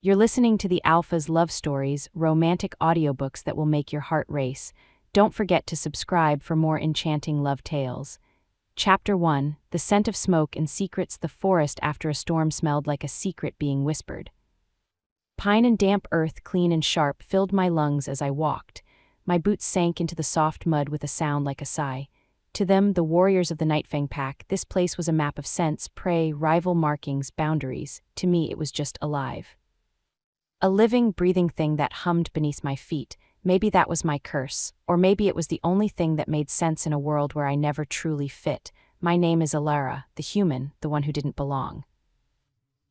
You're listening to the Alpha's love stories, romantic audiobooks that will make your heart race. Don't forget to subscribe for more enchanting love tales. Chapter 1: The Scent of Smoke and Secrets. The forest after a storm smelled like a secret being whispered. Pine and damp earth, clean and sharp, filled my lungs as I walked. My boots sank into the soft mud with a sound like a sigh. To them, the warriors of the Nightfang pack, this place was a map of scents, prey, rival markings, boundaries. To me, it was just alive. A living, breathing thing that hummed beneath my feet. Maybe that was my curse, or maybe it was the only thing that made sense in a world where I never truly fit. My name is Alara, the human, the one who didn't belong.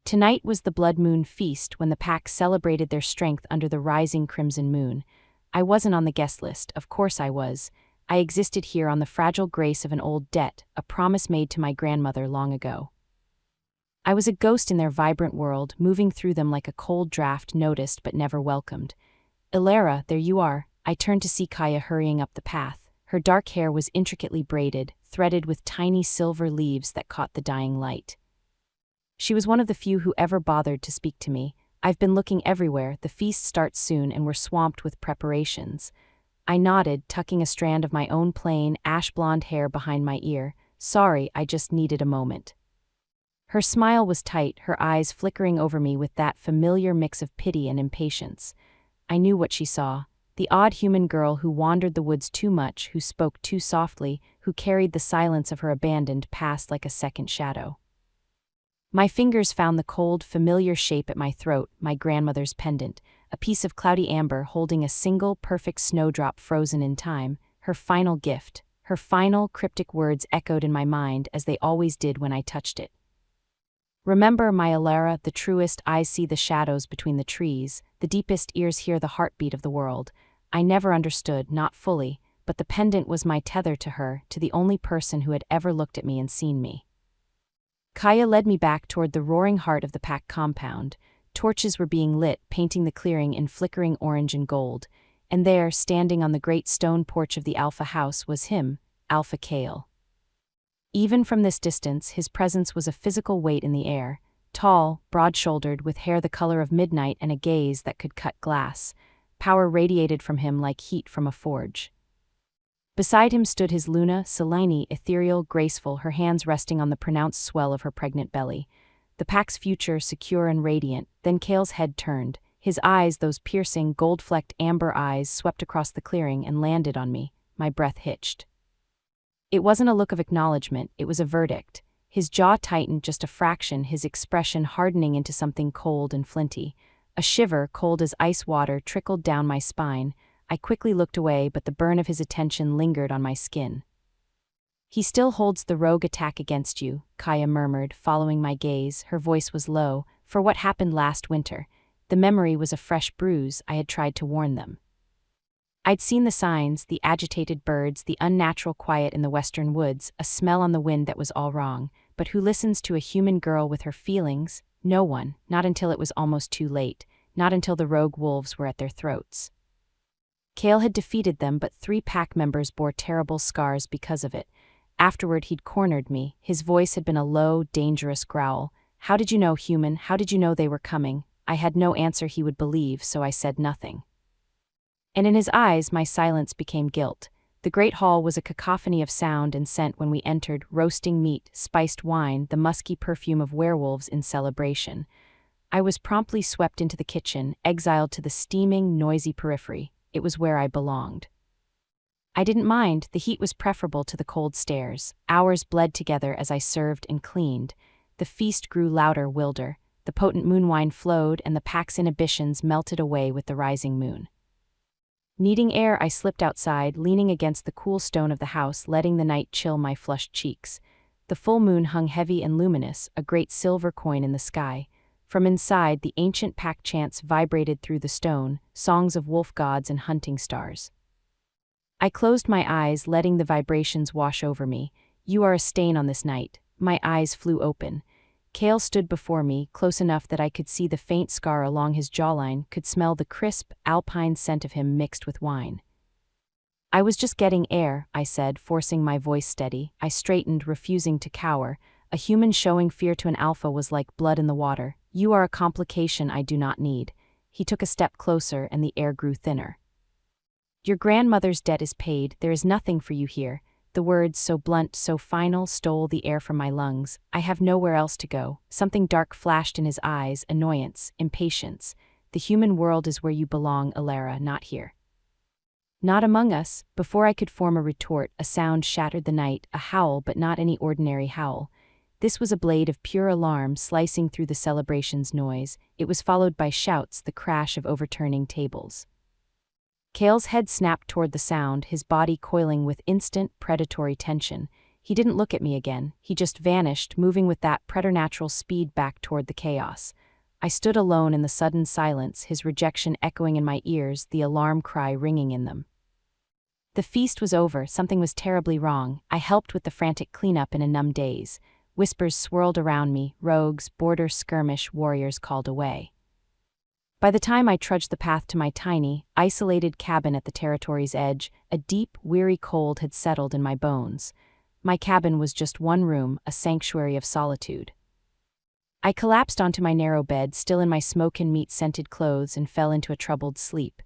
Tonight was the blood moon feast when the pack celebrated their strength under the rising crimson moon. I wasn't on the guest list, of course I was. I existed here on the fragile grace of an old debt, a promise made to my grandmother long ago. I was a ghost in their vibrant world, moving through them like a cold draft, noticed but never welcomed. Ilara, there you are. I turned to see Kaya hurrying up the path. Her dark hair was intricately braided, threaded with tiny silver leaves that caught the dying light. She was one of the few who ever bothered to speak to me. I've been looking everywhere, the feast starts soon and we're swamped with preparations. I nodded, tucking a strand of my own plain, ash-blonde hair behind my ear. Sorry, I just needed a moment. Her smile was tight, her eyes flickering over me with that familiar mix of pity and impatience. I knew what she saw. The odd human girl who wandered the woods too much, who spoke too softly, who carried the silence of her abandoned past like a second shadow. My fingers found the cold, familiar shape at my throat, my grandmother's pendant, a piece of cloudy amber holding a single, perfect snowdrop frozen in time, her final gift. Her final, cryptic words echoed in my mind as they always did when I touched it. Remember, my Alara, the truest eyes see the shadows between the trees, the deepest ears hear the heartbeat of the world. I never understood, not fully, but the pendant was my tether to her, to the only person who had ever looked at me and seen me. Kaya led me back toward the roaring heart of the pack compound. Torches were being lit, painting the clearing in flickering orange and gold. And there, standing on the great stone porch of the Alpha house, was him, Alpha Kale. Even from this distance, his presence was a physical weight in the air. Tall, broad-shouldered, with hair the color of midnight and a gaze that could cut glass. Power radiated from him like heat from a forge. Beside him stood his Luna, Selene, ethereal, graceful, her hands resting on the pronounced swell of her pregnant belly. The pack's future, secure and radiant. Then Kale's head turned. His eyes, those piercing, gold-flecked amber eyes, swept across the clearing and landed on me. My breath hitched. It wasn't a look of acknowledgement, it was a verdict. His jaw tightened just a fraction, his expression hardening into something cold and flinty. A shiver, cold as ice water, trickled down my spine. I quickly looked away, but the burn of his attention lingered on my skin. He still holds the rogue attack against you, Kaya murmured, following my gaze. Her voice was low, for what happened last winter. The memory was a fresh bruise. I had tried to warn them. I'd seen the signs, the agitated birds, the unnatural quiet in the western woods, a smell on the wind that was all wrong. But who listens to a human girl with her feelings? No one, not until it was almost too late, not until the rogue wolves were at their throats. Kale had defeated them, but 3 pack members bore terrible scars because of it. Afterward, he'd cornered me. His voice had been a low, dangerous growl. How did you know, human? How did you know they were coming? I had no answer he would believe, so I said nothing. And in his eyes, my silence became guilt. The great hall was a cacophony of sound and scent when we entered: roasting meat, spiced wine, the musky perfume of werewolves in celebration. I was promptly swept into the kitchen, exiled to the steaming, noisy periphery. It was where I belonged. I didn't mind, the heat was preferable to the cold stares. Hours bled together as I served and cleaned. The feast grew louder, wilder. The potent moon wine flowed, and the pack's inhibitions melted away with the rising moon. Needing air, I slipped outside, leaning against the cool stone of the house, letting the night chill my flushed cheeks. The full moon hung heavy and luminous, a great silver coin in the sky. From inside, the ancient pack chants vibrated through the stone, songs of wolf gods and hunting stars. I closed my eyes, letting the vibrations wash over me. You are a stain on this night. My eyes flew open. Kale stood before me, close enough that I could see the faint scar along his jawline, could smell the crisp, alpine scent of him mixed with wine. I was just getting air, I said, forcing my voice steady. I straightened, refusing to cower. A human showing fear to an alpha was like blood in the water. You are a complication I do not need. He took a step closer and the air grew thinner. Your grandmother's debt is paid, there is nothing for you here. The words, so blunt, so final, stole the air from my lungs. I have nowhere else to go. Something dark flashed in his eyes, annoyance, impatience. The human world is where you belong, Alara, not here. Not among us. Before I could form a retort, a sound shattered the night, a howl, but not any ordinary howl. This was a blade of pure alarm slicing through the celebration's noise. It was followed by shouts, the crash of overturning tables. Kale's head snapped toward the sound, his body coiling with instant, predatory tension. He didn't look at me again, he just vanished, moving with that preternatural speed back toward the chaos. I stood alone in the sudden silence, his rejection echoing in my ears, the alarm cry ringing in them. The feast was over, something was terribly wrong. I helped with the frantic cleanup in a numb daze. Whispers swirled around me, rogues, border skirmish warriors called away. By the time I trudged the path to my tiny, isolated cabin at the territory's edge, a deep, weary cold had settled in my bones. My cabin was just one room, a sanctuary of solitude. I collapsed onto my narrow bed, still in my smoke and meat-scented clothes, and fell into a troubled sleep.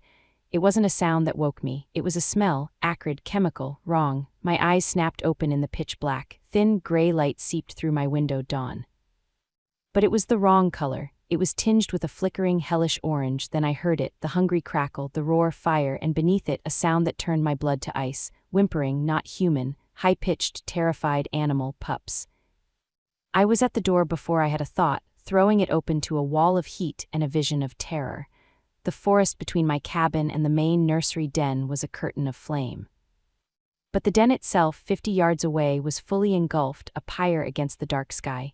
It wasn't a sound that woke me. It was a smell, acrid, chemical, wrong. My eyes snapped open in the pitch black. Thin, gray light seeped through my window dawn. But it was the wrong color. It was tinged with a flickering, hellish orange. Then I heard it, the hungry crackle, the roar of fire, and beneath it a sound that turned my blood to ice. Whimpering, not human, high-pitched, terrified animal, Pups. I was at the door before I had a thought, throwing it open to a wall of heat and a vision of terror. The forest between my cabin and the main nursery den was a curtain of flame. But the den itself, 50 yards away, was fully engulfed, a pyre against the dark sky.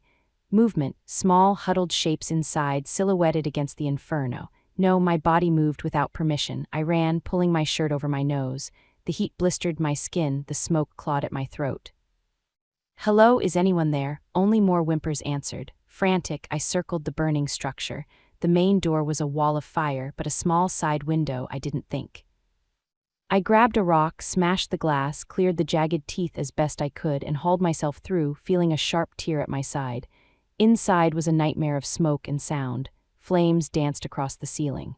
Movement, small, huddled shapes inside, silhouetted against the inferno. No, my body moved without permission. I ran, pulling my shirt over my nose. The heat blistered my skin, the smoke clawed at my throat. Hello, is anyone there? Only more whimpers answered. Frantic, I circled the burning structure. The main door was a wall of fire, but a small side window, I didn't think. I grabbed a rock, smashed the glass, cleared the jagged teeth as best I could, and hauled myself through, feeling a sharp tear at my side. Inside was a nightmare of smoke and sound. Flames danced across the ceiling.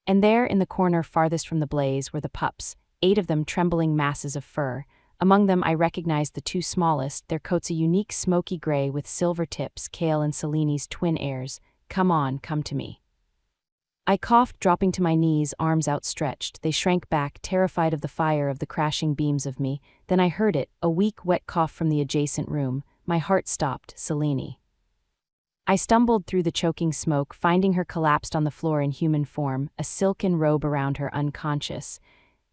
And there, in the corner farthest from the blaze, were the pups, 8 of them trembling masses of fur. Among them I recognized the 2 smallest, their coats a unique smoky gray with silver tips, Kale and Seleni's twin heirs. Come on, come to me. I coughed, dropping to my knees, arms outstretched. They shrank back, terrified of the fire of the crashing beams of me. Then I heard it, a weak, wet cough from the adjacent room. My heart stopped. Selene. I stumbled through the choking smoke, finding her collapsed on the floor in human form, a silken robe around her, unconscious.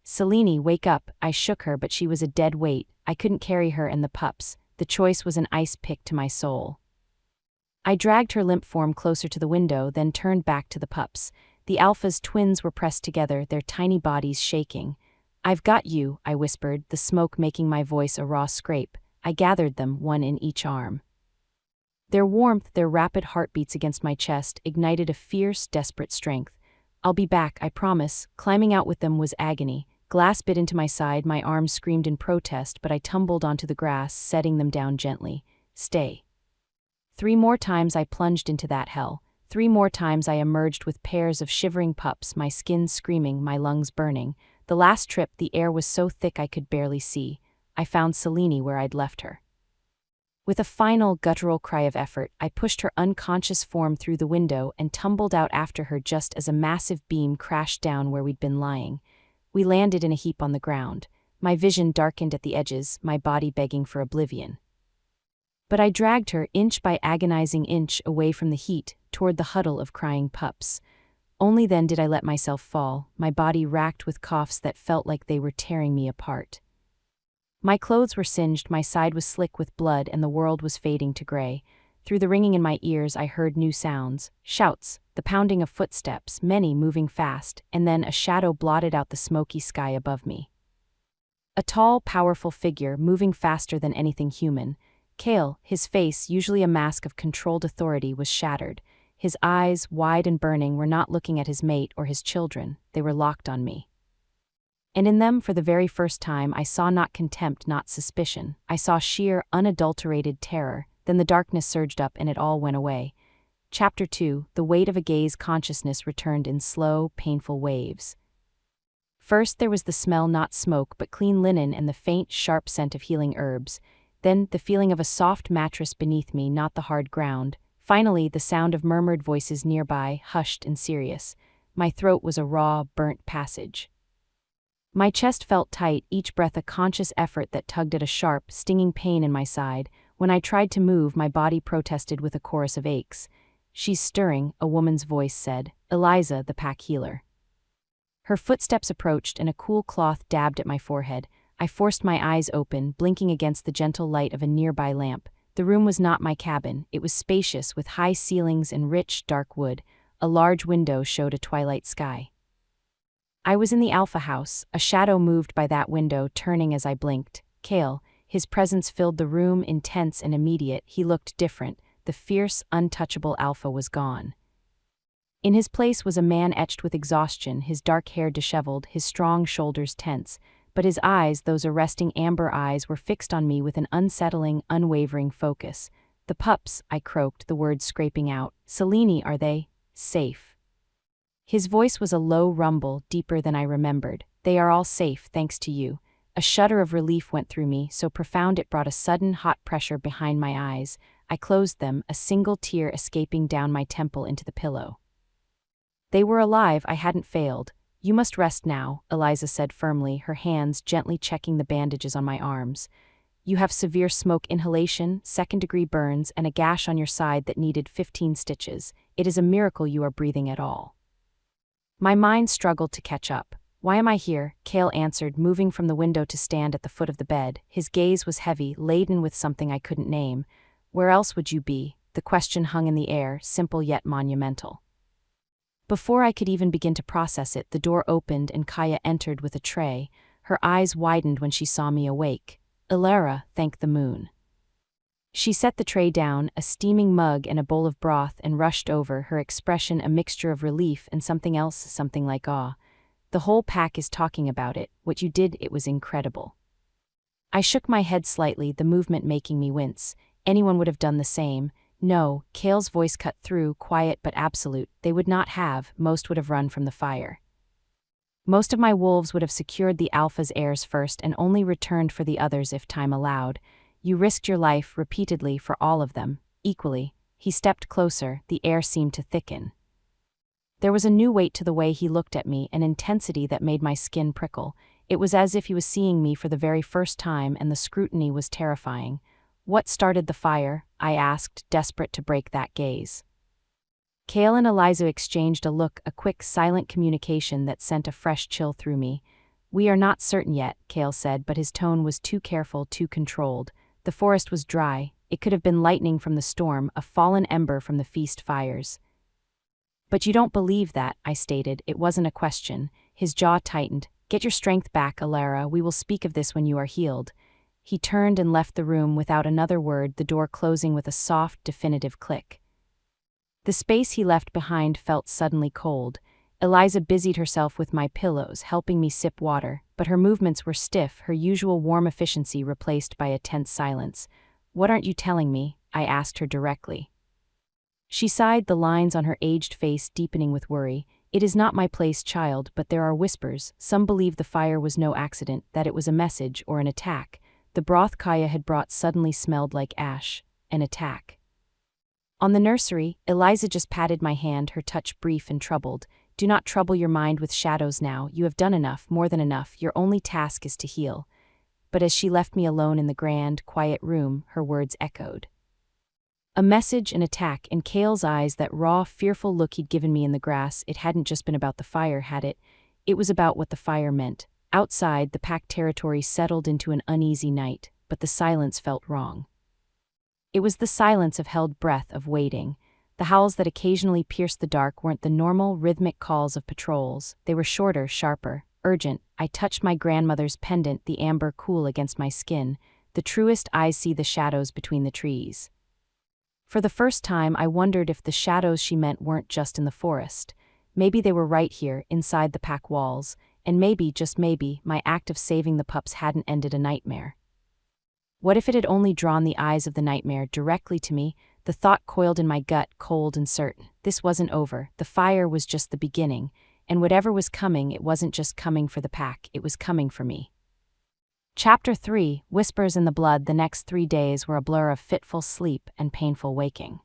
Selene, wake up. I shook her, but she was a dead weight. I couldn't carry her and the pups. The choice was an ice pick to my soul. I dragged her limp form closer to the window, then turned back to the pups. The alpha's twins were pressed together, their tiny bodies shaking. I've got you, I whispered, the smoke making my voice a raw scrape. I gathered them, one in each arm. Their warmth, their rapid heartbeats against my chest, ignited a fierce, desperate strength. I'll be back, I promise. Climbing out with them was agony. Glass bit into my side, my arms screamed in protest, but I tumbled onto the grass, setting them down gently. Stay. 3 more times I plunged into that hell. 3 more times I emerged with pairs of shivering pups, my skin screaming, my lungs burning. The last trip, the air was so thick I could barely see. I found Selene where I'd left her. With a final, guttural cry of effort, I pushed her unconscious form through the window and tumbled out after her just as a massive beam crashed down where we'd been lying. We landed in a heap on the ground. My vision darkened at the edges, my body begging for oblivion. But I dragged her, inch by agonizing inch, away from the heat, toward the huddle of crying pups. Only then did I let myself fall, my body racked with coughs that felt like they were tearing me apart. My clothes were singed, my side was slick with blood, and the world was fading to gray. Through the ringing in my ears I heard new sounds, shouts, the pounding of footsteps, many moving fast, and then a shadow blotted out the smoky sky above me. A tall, powerful figure, moving faster than anything human. Kale, his face, usually a mask of controlled authority, was shattered. His eyes, wide and burning, were not looking at his mate or his children, they were locked on me. And in them, for the very first time, I saw not contempt, not suspicion. I saw sheer, unadulterated terror. Then the darkness surged up and it all went away. Chapter 2, The Weight of a Gaze. Consciousness returned in slow, painful waves. First there was the smell, not smoke but clean linen, and the faint, sharp scent of healing herbs. Then the feeling of a soft mattress beneath me, not the hard ground. Finally, the sound of murmured voices nearby, hushed and serious. My throat was a raw, burnt passage. My chest felt tight, each breath a conscious effort that tugged at a sharp, stinging pain in my side. When I tried to move, my body protested with a chorus of aches. "She's stirring," a woman's voice said. Eliza, the pack healer. Her footsteps approached, and a cool cloth dabbed at my forehead. I forced my eyes open, blinking against the gentle light of a nearby lamp. The room was not my cabin. It was spacious, with high ceilings and rich, dark wood. A large window showed a twilight sky. I was in the Alpha house. A shadow moved by that window, turning as I blinked. Kale. His presence filled the room, intense and immediate. He looked different. The fierce, untouchable Alpha was gone. In his place was a man etched with exhaustion, his dark hair disheveled, his strong shoulders tense. But his eyes, those arresting amber eyes, were fixed on me with an unsettling, unwavering focus. "The pups," I croaked, the words scraping out. "Selene, are they safe?" His voice was a low rumble, deeper than I remembered. "They are all safe, thanks to you." A shudder of relief went through me, so profound it brought a sudden, hot pressure behind my eyes. I closed them, a single tear escaping down my temple into the pillow. They were alive, I hadn't failed. "You must rest now," Eliza said firmly, her hands gently checking the bandages on my arms. "You have severe smoke inhalation, second-degree burns, and a gash on your side that needed 15 stitches. It is a miracle you are breathing at all." My mind struggled to catch up. "Why am I here?" Kale answered, moving from the window to stand at the foot of the bed. His gaze was heavy, laden with something I couldn't name. "Where else would you be?" The question hung in the air, simple yet monumental. Before I could even begin to process it, the door opened and Kaya entered with a tray. Her eyes widened when she saw me awake. "Ilara, thank the moon." She set the tray down, a steaming mug and a bowl of broth, and rushed over, her expression a mixture of relief and something else, something like awe. "The whole pack is talking about it. What you did, it was incredible." I shook my head slightly, the movement making me wince. Anyone would have done the same. "No," Kale's voice cut through, quiet but absolute. "They would not have. Most would have run from the fire. Most of my wolves would have secured the Alpha's heirs first and only returned for the others if time allowed. You risked your life repeatedly for all of them, equally." He stepped closer, the air seemed to thicken. There was a new weight to the way he looked at me, an intensity that made my skin prickle. It was as if he was seeing me for the very first time, and the scrutiny was terrifying. "What started the fire?" I asked, desperate to break that gaze. Kale and Eliza exchanged a look, a quick, silent communication that sent a fresh chill through me. "We are not certain yet," Kale said, but his tone was too careful, too controlled. "The forest was dry. It could have been lightning from the storm, a fallen ember from the feast fires." "But you don't believe that," I stated. It wasn't a question. His jaw tightened. "Get your strength back, Ilara. We will speak of this when you are healed." He turned and left the room without another word, the door closing with a soft, definitive click. The space he left behind felt suddenly cold. Eliza busied herself with my pillows, helping me sip water, but her movements were stiff, her usual warm efficiency replaced by a tense silence. "What aren't you telling me?" I asked her directly. She sighed, the lines on her aged face deepening with worry. "It is not my place, child, but there are whispers. Some believe the fire was no accident, that it was a message or an attack. The broth Kaya had brought suddenly smelled like ash. An attack." On the nursery, Eliza just patted my hand, her touch brief and troubled. "Do not trouble your mind with shadows now. You have done enough, more than enough. Your only task is to heal." But as she left me alone in the grand, quiet room, her words echoed. A message, an attack, in Kale's eyes, that raw, fearful look he'd given me in the grass. It hadn't just been about the fire, had it? It was about what the fire meant. Outside, the pack territory settled into an uneasy night, but the silence felt wrong. It was the silence of held breath, of waiting. The howls that occasionally pierced the dark weren't the normal, rhythmic calls of patrols. They were shorter, sharper, urgent. I touched my grandmother's pendant, the amber cool against my skin. The truest eyes see the shadows between the trees. For the first time, I wondered if the shadows she meant weren't just in the forest. Maybe they were right here, inside the pack walls, and maybe, just maybe, my act of saving the pups hadn't ended a nightmare. What if it had only drawn the eyes of the nightmare directly to me, The thought coiled in my gut, cold and certain. This wasn't over. The fire was just the beginning, and whatever was coming, it wasn't just coming for the pack, it was coming for me. Chapter 3, Whispers in the Blood. The next 3 days were a blur of fitful sleep and painful waking.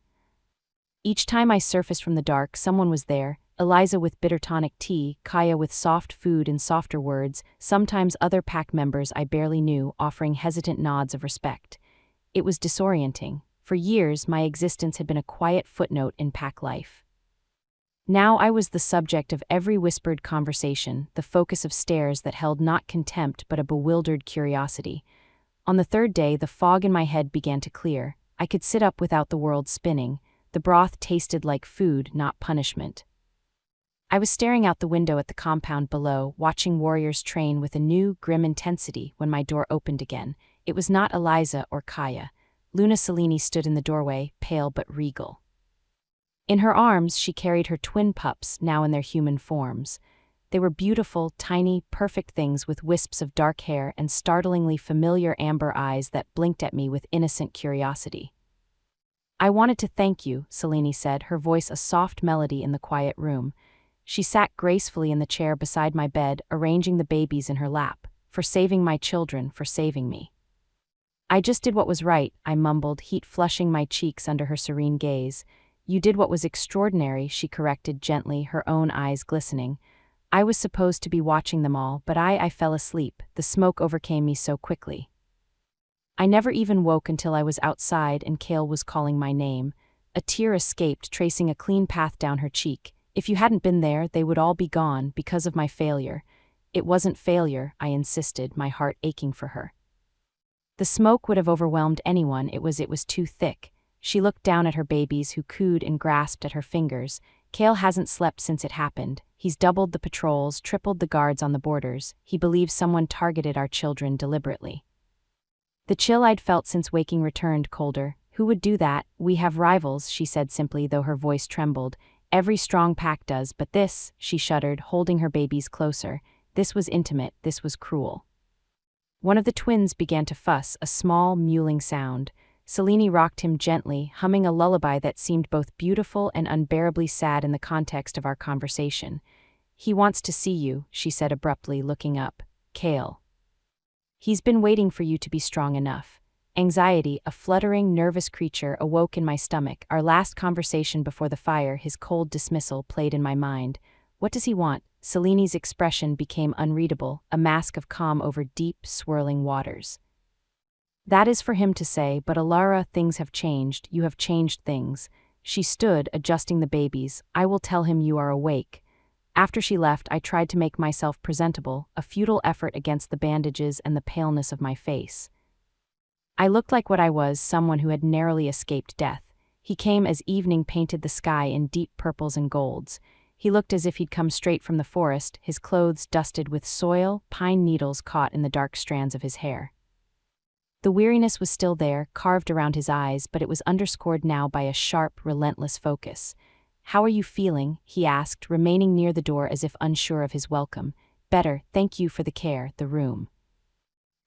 Each time I surfaced from the dark, someone was there. Eliza with bitter tonic tea, Kaya with soft food and softer words, sometimes other pack members I barely knew, offering hesitant nods of respect. It was disorienting. For years, my existence had been a quiet footnote in pack life. Now I was the subject of every whispered conversation, the focus of stares that held not contempt but a bewildered curiosity. On the 3rd day, the fog in my head began to clear. I could sit up without the world spinning. The broth tasted like food, not punishment. I was staring out the window at the compound below, watching warriors train with a new, grim intensity when my door opened again. It was not Eliza or Kaya. Luna Cellini stood in the doorway, pale but regal. In her arms, she carried her twin pups, now in their human forms. They were beautiful, tiny, perfect things with wisps of dark hair and startlingly familiar amber eyes that blinked at me with innocent curiosity. "I wanted to thank you," Cellini said, her voice a soft melody in the quiet room. She sat gracefully in the chair beside my bed, arranging the babies in her lap. "For saving my children, for saving me." "I just did what was right," I mumbled, heat flushing my cheeks under her serene gaze. "You did what was extraordinary," she corrected gently, her own eyes glistening. "I was supposed to be watching them all, but I fell asleep. The smoke overcame me so quickly. I never even woke until I was outside and Kale was calling my name." A tear escaped, tracing a clean path down her cheek. "If you hadn't been there, they would all be gone, because of my failure." "It wasn't failure," I insisted, my heart aching for her. "The smoke would have overwhelmed anyone, it was too thick." She looked down at her babies who cooed and grasped at her fingers. "Kale hasn't slept since it happened. He's doubled the patrols, tripled the guards on the borders. He believes someone targeted our children deliberately." The chill I'd felt since waking returned, colder. "Who would do that? We have rivals," she said simply, though her voice trembled. "Every strong pack does, but this," she shuddered, holding her babies closer. "This was intimate, this was cruel." One of the twins began to fuss, a small, mewling sound. Cellini rocked him gently, humming a lullaby that seemed both beautiful and unbearably sad in the context of our conversation. "He wants to see you," she said abruptly, looking up. "Kale. He's been waiting for you to be strong enough." Anxiety, a fluttering, nervous creature, awoke in my stomach. Our last conversation before the fire, his cold dismissal, played in my mind. "What does he want?" Cellini's expression became unreadable, a mask of calm over deep, swirling waters. "That is for him to say, but Alara, things have changed. You have changed things." She stood, adjusting the babies. "I will tell him you are awake." After she left, I tried to make myself presentable, a futile effort against the bandages and the paleness of my face. I looked like what I was, someone who had narrowly escaped death. He came as evening painted the sky in deep purples and golds. He looked as if he'd come straight from the forest, his clothes dusted with soil, pine needles caught in the dark strands of his hair. The weariness was still there, carved around his eyes, but it was underscored now by a sharp, relentless focus. "How are you feeling?" he asked, remaining near the door as if unsure of his welcome. "Better, thank you for the care, the room."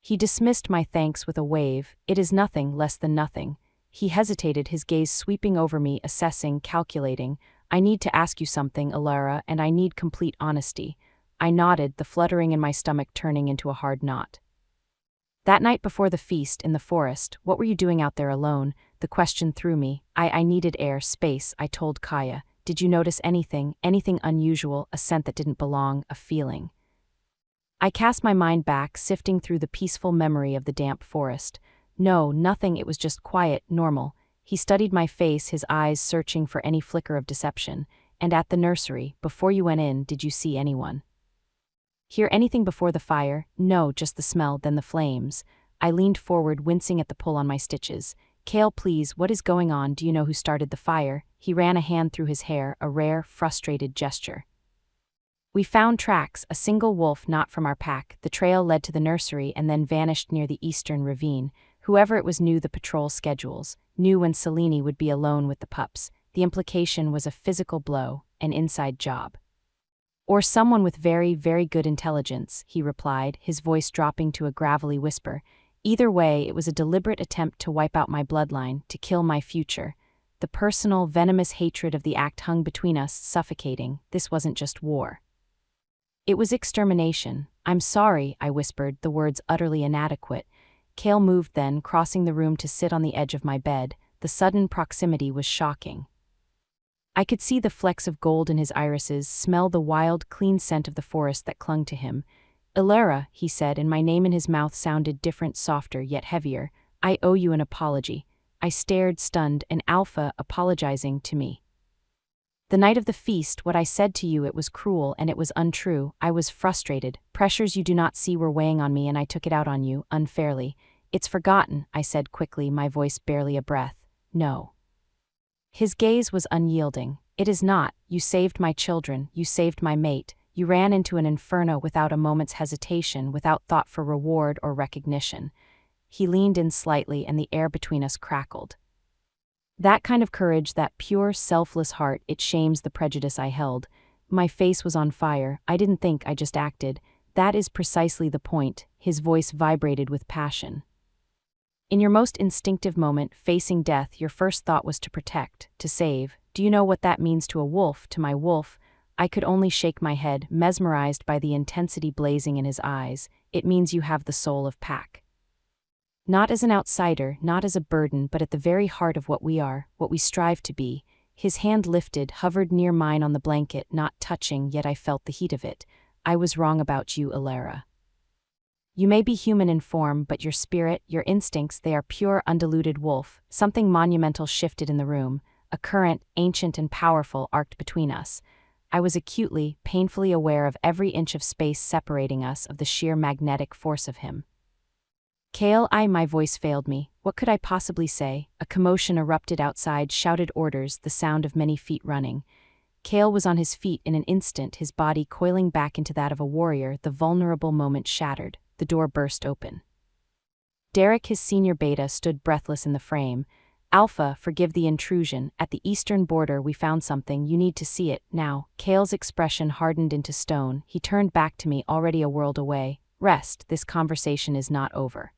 He dismissed my thanks with a wave. "It is nothing, less than nothing." He hesitated, his gaze sweeping over me, assessing, calculating. "I need to ask you something, Alara, and I need complete honesty." I nodded, the fluttering in my stomach turning into a hard knot. "That night before the feast in the forest, what were you doing out there alone?" The question threw me. I needed air, space, I told Kaya. "Did you notice anything unusual, a scent that didn't belong, a feeling?" I cast my mind back, sifting through the peaceful memory of the damp forest. "No, nothing, it was just quiet, normal." He studied my face, his eyes searching for any flicker of deception. "And at the nursery, before you went in, did you see anyone? Hear anything before the fire?" "No, just the smell, then the flames." I leaned forward, wincing at the pull on my stitches. "Kale, please, what is going on? Do you know who started the fire?" He ran a hand through his hair, a rare, frustrated gesture. "We found tracks, a single wolf not from our pack. The trail led to the nursery and then vanished near the eastern ravine. Whoever it was knew the patrol schedules, knew when Cellini would be alone with the pups. The implication was a physical blow, an inside job." "Or someone with very, very good intelligence," he replied, his voice dropping to a gravelly whisper. "Either way, it was a deliberate attempt to wipe out my bloodline, to kill my future." The personal, venomous hatred of the act hung between us, suffocating. This wasn't just war. It was extermination. "I'm sorry," I whispered, the words utterly inadequate. Cale moved then, crossing the room to sit on the edge of my bed. The sudden proximity was shocking. I could see the flecks of gold in his irises, smell the wild, clean scent of the forest that clung to him. "Ilara," he said, and my name in his mouth sounded different, softer, yet heavier. "I owe you an apology." I stared, stunned, and Alpha apologizing to me. "The night of the feast, what I said to you, it was cruel and it was untrue. I was frustrated. Pressures you do not see were weighing on me and I took it out on you, unfairly. It's forgotten," I said quickly, my voice barely a breath. "No." His gaze was unyielding. "It is not. You saved my children, you saved my mate, you ran into an inferno without a moment's hesitation, without thought for reward or recognition." He leaned in slightly and the air between us crackled. That kind of courage, that pure, selfless heart, it shames the prejudice I held. My face was on fire. "I didn't think, I just acted. That is precisely the point." His voice vibrated with passion. "In your most instinctive moment, facing death, your first thought was to protect, to save. Do you know what that means to a wolf, to my wolf?" I could only shake my head, mesmerized by the intensity blazing in his eyes. "It means you have the soul of pack. Not as an outsider, not as a burden, but at the very heart of what we are, what we strive to be." His hand lifted, hovered near mine on the blanket, not touching, yet I felt the heat of it. "I was wrong about you, Ilara. You may be human in form, but your spirit, your instincts, they are pure, undiluted wolf." Something monumental shifted in the room. A current, ancient and powerful, arced between us. I was acutely, painfully aware of every inch of space separating us, of the sheer magnetic force of him. "Cale," my voice failed me. What could I possibly say? A commotion erupted outside, shouted orders, the sound of many feet running. Cale was on his feet in an instant, his body coiling back into that of a warrior. The vulnerable moment shattered. The door burst open. Derek, his senior beta, stood breathless in the frame. "Alpha, forgive the intrusion. At the eastern border we found something. You need to see it, now." Cale's expression hardened into stone. He turned back to me, already a world away. "Rest, this conversation is not over."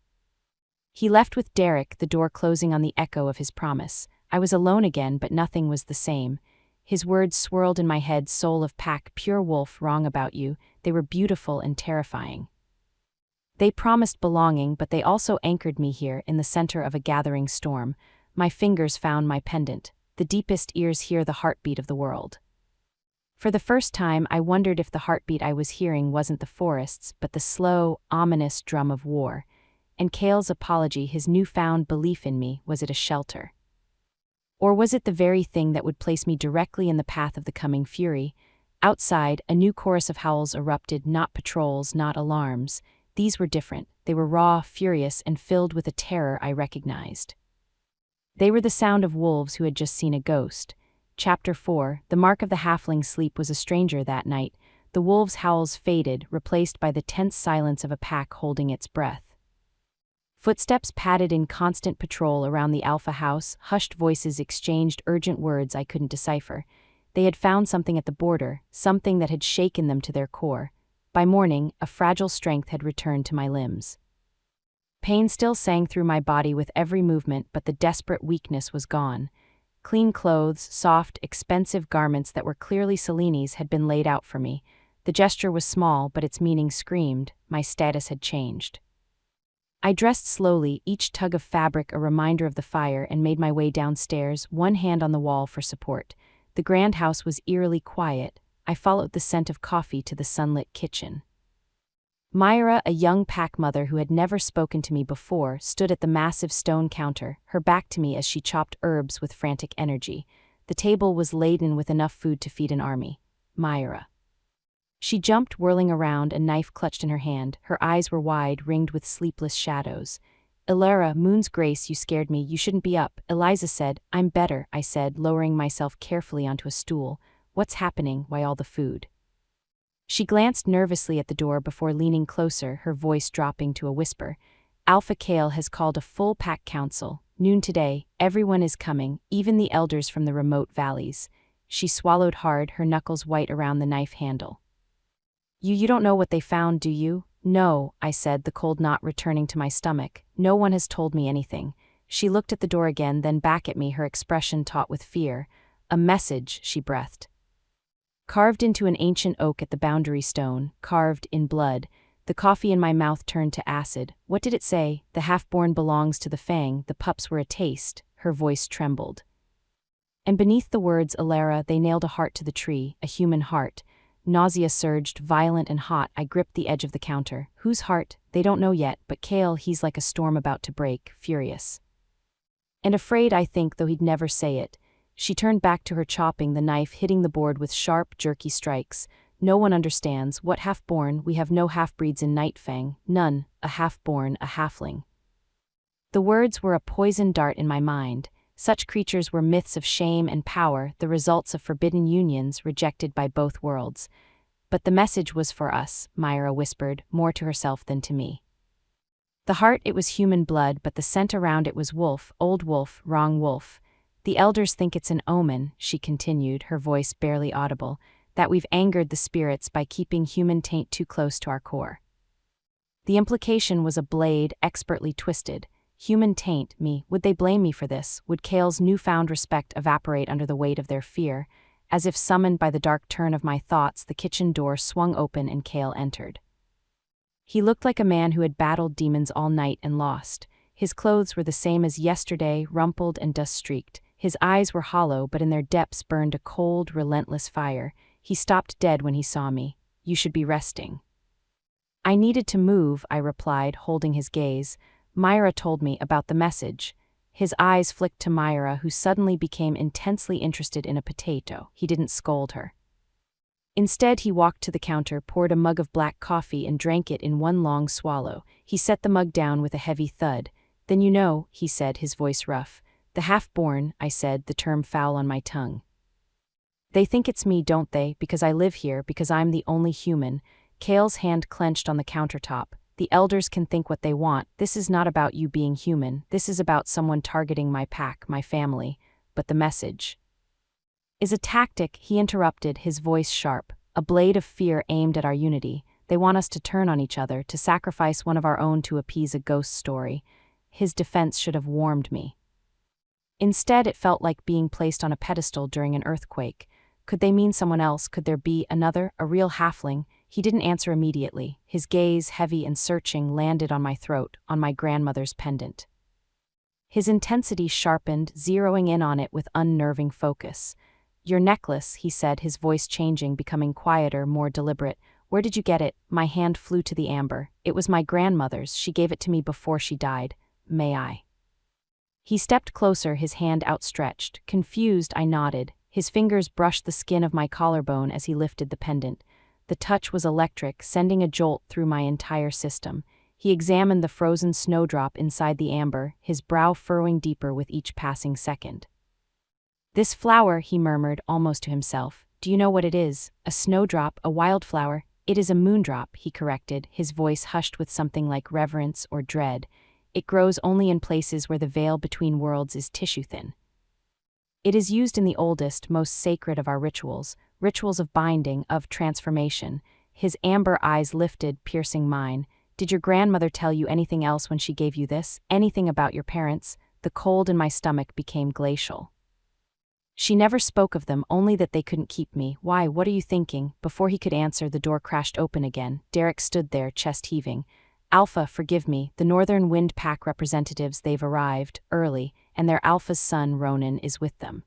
He left with Derek, the door closing on the echo of his promise. I was alone again, but nothing was the same. His words swirled in my head: "Soul of pack, pure wolf, wrong about you." They were beautiful and terrifying. They promised belonging, but they also anchored me here, in the center of a gathering storm. My fingers found my pendant. The deepest ears hear the heartbeat of the world. For the first time, I wondered if the heartbeat I was hearing wasn't the forest's, but the slow, ominous drum of war. And Cale's apology, his newfound belief in me, was it a shelter? Or was it the very thing that would place me directly in the path of the coming fury? Outside, a new chorus of howls erupted, not patrols, not alarms. These were different. They were raw, furious, and filled with a terror I recognized. They were the sound of wolves who had just seen a ghost. Chapter 4. The mark of the halfling's sleep was a stranger that night. The wolves' howls faded, replaced by the tense silence of a pack holding its breath. Footsteps padded in constant patrol around the Alpha house. Hushed voices exchanged urgent words I couldn't decipher. They had found something at the border, something that had shaken them to their core. By morning, a fragile strength had returned to my limbs. Pain still sang through my body with every movement, but the desperate weakness was gone. Clean clothes, soft, expensive garments that were clearly Seleni's had been laid out for me. The gesture was small, but its meaning screamed. My status had changed. I dressed slowly, each tug of fabric a reminder of the fire, and made my way downstairs, one hand on the wall for support. The grand house was eerily quiet. I followed the scent of coffee to the sunlit kitchen. Myra, a young pack mother who had never spoken to me before, stood at the massive stone counter, her back to me as she chopped herbs with frantic energy. The table was laden with enough food to feed an army. Myra. She jumped, whirling around, a knife clutched in her hand. Her eyes were wide, ringed with sleepless shadows. "Ilara, Moon's Grace, you scared me. You shouldn't be up," Eliza said. "I'm better," I said, lowering myself carefully onto a stool. "What's happening? Why all the food?" She glanced nervously at the door before leaning closer, her voice dropping to a whisper. "Alpha Cale has called a full pack council. Noon today. Everyone is coming, even the elders from the remote valleys." She swallowed hard, her knuckles white around the knife handle. You don't know what they found, do you?" "No," I said, the cold knot returning to my stomach. "No one has told me anything." She looked at the door again, then back at me, her expression taut with fear. A message, she breathed. Carved into an ancient oak at the boundary stone, carved in blood. The coffee in my mouth turned to acid. What did it say? The half-born belongs to the fang, the pups were a taste. Her voice trembled. And beneath the words, Alara, they nailed a heart to the tree, a human heart. Nausea surged, violent and hot. I gripped the edge of the counter. Whose heart? They don't know yet, but Kale, he's like a storm about to break, furious. And afraid, I think, though he'd never say it. She turned back to her chopping, the knife hitting the board with sharp, jerky strikes. No one understands. What half-born? We have no half-breeds in Nightfang. None. A half-born, a halfling. The words were a poisoned dart in my mind. Such creatures were myths of shame and power, the results of forbidden unions rejected by both worlds. But the message was for us, Myra whispered, more to herself than to me. The heart, it was human blood, but the scent around it was wolf, old wolf, wrong wolf. The elders think it's an omen, she continued, her voice barely audible, that we've angered the spirits by keeping human taint too close to our core. The implication was a blade, expertly twisted. Human taint, me. Would they blame me for this? Would Kale's newfound respect evaporate under the weight of their fear? As if summoned by the dark turn of my thoughts, the kitchen door swung open and Kale entered. He looked like a man who had battled demons all night and lost. His clothes were the same as yesterday, rumpled and dust-streaked. His eyes were hollow, but in their depths burned a cold, relentless fire. He stopped dead when he saw me. You should be resting. I needed to move, I replied, holding his gaze. Myra told me about the message. His eyes flicked to Myra, who suddenly became intensely interested in a potato. He didn't scold her. Instead, he walked to the counter, poured a mug of black coffee and drank it in one long swallow. He set the mug down with a heavy thud. Then you know, he said, his voice rough. The half-born, I said, the term foul on my tongue. They think it's me, don't they, because I live here, because I'm the only human. Kale's hand clenched on the countertop. The elders can think what they want. This is not about you being human. This is about someone targeting my pack, my family. But the message is a tactic, he interrupted, his voice sharp. A blade of fear aimed at our unity. They want us to turn on each other, to sacrifice one of our own to appease a ghost story. His defense should have warmed me. Instead, it felt like being placed on a pedestal during an earthquake. Could they mean someone else? Could there be another, a real halfling? He didn't answer immediately. His gaze, heavy and searching, landed on my throat, on my grandmother's pendant. His intensity sharpened, zeroing in on it with unnerving focus. Your necklace, he said, his voice changing, becoming quieter, more deliberate. Where did you get it? My hand flew to the amber. It was my grandmother's. She gave it to me before she died. May I? He stepped closer, his hand outstretched. Confused, I nodded. His fingers brushed the skin of my collarbone as he lifted the pendant. The touch was electric, sending a jolt through my entire system. He examined the frozen snowdrop inside the amber, his brow furrowing deeper with each passing second. This flower, he murmured, almost to himself. Do you know what it is? A snowdrop, a wildflower? It is a moondrop, he corrected, his voice hushed with something like reverence or dread. It grows only in places where the veil between worlds is tissue-thin. It is used in the oldest, most sacred of our rituals, rituals of binding, of transformation. His amber eyes lifted, piercing mine. Did your grandmother tell you anything else when she gave you this? Anything about your parents? The cold in my stomach became glacial. She never spoke of them, only that they couldn't keep me. Why, what are you thinking? Before he could answer, the door crashed open again. Derek stood there, chest heaving. Alpha, forgive me, the Northern Wind Pack representatives, they've arrived, early, and their Alpha's son, Ronan, is with them.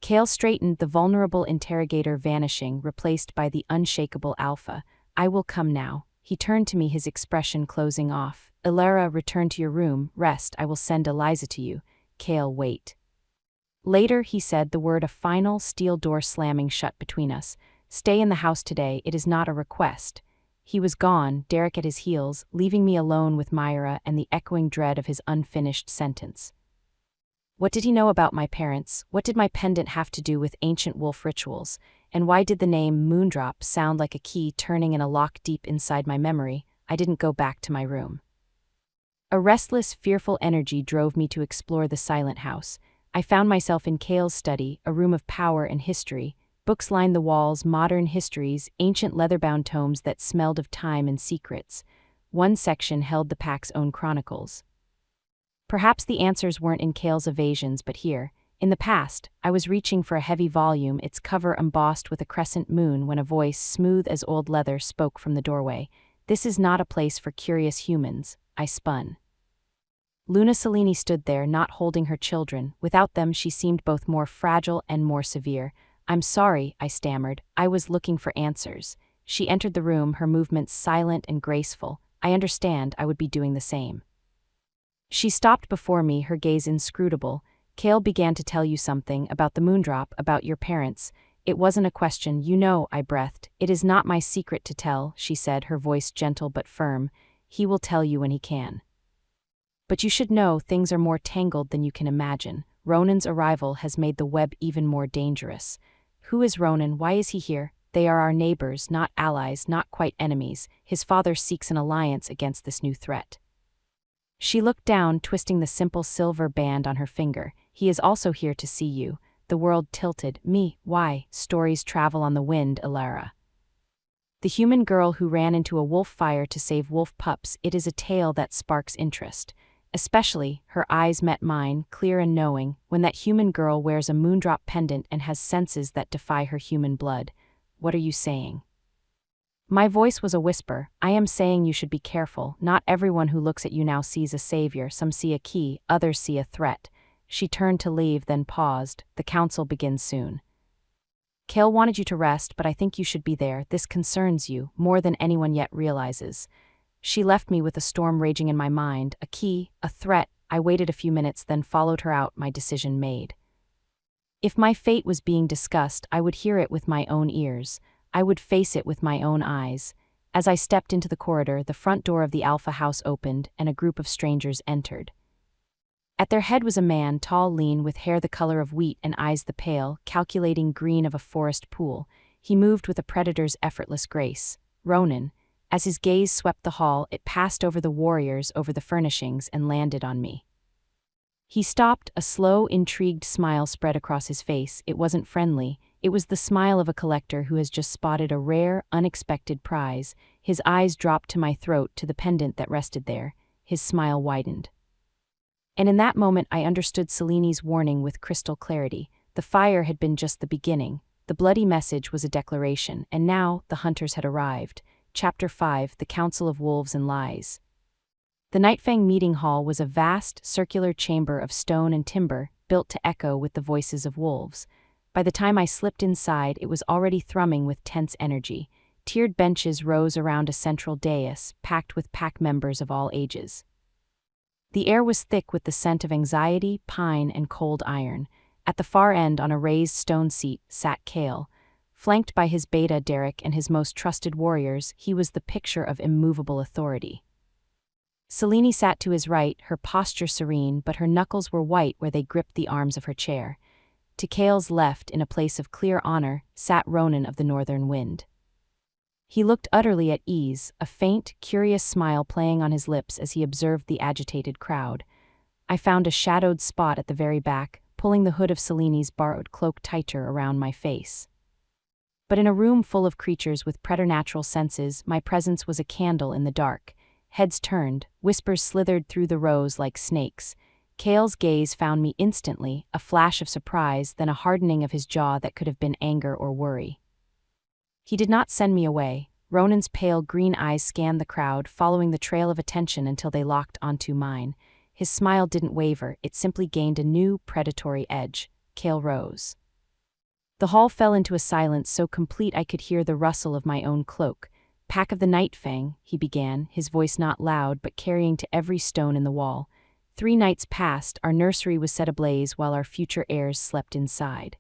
Kale straightened, the vulnerable interrogator vanishing, replaced by the unshakable Alpha. I will come now. He turned to me, his expression closing off. Ilara, return to your room, rest, I will send Eliza to you. Kale, wait. Later, he said, the word a final steel door slamming shut between us. Stay in the house today, it is not a request. He was gone, Derek at his heels, leaving me alone with Myra and the echoing dread of his unfinished sentence. What did he know about my parents? What did my pendant have to do with ancient wolf rituals? And why did the name Moondrop sound like a key turning in a lock deep inside my memory? I didn't go back to my room. A restless, fearful energy drove me to explore the silent house. I found myself in Kale's study, a room of power and history. Books lined the walls, modern histories, ancient leather-bound tomes that smelled of time and secrets. One section held the pack's own chronicles. Perhaps the answers weren't in Kale's evasions but here. In the past, I was reaching for a heavy volume, its cover embossed with a crescent moon, when a voice, smooth as old leather, spoke from the doorway. "This is not a place for curious humans." I spun. Luna Cellini stood there, not holding her children. Without them, she seemed both more fragile and more severe. "I'm sorry," I stammered. "I was looking for answers." She entered the room, her movements silent and graceful. "I understand, I would be doing the same." She stopped before me, her gaze inscrutable. "Kale began to tell you something about the moondrop, about your parents." "It wasn't a question, you know," I breathed. "It is not my secret to tell," she said, her voice gentle but firm. "He will tell you when he can. But you should know, things are more tangled than you can imagine. Ronan's arrival has made the web even more dangerous." "Who is Ronan? Why is he here?" "They are our neighbors, not allies, not quite enemies. His father seeks an alliance against this new threat." She looked down, twisting the simple silver band on her finger. "He is also here to see you." The world tilted. "Me? Why?" "Stories travel on the wind, Ilara. The human girl who ran into a wolf fire to save wolf pups. It is a tale that sparks interest. Especially," her eyes met mine, clear and knowing, "when that human girl wears a moondrop pendant and has senses that defy her human blood." "What are you saying?" My voice was a whisper. "I am saying you should be careful. Not everyone who looks at you now sees a savior. Some see a key, others see a threat." She turned to leave, then paused. "The council begins soon. Kale wanted you to rest, but I think you should be there. This concerns you, more than anyone yet realizes." She left me with a storm raging in my mind. A key, a threat. I waited a few minutes, then followed her out, my decision made. If my fate was being discussed, I would hear it with my own ears. I would face it with my own eyes. As I stepped into the corridor, the front door of the Alpha house opened, and a group of strangers entered. At their head was a man, tall, lean, with hair the color of wheat and eyes the pale, calculating green of a forest pool. He moved with a predator's effortless grace. Ronan. As his gaze swept the hall, it passed over the warriors, over the furnishings, and landed on me. He stopped, a slow, intrigued smile spread across his face. It wasn't friendly. It was the smile of a collector who has just spotted a rare, unexpected prize. His eyes dropped to my throat, to the pendant that rested there. His smile widened. And in that moment I understood Cellini's warning with crystal clarity. The fire had been just the beginning. The bloody message was a declaration, and now the hunters had arrived. Chapter 5: The Council of Wolves and Lies. The Nightfang meeting hall was a vast, circular chamber of stone and timber, built to echo with the voices of wolves. By the time I slipped inside, it was already thrumming with tense energy. Tiered benches rose around a central dais, packed with pack members of all ages. The air was thick with the scent of anxiety, pine, and cold iron. At the far end, on a raised stone seat, sat Kale. Flanked by his beta Derek and his most trusted warriors, he was the picture of immovable authority. Cellini sat to his right, her posture serene, but her knuckles were white where they gripped the arms of her chair. To Kale's left, in a place of clear honor, sat Ronan of the Northern Wind. He looked utterly at ease, a faint, curious smile playing on his lips as he observed the agitated crowd. I found a shadowed spot at the very back, pulling the hood of Cellini's borrowed cloak tighter around my face. But in a room full of creatures with preternatural senses, my presence was a candle in the dark. Heads turned, whispers slithered through the rows like snakes. Kale's gaze found me instantly, a flash of surprise, then a hardening of his jaw that could have been anger or worry. He did not send me away. Ronan's pale green eyes scanned the crowd, following the trail of attention until they locked onto mine. His smile didn't waver, it simply gained a new, predatory edge. Kale rose. The hall fell into a silence so complete I could hear the rustle of my own cloak. "Pack of the Nightfang," he began, his voice not loud but carrying to every stone in the wall. 3 nights passed, our nursery was set ablaze while our future heirs slept inside.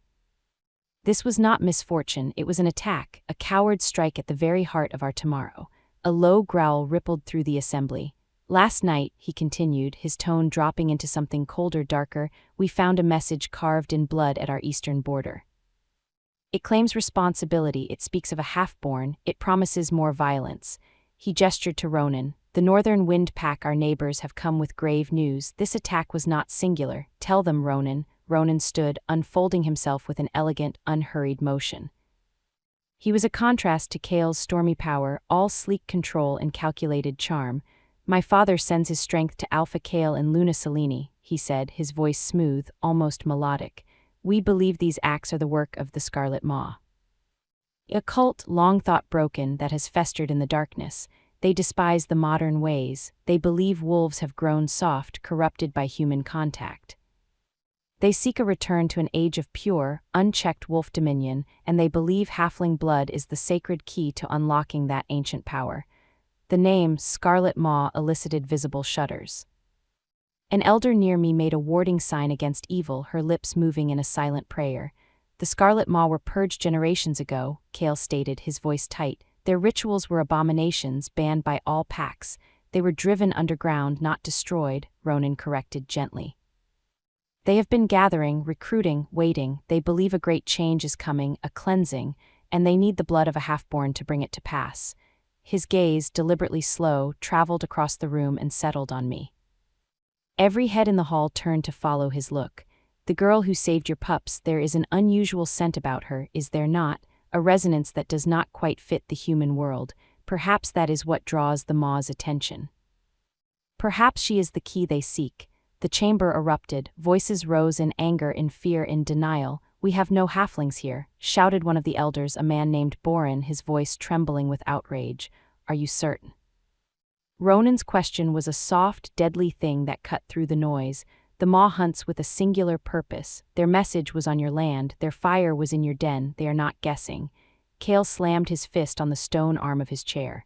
This was not misfortune, it was an attack, a coward strike at the very heart of our tomorrow. A low growl rippled through the assembly. "Last night," he continued, his tone dropping into something colder, darker, "we found a message carved in blood at our eastern border. It claims responsibility, it speaks of a half-born, it promises more violence." He gestured to Ronan. "The Northern Wind Pack, our neighbors, have come with grave news. This attack was not singular. Tell them, Ronan." Ronan stood, unfolding himself with an elegant, unhurried motion. He was a contrast to Kale's stormy power, all sleek control and calculated charm. My father sends his strength to Alpha Kale and Luna Selene, he said, his voice smooth, almost melodic. We believe these acts are the work of the Scarlet Maw. A cult long thought broken that has festered in the darkness. They despise the modern ways. They believe wolves have grown soft, corrupted by human contact. They seek a return to an age of pure, unchecked wolf dominion, and they believe halfling blood is the sacred key to unlocking that ancient power. The name Scarlet Maw elicited visible shudders. An elder near me made a warding sign against evil, her lips moving in a silent prayer. The Scarlet Maw were purged generations ago, Kale stated, his voice tight. Their rituals were abominations, banned by all packs. They were driven underground, not destroyed, Ronan corrected gently. They have been gathering, recruiting, waiting. They believe a great change is coming, a cleansing, and they need the blood of a half-born to bring it to pass. His gaze, deliberately slow, traveled across the room and settled on me. Every head in the hall turned to follow his look. The girl who saved your pups, there is an unusual scent about her, is there not? A resonance that does not quite fit the human world. Perhaps that is what draws the Maw's attention. Perhaps she is the key they seek. The chamber erupted, voices rose in anger, in fear, in denial. We have no halflings here, shouted one of the elders, a man named Borin, his voice trembling with outrage. Are you certain? Ronan's question was a soft, deadly thing that cut through the noise. The Maw hunts with a singular purpose. Their message was on your land, their fire was in your den, they are not guessing. Kale slammed his fist on the stone arm of his chair.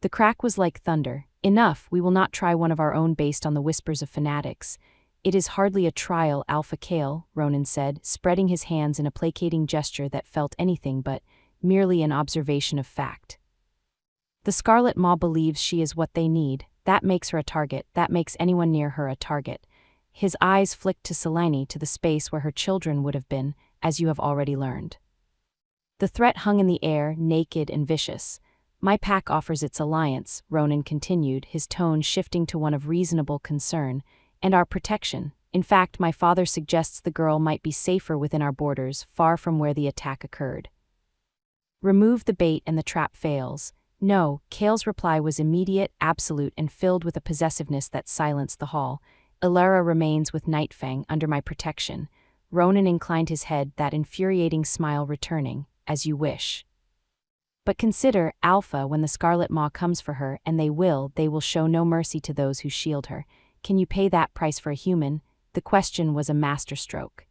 The crack was like thunder. Enough, we will not try one of our own based on the whispers of fanatics. It is hardly a trial, Alpha Kale, Ronan said, spreading his hands in a placating gesture that felt anything but merely an observation of fact. The Scarlet Maw believes she is what they need. That makes her a target, that makes anyone near her a target. His eyes flicked to Selene, to the space where her children would have been, as you have already learned. The threat hung in the air, naked and vicious. My pack offers its alliance, Ronan continued, his tone shifting to one of reasonable concern, and our protection. In fact, my father suggests the girl might be safer within our borders, far from where the attack occurred. Remove the bait and the trap fails. No, Kale's reply was immediate, absolute, and filled with a possessiveness that silenced the hall. Ilara remains with Nightfang under my protection. Ronan inclined his head, that infuriating smile returning. As you wish. But consider, Alpha, when the Scarlet Maw comes for her, and they will show no mercy to those who shield her. Can you pay that price for a human? The question was a masterstroke.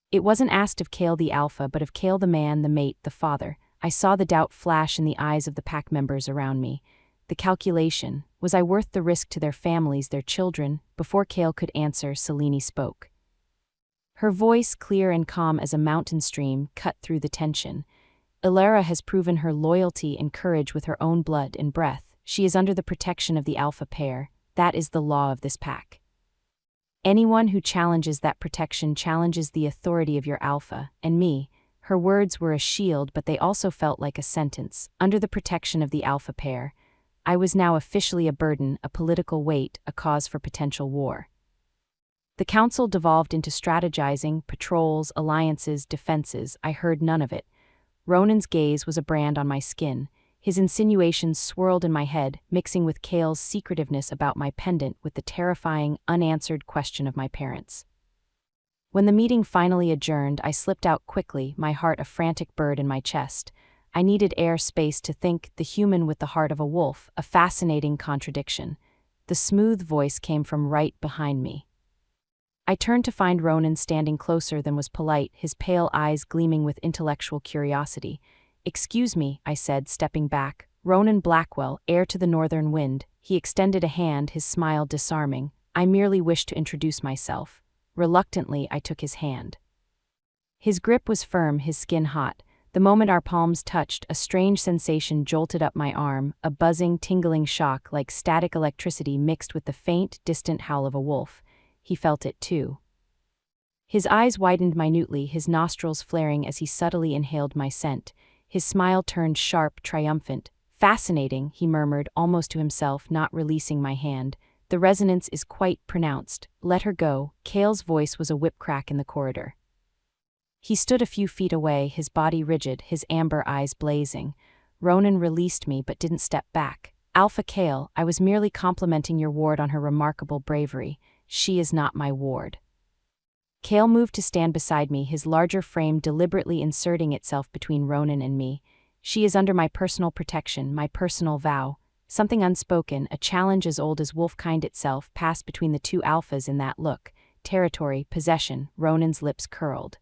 It wasn't asked of Kale the Alpha, but of Kale the man, the mate, the father. I saw the doubt flash in the eyes of the pack members around me. The calculation, was I worth the risk to their families, their children? Before Kale could answer, Selene spoke. Her voice, clear and calm as a mountain stream, cut through the tension. Ilara has proven her loyalty and courage with her own blood and breath. She is under the protection of the Alpha pair. That is the law of this pack. Anyone who challenges that protection challenges the authority of your Alpha, and me. Her words were a shield, but they also felt like a sentence. Under the protection of the Alpha pair, I was now officially a burden, a political weight, a cause for potential war. The council devolved into strategizing, patrols, alliances, defenses. I heard none of it. Ronan's gaze was a brand on my skin. His insinuations swirled in my head, mixing with Kale's secretiveness about my pendant with the terrifying, unanswered question of my parents. When the meeting finally adjourned, I slipped out quickly, my heart a frantic bird in my chest. I needed air space to think, the human with the heart of a wolf, a fascinating contradiction. The smooth voice came from right behind me. I turned to find Ronan standing closer than was polite, his pale eyes gleaming with intellectual curiosity. Excuse me, I said, stepping back. Ronan Blackwell, heir to the northern wind. He extended a hand, his smile disarming. I merely wished to introduce myself. Reluctantly, I took his hand. His grip was firm, his skin hot. The moment our palms touched, a strange sensation jolted up my arm, a buzzing, tingling shock like static electricity mixed with the faint, distant howl of a wolf. He felt it too. His eyes widened minutely, his nostrils flaring as he subtly inhaled my scent. His smile turned sharp, triumphant. Fascinating, he murmured, almost to himself, not releasing my hand. The resonance is quite pronounced. Let her go. Kale's voice was a whip crack in the corridor. He stood a few feet away, his body rigid, his amber eyes blazing. Ronan released me but didn't step back. Alpha Kale, I was merely complimenting your ward on her remarkable bravery. She is not my ward. Kale moved to stand beside me, his larger frame deliberately inserting itself between Ronan and me. She is under my personal protection, my personal vow. Something unspoken, a challenge as old as wolfkind itself, passed between the two alphas in that look. Territory, possession. Ronan's lips curled.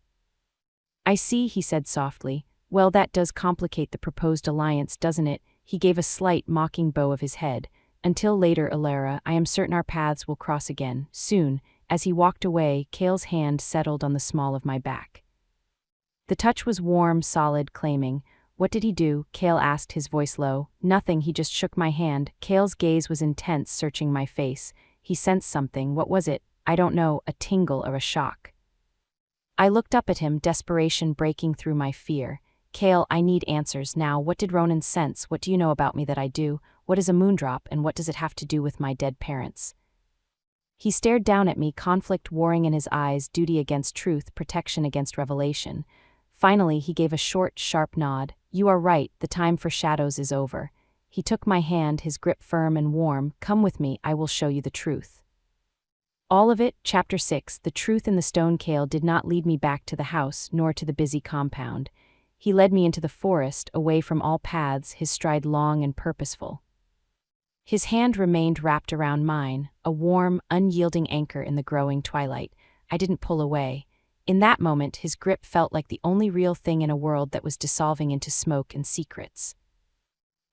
I see, he said softly. Well, that does complicate the proposed alliance, doesn't it? He gave a slight, mocking bow of his head. Until later, Alara, I am certain our paths will cross again, soon. As he walked away, Kale's hand settled on the small of my back. The touch was warm, solid, claiming. What did he do? Kale asked, his voice low. Nothing, he just shook my hand. Kale's gaze was intense, searching my face. He sensed something. What was it? I don't know, a tingle or a shock. I looked up at him, desperation breaking through my fear. Kale, I need answers now. What did Ronan sense? What do you know about me that I do? What is a moondrop, and what does it have to do with my dead parents? He stared down at me, conflict warring in his eyes, duty against truth, protection against revelation. Finally, he gave a short, sharp nod. You are right, the time for shadows is over. He took my hand, his grip firm and warm. Come with me, I will show you the truth. All of it. Chapter 6. The truth in the stone. Kale did not lead me back to the house, nor to the busy compound. He led me into the forest, away from all paths, his stride long and purposeful. His hand remained wrapped around mine, a warm, unyielding anchor in the growing twilight. I didn't pull away. In that moment, his grip felt like the only real thing in a world that was dissolving into smoke and secrets.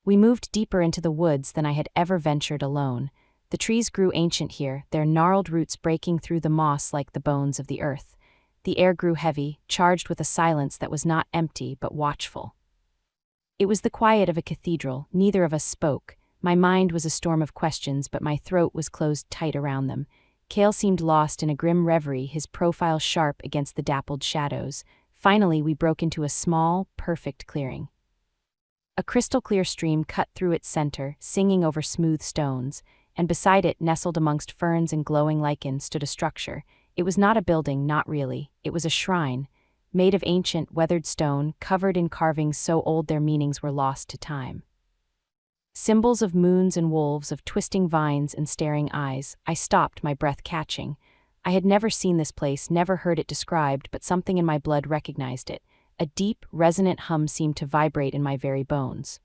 We moved deeper into the woods than I had ever ventured alone. The trees grew ancient here, their gnarled roots breaking through the moss like the bones of the earth. The air grew heavy, charged with a silence that was not empty but watchful. It was the quiet of a cathedral. Neither of us spoke. My mind was a storm of questions, but my throat was closed tight around them. Kale seemed lost in a grim reverie, his profile sharp against the dappled shadows. Finally, we broke into a small, perfect clearing. A crystal-clear stream cut through its center, singing over smooth stones, and beside it, nestled amongst ferns and glowing lichen, stood a structure. It was not a building, not really. It was a shrine, made of ancient, weathered stone, covered in carvings so old their meanings were lost to time. Symbols of moons and wolves, of twisting vines and staring eyes. I stopped, my breath catching. I had never seen this place, never heard it described, but something in my blood recognized it. A deep, resonant hum seemed to vibrate in my very bones.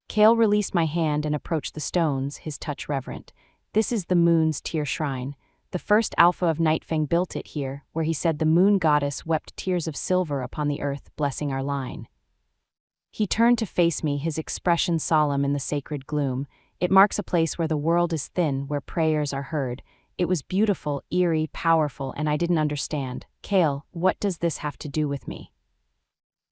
Kale released my hand and approached the stones, his touch reverent. This is the moon's tear shrine. The first alpha of Nightfang built it here, where he said the moon goddess wept tears of silver upon the earth, blessing our line. He turned to face me, his expression solemn in the sacred gloom. It marks a place where the world is thin, where prayers are heard. It was beautiful, eerie, powerful, and I didn't understand. Kale, what does this have to do with me?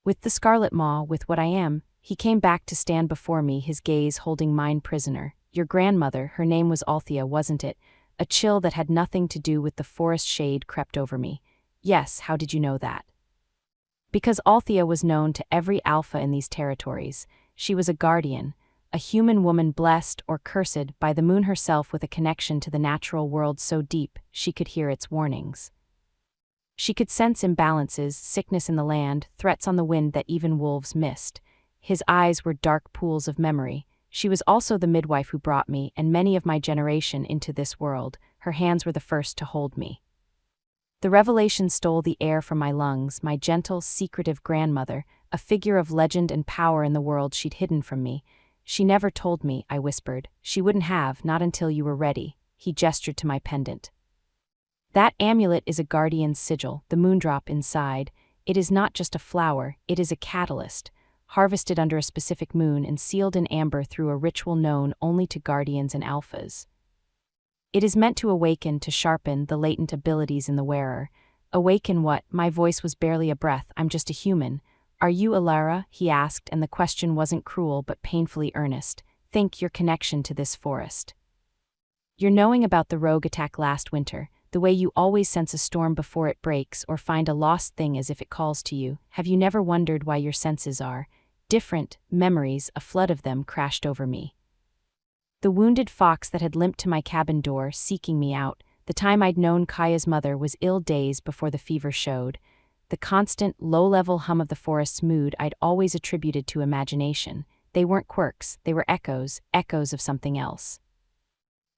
With the Scarlet Maw, with what I am. He came back to stand before me, his gaze holding mine prisoner. Your grandmother, her name was Althea, wasn't it? A chill that had nothing to do with the forest shade crept over me. Yes, how did you know that? Because Althea was known to every alpha in these territories. She was a guardian, a human woman blessed or cursed by the moon herself, with a connection to the natural world so deep she could hear its warnings. She could sense imbalances, sickness in the land, threats on the wind that even wolves missed. His eyes were dark pools of memory. She was also the midwife who brought me and many of my generation into this world. Her hands were the first to hold me. The revelation stole the air from my lungs, my gentle, secretive grandmother, a figure of legend and power in the world she'd hidden from me. She never told me, I whispered. She wouldn't have, not until you were ready. He gestured to my pendant. That amulet is a guardian's sigil, the moondrop inside. It is not just a flower, it is a catalyst, harvested under a specific moon and sealed in amber through a ritual known only to guardians and alphas. It is meant to awaken, to sharpen the latent abilities in the wearer. Awaken what? My voice was barely a breath. I'm just a human. Are you Alara? He asked, and the question wasn't cruel but painfully earnest. Think your connection to this forest. Your knowing about the rogue attack last winter, the way you always sense a storm before it breaks or find a lost thing as if it calls to you. Have you never wondered why your senses are different? Memories, a flood of them, crashed over me. The wounded fox that had limped to my cabin door, seeking me out. The time I'd known Kaya's mother was ill days before the fever showed. The constant, low-level hum of the forest's mood I'd always attributed to imagination. They weren't quirks, they were echoes, echoes of something else.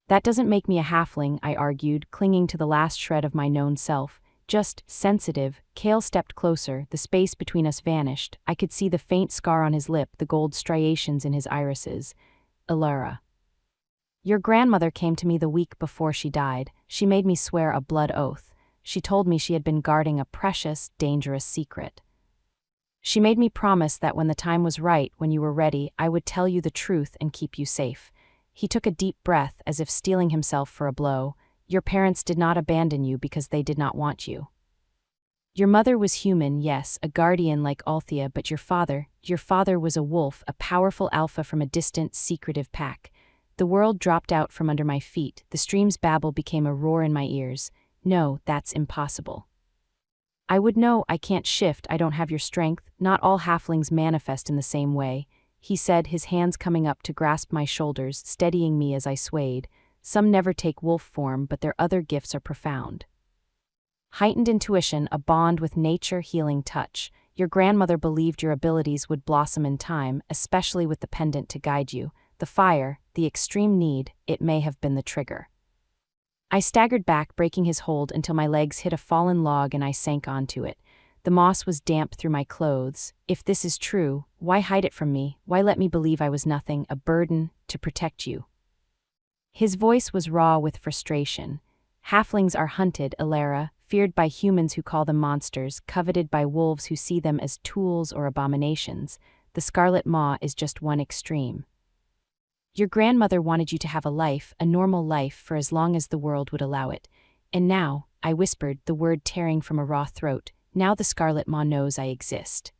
That doesn't make me a halfling, I argued, clinging to the last shred of my known self. Just sensitive. Kale stepped closer, the space between us vanished. I could see the faint scar on his lip, the gold striations in his irises. Elara. Your grandmother came to me the week before she died. She made me swear a blood oath. She told me she had been guarding a precious, dangerous secret. She made me promise that when the time was right, when you were ready, I would tell you the truth and keep you safe. He took a deep breath, as if steeling himself for a blow. Your parents did not abandon you because they did not want you. Your mother was human, yes, a guardian like Althea, but your father was a wolf, a powerful alpha from a distant, secretive pack. The world dropped out from under my feet, the stream's babble became a roar in my ears. No, that's impossible. I would know, I can't shift, I don't have your strength, not all halflings manifest in the same way, he said, his hands coming up to grasp my shoulders, steadying me as I swayed. Some never take wolf form, but their other gifts are profound. Heightened intuition, a bond with nature, healing touch. Your grandmother believed your abilities would blossom in time, especially with the pendant to guide you. The fire, the extreme need, it may have been the trigger. I staggered back, breaking his hold until my legs hit a fallen log and I sank onto it. The moss was damp through my clothes. If this is true, why hide it from me? Why let me believe I was nothing, a burden, to protect you? His voice was raw with frustration. Halflings are hunted, Elara, feared by humans who call them monsters, coveted by wolves who see them as tools or abominations. The scarlet maw is just one extreme. Your grandmother wanted you to have a life, a normal life, for as long as the world would allow it. And now, I whispered, the word tearing from a raw throat, now the scarlet maw knows I exist.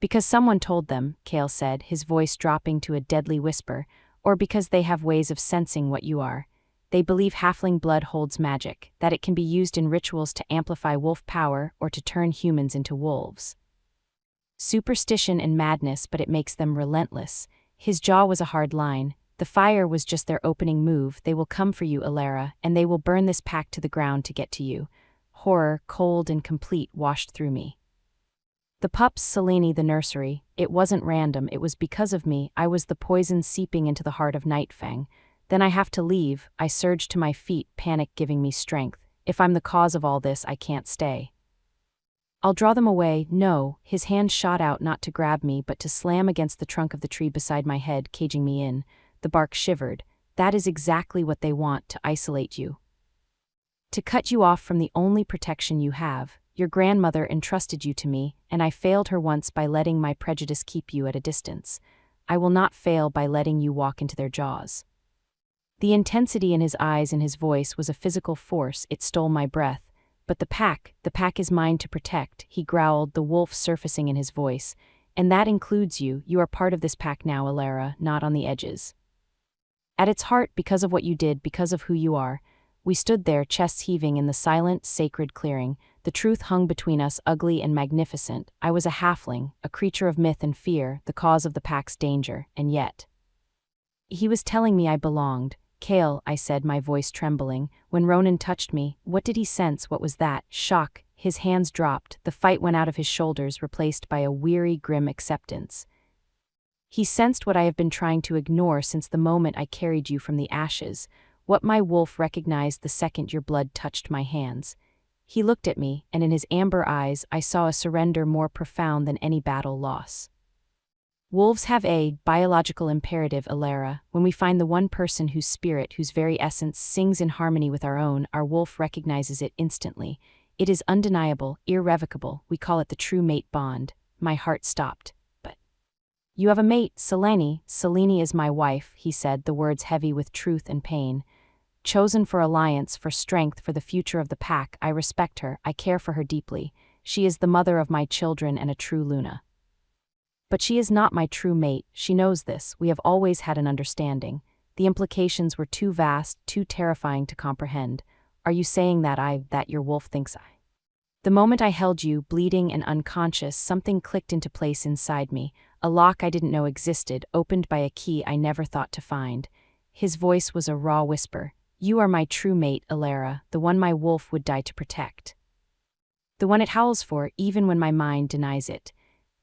Because someone told them, Kale said, his voice dropping to a deadly whisper, or because they have ways of sensing what you are. They believe halfling blood holds magic, that it can be used in rituals to amplify wolf power or to turn humans into wolves. Superstition and madness, but it makes them relentless. His jaw was a hard line. The fire was just their opening move. They will come for you, Elara, and they will burn this pack to the ground to get to you. Horror, cold and complete, washed through me. The pups, Selene, the nursery. It wasn't random, it was because of me. I was the poison seeping into the heart of Nightfang. Then I have to leave. I surged to my feet, panic giving me strength. If I'm the cause of all this, I can't stay. I'll draw them away. No, his hand shot out not to grab me but to slam against the trunk of the tree beside my head, caging me in. The bark shivered. That is exactly what they want, to isolate you. To cut you off from the only protection you have. Your grandmother entrusted you to me, and I failed her once by letting my prejudice keep you at a distance. I will not fail by letting you walk into their jaws. The intensity in his eyes and his voice was a physical force, it stole my breath. But the pack is mine to protect, he growled, the wolf surfacing in his voice. And that includes you. You are part of this pack now, Elara, not on the edges. At its heart, because of what you did, because of who you are. We stood there, chests heaving in the silent, sacred clearing. The truth hung between us, ugly and magnificent. I was a halfling, a creature of myth and fear, the cause of the pack's danger, and yet. He was telling me I belonged. Kale, I said, my voice trembling. When Ronan touched me, what did he sense? What was that? Shock. His hands dropped. The fight went out of his shoulders, replaced by a weary, grim acceptance. He sensed what I have been trying to ignore since the moment I carried you from the ashes, what my wolf recognized the second your blood touched my hands. He looked at me, and in his amber eyes I saw a surrender more profound than any battle loss. Wolves have a biological imperative, Elara. When we find the one person whose spirit, whose very essence, sings in harmony with our own, our wolf recognizes it instantly. It is undeniable, irrevocable. We call it the true mate bond. My heart stopped. But you have a mate, Selene. Selene is my wife, he said, the words heavy with truth and pain. Chosen for alliance, for strength, for the future of the pack. I respect her. I care for her deeply. She is the mother of my children and a true Luna. But she is not my true mate. She knows this. We have always had an understanding. The implications were too vast, too terrifying to comprehend. Are you saying that your wolf thinks I? The moment I held you, bleeding and unconscious, something clicked into place inside me. A lock I didn't know existed, opened by a key I never thought to find. His voice was a raw whisper. You are my true mate, Elara, the one my wolf would die to protect. The one it howls for, even when my mind denies it.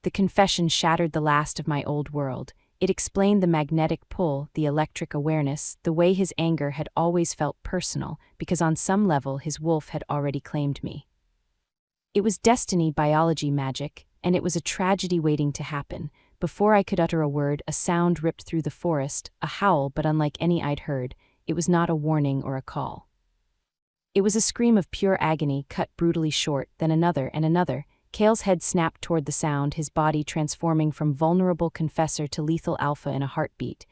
The confession shattered the last of my old world. It explained the magnetic pull, the electric awareness, the way his anger had always felt personal, because on some level his wolf had already claimed me. It was destiny biology magic, and it was a tragedy waiting to happen. Before I could utter a word, a sound ripped through the forest, a howl but unlike any I'd heard. It was not a warning or a call. It was a scream of pure agony, cut brutally short, then another and another. Kale's head snapped toward the sound, his body transforming from vulnerable confessor to lethal alpha in a heartbeat.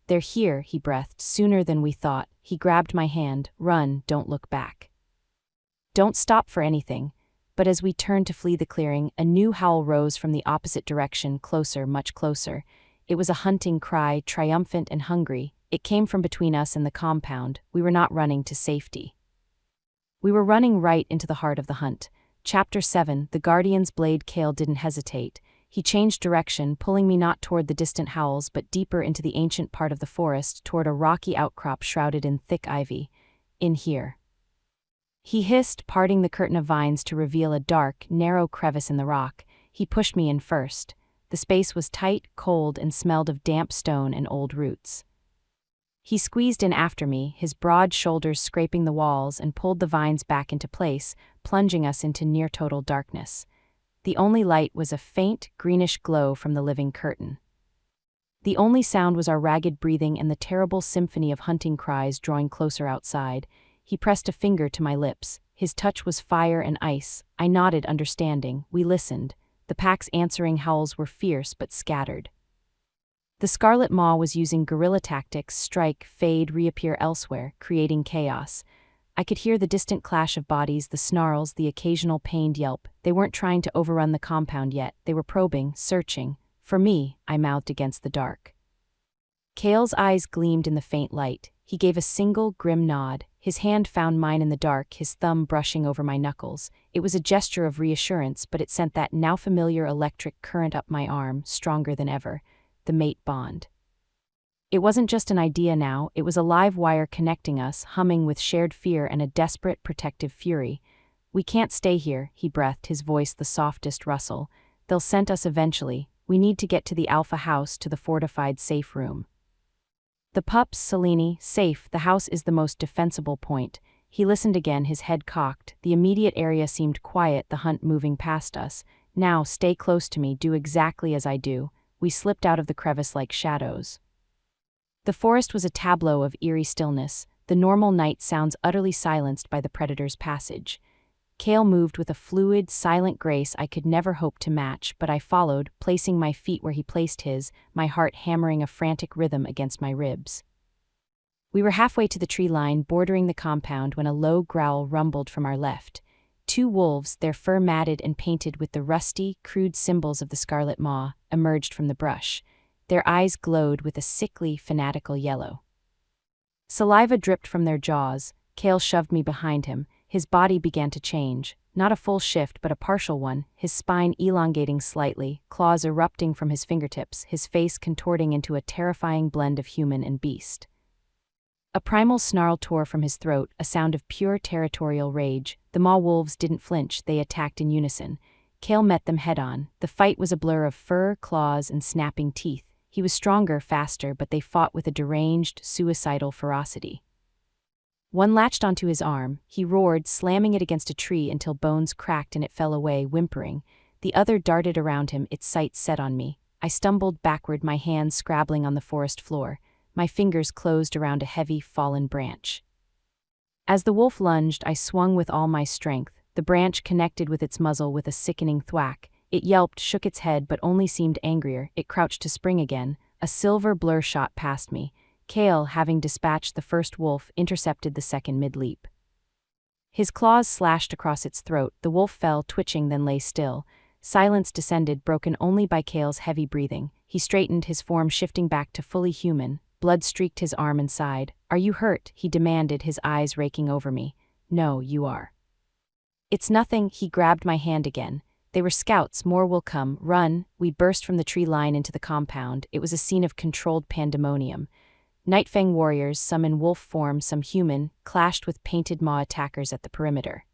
"They're here," he breathed, "sooner than we thought." He grabbed my hand. "Run, don't look back. Don't stop for anything." But as we turned to flee the clearing, a new howl rose from the opposite direction, closer, much closer. It was a hunting cry, triumphant and hungry. It came from between us and the compound. We were not running to safety. We were running right into the heart of the hunt. Chapter 7, The Guardian's Blade. Kale didn't hesitate. He changed direction, pulling me not toward the distant howls but deeper into the ancient part of the forest, toward a rocky outcrop shrouded in thick ivy. "In here," he hissed, parting the curtain of vines to reveal a dark, narrow crevice in the rock. He pushed me in first. The space was tight, cold, and smelled of damp stone and old roots. He squeezed in after me, his broad shoulders scraping the walls, and pulled the vines back into place, plunging us into near-total darkness. The only light was a faint, greenish glow from the living curtain. The only sound was our ragged breathing and the terrible symphony of hunting cries drawing closer outside. He pressed a finger to my lips. His touch was fire and ice. I nodded, understanding. We listened. The pack's answering howls were fierce but scattered. The Scarlet Maw was using guerrilla tactics, strike, fade, reappear elsewhere, creating chaos. I could hear the distant clash of bodies, the snarls, the occasional pained yelp. They weren't trying to overrun the compound yet. They were probing, searching. "For me," I mouthed against the dark. Kale's eyes gleamed in the faint light. He gave a single, grim nod. His hand found mine in the dark, his thumb brushing over my knuckles. It was a gesture of reassurance, but it sent that now familiar electric current up my arm, stronger than ever. The mate bond. It wasn't just an idea now, it was a live wire connecting us, humming with shared fear and a desperate, protective fury. "We can't stay here," he breathed, his voice the softest rustle. "They'll scent us eventually. We need to get to the Alpha house, to the fortified safe room." "The Pups, Selene, safe. The house is the most defensible point." He listened again, his head cocked. The immediate area seemed quiet, the hunt moving past us. "Now, stay close to me, do exactly as I do." We slipped out of the crevice like shadows. The forest was a tableau of eerie stillness, the normal night sounds utterly silenced by the predator's passage. Kale moved with a fluid, silent grace I could never hope to match, but I followed, placing my feet where he placed his, my heart hammering a frantic rhythm against my ribs. We were halfway to the tree line bordering the compound when a low growl rumbled from our left. Two wolves, their fur matted and painted with the rusty, crude symbols of the Scarlet Maw, emerged from the brush. Their eyes glowed with a sickly, fanatical yellow. Saliva dripped from their jaws. Kale shoved me behind him. His body began to change. Not a full shift, but a partial one, his spine elongating slightly, claws erupting from his fingertips, his face contorting into a terrifying blend of human and beast. A primal snarl tore from his throat, a sound of pure territorial rage. The Maw wolves didn't flinch, they attacked in unison. Kale met them head-on. The fight was a blur of fur, claws, and snapping teeth. He was stronger, faster, but they fought with a deranged, suicidal ferocity. One latched onto his arm. He roared, slamming it against a tree until bones cracked and it fell away, whimpering. The other darted around him, its sights set on me. I stumbled backward, my hands scrabbling on the forest floor. My fingers closed around a heavy, fallen branch. As the wolf lunged, I swung with all my strength. The branch connected with its muzzle with a sickening thwack. It yelped, shook its head, but only seemed angrier. It crouched to spring again. A silver blur shot past me. Kale, having dispatched the first wolf, intercepted the second mid-leap. His claws slashed across its throat. The wolf fell, twitching, then lay still. Silence descended, broken only by Kale's heavy breathing. He straightened, his form shifting back to fully human. Blood streaked his arm and side. "Are you hurt?" he demanded, his eyes raking over me. "No, you are." "It's nothing." He grabbed my hand again. "They were scouts, more will come. Run." We burst from the tree line into the compound. It was a scene of controlled pandemonium. Nightfang warriors, some in wolf form, some human, clashed with painted Maw attackers at the perimeter.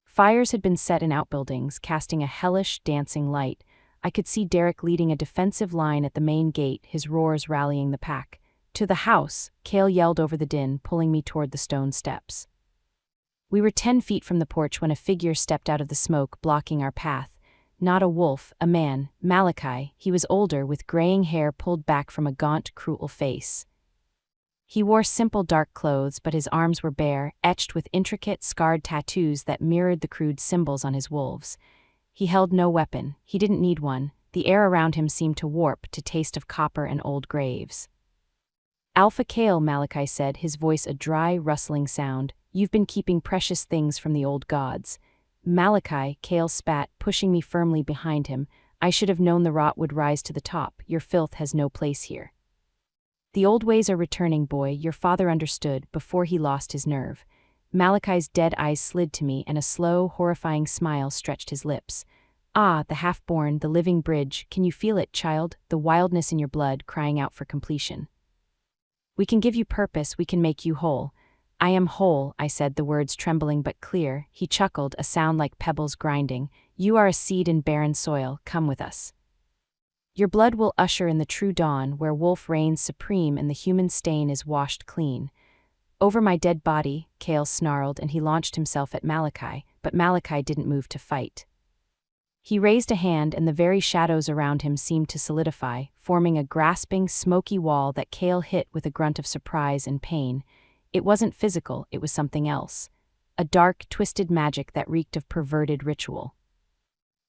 Fires had been set in outbuildings, casting a hellish, dancing light. I could see Derek leading a defensive line at the main gate, his roars rallying the pack. "To the house," Cale yelled over the din, pulling me toward the stone steps. We were 10 feet from the porch when a figure stepped out of the smoke, blocking our path. Not a wolf, a man, Malachi. He was older, with graying hair pulled back from a gaunt, cruel face. He wore simple dark clothes, but his arms were bare, etched with intricate, scarred tattoos that mirrored the crude symbols on his wolves. He held no weapon. He didn't need one. The air around him seemed to warp to taste of copper and old graves. "Alpha Cale," Malachi said, his voice a dry, rustling sound. "You've been keeping precious things from the old gods." "Malachi," Cale spat, pushing me firmly behind him. "I should have known the rot would rise to the top. Your filth has no place here." "The old ways are returning, boy. Your father understood, before he lost his nerve." Malachi's dead eyes slid to me, and a slow, horrifying smile stretched his lips. "Ah, the half-born, the living bridge. Can you feel it, child? The wildness in your blood, crying out for completion. We can give you purpose, we can make you whole." "I am whole," I said, the words trembling but clear. He chuckled, a sound like pebbles grinding. "You are a seed in barren soil. Come with us. Your blood will usher in the true dawn, where wolf reigns supreme and the human stain is washed clean." "Over my dead body," Cale snarled, and he launched himself at Malachi, but Malachi didn't move to fight. He raised a hand, and the very shadows around him seemed to solidify, forming a grasping, smoky wall that Cale hit with a grunt of surprise and pain. It wasn't physical, it was something else. A dark, twisted magic that reeked of perverted ritual.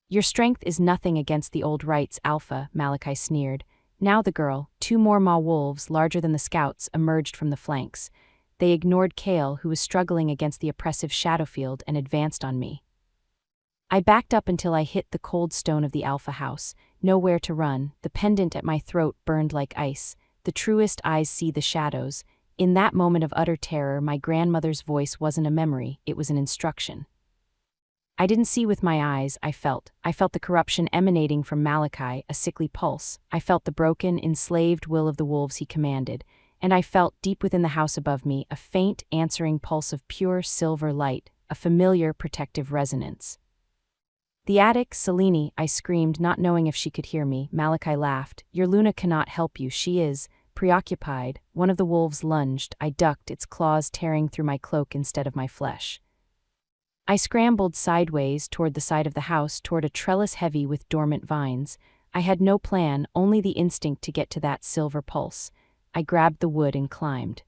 "Your strength is nothing against the old rites, Alpha," Malachi sneered. Now the girl, 2 more maw wolves, larger than the scouts, emerged from the flanks. They ignored Cale, who was struggling against the oppressive shadow field, and advanced on me. I backed up until I hit the cold stone of the Alpha house. Nowhere to run. The pendant at my throat burned like ice. The truest eyes see the shadows. In that moment of utter terror, my grandmother's voice wasn't a memory, it was an instruction. I didn't see with my eyes, I felt. I felt the corruption emanating from Malachi, a sickly pulse. I felt the broken, enslaved will of the wolves he commanded. And I felt, deep within the house above me, a faint, answering pulse of pure silver light, a familiar, protective resonance. "The attic, Selene," I screamed, not knowing if she could hear me. Malachi laughed. "Your Luna cannot help you, she is preoccupied." One of the wolves lunged. I ducked, its claws tearing through my cloak instead of my flesh. I scrambled sideways toward the side of the house, toward a trellis heavy with dormant vines. I had no plan, only the instinct to get to that silver pulse. I grabbed the wood and climbed.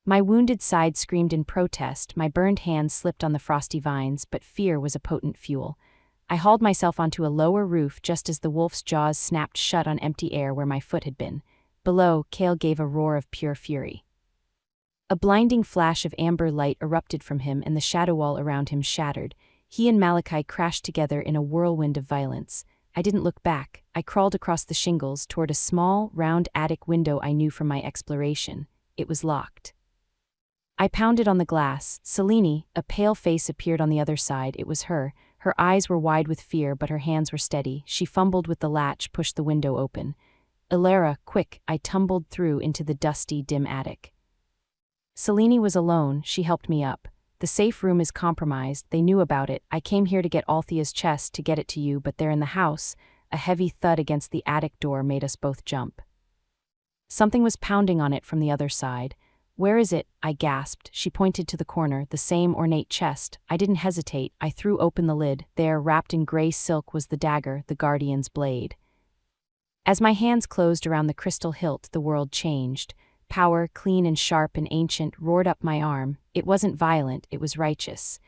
My wounded side screamed in protest, my burned hands slipped on the frosty vines, but fear was a potent fuel. I hauled myself onto a lower roof just as the wolf's jaws snapped shut on empty air where my foot had been. Below, Cale gave a roar of pure fury. A blinding flash of amber light erupted from him, and the shadow wall around him shattered. He and Malachi crashed together in a whirlwind of violence. I didn't look back. I crawled across the shingles toward a small, round attic window I knew from my exploration. It was locked. I pounded on the glass. Selene, a pale face appeared on the other side. It was her. Her eyes were wide with fear, but her hands were steady. She fumbled with the latch, pushed the window open. "Ilara, quick!" I tumbled through into the dusty, dim attic. Selene was alone. She helped me up. "The safe room is compromised. They knew about it. I came here to get Althea's chest, to get it to you, but they're in the house." A heavy thud against the attic door made us both jump. Something was pounding on it from the other side. "Where is it?" I gasped. She pointed to the corner, the same ornate chest. I didn't hesitate. I threw open the lid. There, wrapped in gray silk, was the dagger, the guardian's blade. As my hands closed around the crystal hilt, the world changed. Power, clean and sharp and ancient, roared up my arm. It wasn't violent, it was righteous.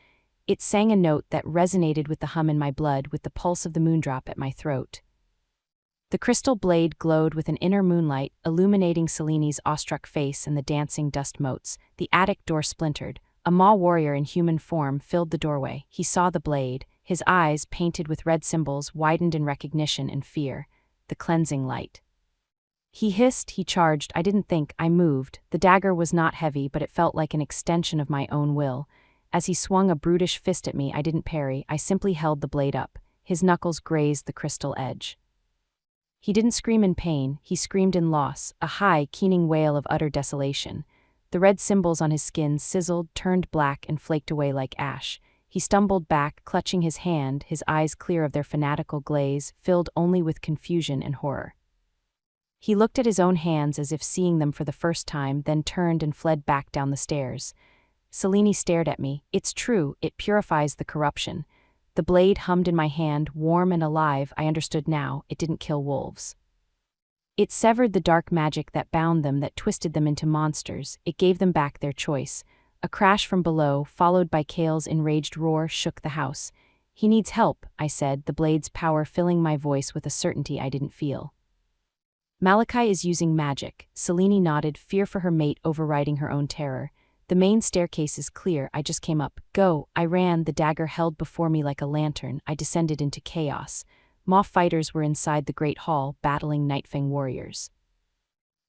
It sang a note that resonated with the hum in my blood, with the pulse of the moondrop at my throat. The crystal blade glowed with an inner moonlight, illuminating Selene's awestruck face and the dancing dust motes. The attic door splintered. A maw warrior in human form filled the doorway. He saw the blade. His eyes, painted with red symbols, widened in recognition and fear. The cleansing light. He hissed, he charged. I didn't think, I moved. The dagger was not heavy, but it felt like an extension of my own will. As he swung a brutish fist at me, I didn't parry. I simply held the blade up. His knuckles grazed the crystal edge. He didn't scream in pain, he screamed in loss, a high, keening wail of utter desolation. The red symbols on his skin sizzled, turned black, and flaked away like ash. He stumbled back, clutching his hand, his eyes clear of their fanatical glaze, filled only with confusion and horror. He looked at his own hands as if seeing them for the first time, then turned and fled back down the stairs. Selene stared at me. It's true, it purifies the corruption. The blade hummed in my hand, warm and alive. I understood now, it didn't kill wolves. It severed the dark magic that bound them, that twisted them into monsters. It gave them back their choice. A crash from below, followed by Kale's enraged roar, shook the house. He needs help, I said, the blade's power filling my voice with a certainty I didn't feel. Malachi is using magic. Selene nodded, fear for her mate overriding her own terror. The main staircase is clear, I just came up. Go, I ran, the dagger held before me like a lantern. I descended into chaos. Maw fighters were inside the great hall, battling Nightfang warriors.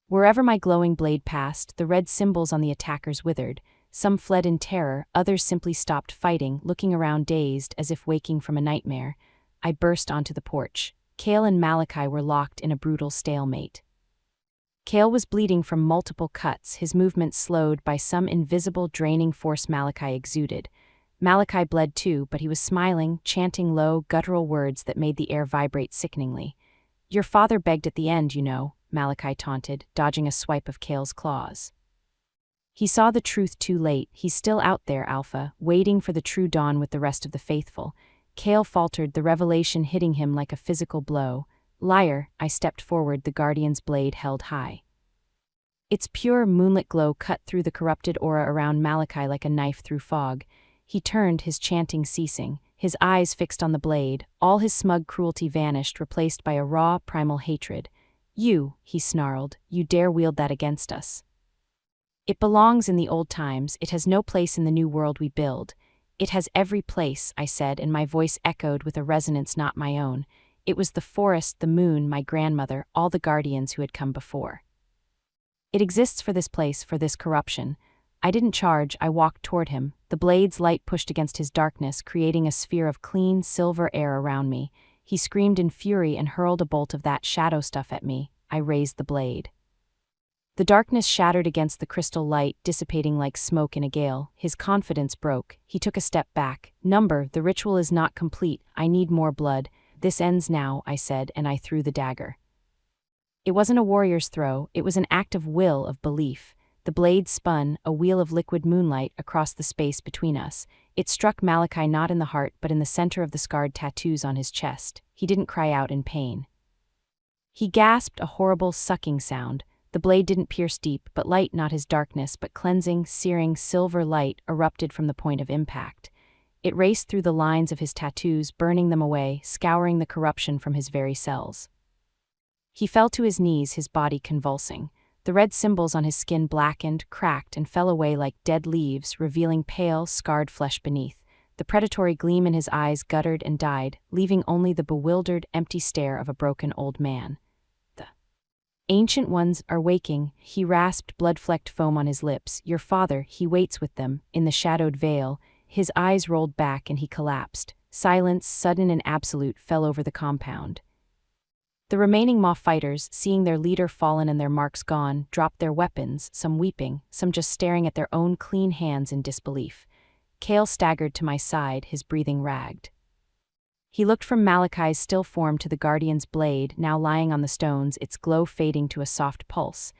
Wherever my glowing blade passed, the red symbols on the attackers withered. Some fled in terror, others simply stopped fighting, looking around dazed as if waking from a nightmare. I burst onto the porch. Kale and Malachi were locked in a brutal stalemate. Kale was bleeding from multiple cuts, his movements slowed by some invisible draining force Malachi exuded. Malachi bled too, but he was smiling, chanting low, guttural words that made the air vibrate sickeningly. Your father begged at the end, you know, Malachi taunted, dodging a swipe of Kale's claws. He saw the truth too late. He's still out there, Alpha, waiting for the true dawn with the rest of the faithful. Kale faltered, the revelation hitting him like a physical blow. Liar, I stepped forward, the guardian's blade held high. Its pure moonlit glow cut through the corrupted aura around Malachi like a knife through fog. He turned, his chanting ceasing, his eyes fixed on the blade. All his smug cruelty vanished, replaced by a raw, primal hatred. You, he snarled, you dare wield that against us. It belongs in the old times, it has no place in the new world we build. It has every place, I said, and my voice echoed with a resonance not my own. It was the forest, the moon, my grandmother, all the guardians who had come before. It exists for this place, for this corruption. I didn't charge, I walked toward him. The blade's light pushed against his darkness, creating a sphere of clean, silver air around me. He screamed in fury and hurled a bolt of that shadow stuff at me. I raised the blade. The darkness shattered against the crystal light, dissipating like smoke in a gale. His confidence broke. He took a step back. Number, the ritual is not complete. I need more blood. This ends now, I said, and I threw the dagger. It wasn't a warrior's throw, it was an act of will, of belief. The blade spun, a wheel of liquid moonlight, across the space between us. It struck Malachi not in the heart but in the center of the scarred tattoos on his chest. He didn't cry out in pain. He gasped, a horrible sucking sound. The blade didn't pierce deep, but light, not his darkness, but cleansing, searing, silver light erupted from the point of impact. It raced through the lines of his tattoos, burning them away, scouring the corruption from his very cells. He fell to his knees, his body convulsing. The red symbols on his skin blackened, cracked, and fell away like dead leaves, revealing pale, scarred flesh beneath. The predatory gleam in his eyes guttered and died, leaving only the bewildered, empty stare of a broken old man. The Ancient Ones are waking, he rasped, blood-flecked foam on his lips. Your father, he waits with them, in the shadowed veil. His eyes rolled back and he collapsed. Silence, sudden and absolute, fell over the compound. The remaining Maw fighters, seeing their leader fallen and their marks gone, dropped their weapons, some weeping, some just staring at their own clean hands in disbelief. Kale staggered to my side, his breathing ragged. He looked from Malachi's still form to the guardian's blade, now lying on the stones, its glow fading to a soft pulse.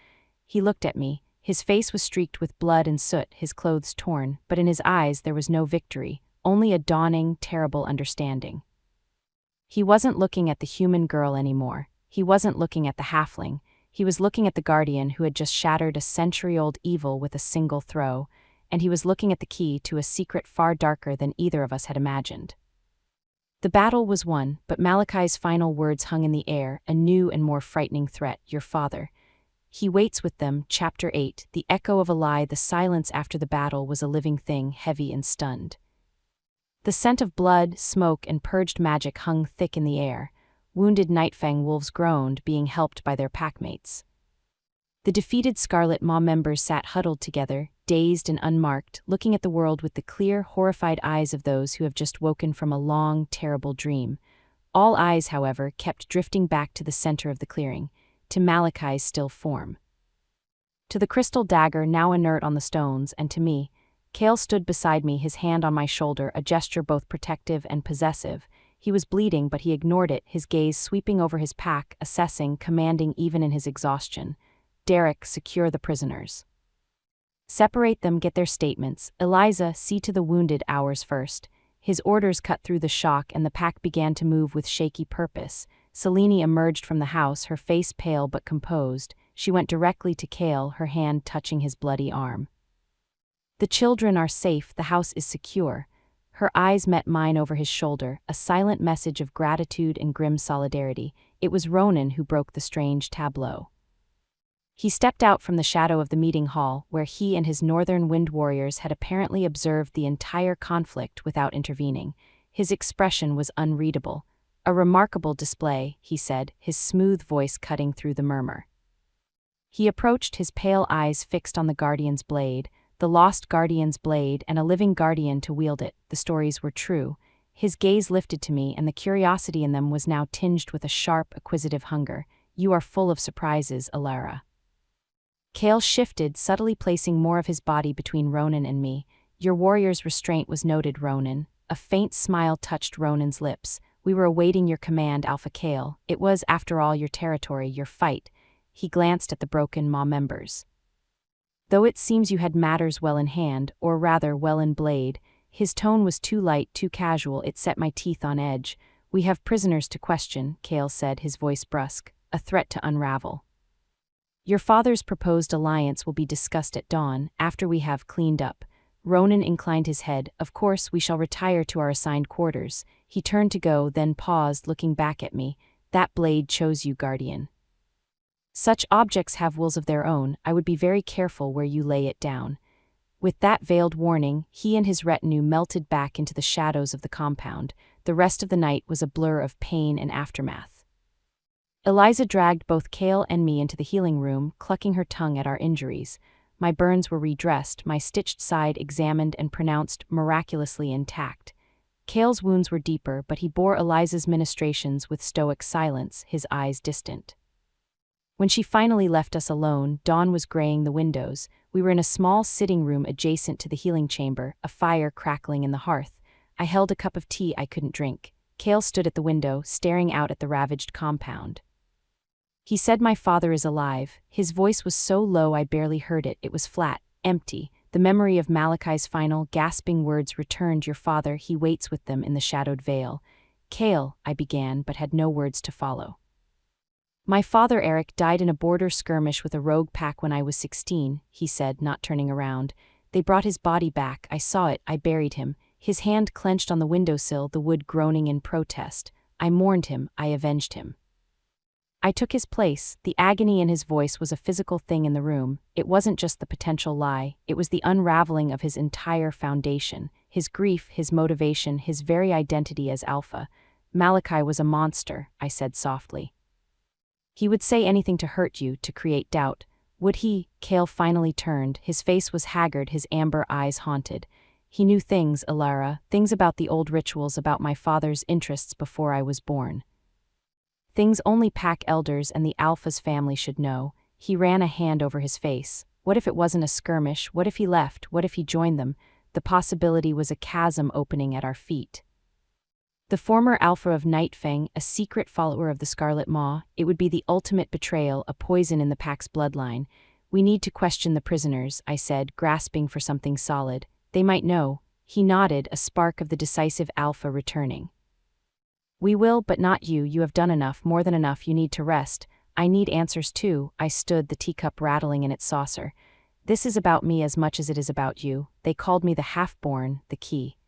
He looked at me. His face was streaked with blood and soot, his clothes torn, but in his eyes there was no victory, only a dawning, terrible understanding. He wasn't looking at the human girl anymore. He wasn't looking at the halfling. He was looking at the guardian who had just shattered a century-old evil with a single throw, and he was looking at the key to a secret far darker than either of us had imagined. The battle was won, but Malachi's final words hung in the air, a new and more frightening threat, your father. He waits with them, Chapter 8, the echo of a lie, the silence after the battle was a living thing, heavy and stunned. The scent of blood, smoke, and purged magic hung thick in the air. Wounded Nightfang wolves groaned, being helped by their packmates. The defeated Scarlet Maw members sat huddled together, dazed and unmarked, looking at the world with the clear, horrified eyes of those who have just woken from a long, terrible dream. All eyes, however, kept drifting back to the center of the clearing, to Malachi's still form. To the crystal dagger now inert on the stones, and to me, Kale stood beside me, his hand on my shoulder, a gesture both protective and possessive. He was bleeding, but he ignored it, his gaze sweeping over his pack, assessing, commanding even in his exhaustion. Derek, secure the prisoners. Separate them, get their statements. Eliza, see to the wounded, ours first. His orders cut through the shock, and the pack began to move with shaky purpose. Selene emerged from the house, her face pale but composed. She went directly to Kale, her hand touching his bloody arm. The children are safe, the house is secure. Her eyes met mine over his shoulder, a silent message of gratitude and grim solidarity. It was Ronan who broke the strange tableau. He stepped out from the shadow of the meeting hall, where he and his northern wind warriors had apparently observed the entire conflict without intervening. His expression was unreadable. A remarkable display, he said, his smooth voice cutting through the murmur. He approached, his pale eyes fixed on the Guardian's blade, the lost Guardian's blade, and a living Guardian to wield it. The stories were true. His gaze lifted to me, and the curiosity in them was now tinged with a sharp, acquisitive hunger. You are full of surprises, Alara. Kale shifted, subtly placing more of his body between Ronan and me. Your warrior's restraint was noted, Ronan. A faint smile touched Ronan's lips. We were awaiting your command, Alpha Kale. It was, after all, your territory, your fight. He glanced at the broken Maw members. Though it seems you had matters well in hand, or rather well in blade, his tone was too light, too casual, it set my teeth on edge. We have prisoners to question, Kale said, his voice brusque, a threat to unravel. Your father's proposed alliance will be discussed at dawn, after we have cleaned up. Ronan inclined his head. Of course, we shall retire to our assigned quarters. He turned to go, then paused, looking back at me. That blade chose you, Guardian. Such objects have wills of their own. I would be very careful where you lay it down. With that veiled warning, he and his retinue melted back into the shadows of the compound. The rest of the night was a blur of pain and aftermath. Eliza dragged both Kale and me into the healing room, clucking her tongue at our injuries. My burns were redressed, my stitched side examined and pronounced miraculously intact. Kale's wounds were deeper, but he bore Eliza's ministrations with stoic silence, his eyes distant. When she finally left us alone, dawn was graying the windows. We were in a small sitting room adjacent to the healing chamber, a fire crackling in the hearth. I held a cup of tea I couldn't drink. Kale stood at the window, staring out at the ravaged compound. He said my father is alive. His voice was so low I barely heard it. It was flat, empty. The memory of Malachi's final, gasping words returned. Your father, he waits with them in the shadowed veil. Kale, I began, but had no words to follow. My father, Eric, died in a border skirmish with a rogue pack when I was 16, he said, not turning around. They brought his body back. I saw it. I buried him. His hand clenched on the windowsill, the wood groaning in protest. I mourned him. I avenged him. I took his place. The agony in his voice was a physical thing in the room. It wasn't just the potential lie. It was the unraveling of his entire foundation, his grief, his motivation, his very identity as Alpha. Malachi was a monster, I said softly. He would say anything to hurt you, to create doubt. Would he? Kale finally turned. His face was haggard, his amber eyes haunted. He knew things, Alara, things about the old rituals, about my father's interests before I was born. Things only pack elders and the Alpha's family should know. He ran a hand over his face. What if it wasn't a skirmish? What if he left? What if he joined them? The possibility was a chasm opening at our feet. The former Alpha of Nightfang, a secret follower of the Scarlet Maw, it would be the ultimate betrayal, a poison in the pack's bloodline. We need to question the prisoners, I said, grasping for something solid. They might know. He nodded, a spark of the decisive Alpha returning. We will, but not you. You have done enough, more than enough. You need to rest. I need answers too. I stood, the teacup rattling in its saucer. This is about me as much as it is about you. They called me the half-born, the key.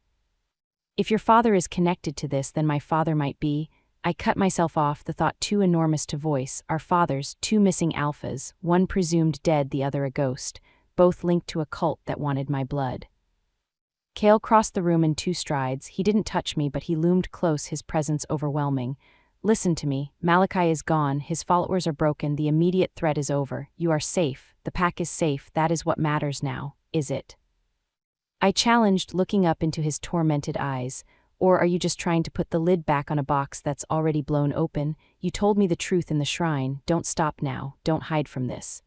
If your father is connected to this, then my father might be. I cut myself off, the thought too enormous to voice. Our fathers, two missing Alphas, one presumed dead, the other a ghost, both linked to a cult that wanted my blood. Kale crossed the room in 2 strides. He didn't touch me, but he loomed close, his presence overwhelming. Listen to me. Malachi is gone. His followers are broken. The immediate threat is over. You are safe. The pack is safe. That is what matters now, is it? I challenged, looking up into his tormented eyes. Or are you just trying to put the lid back on a box that's already blown open? You told me the truth in the shrine. Don't stop now. Don't hide from this.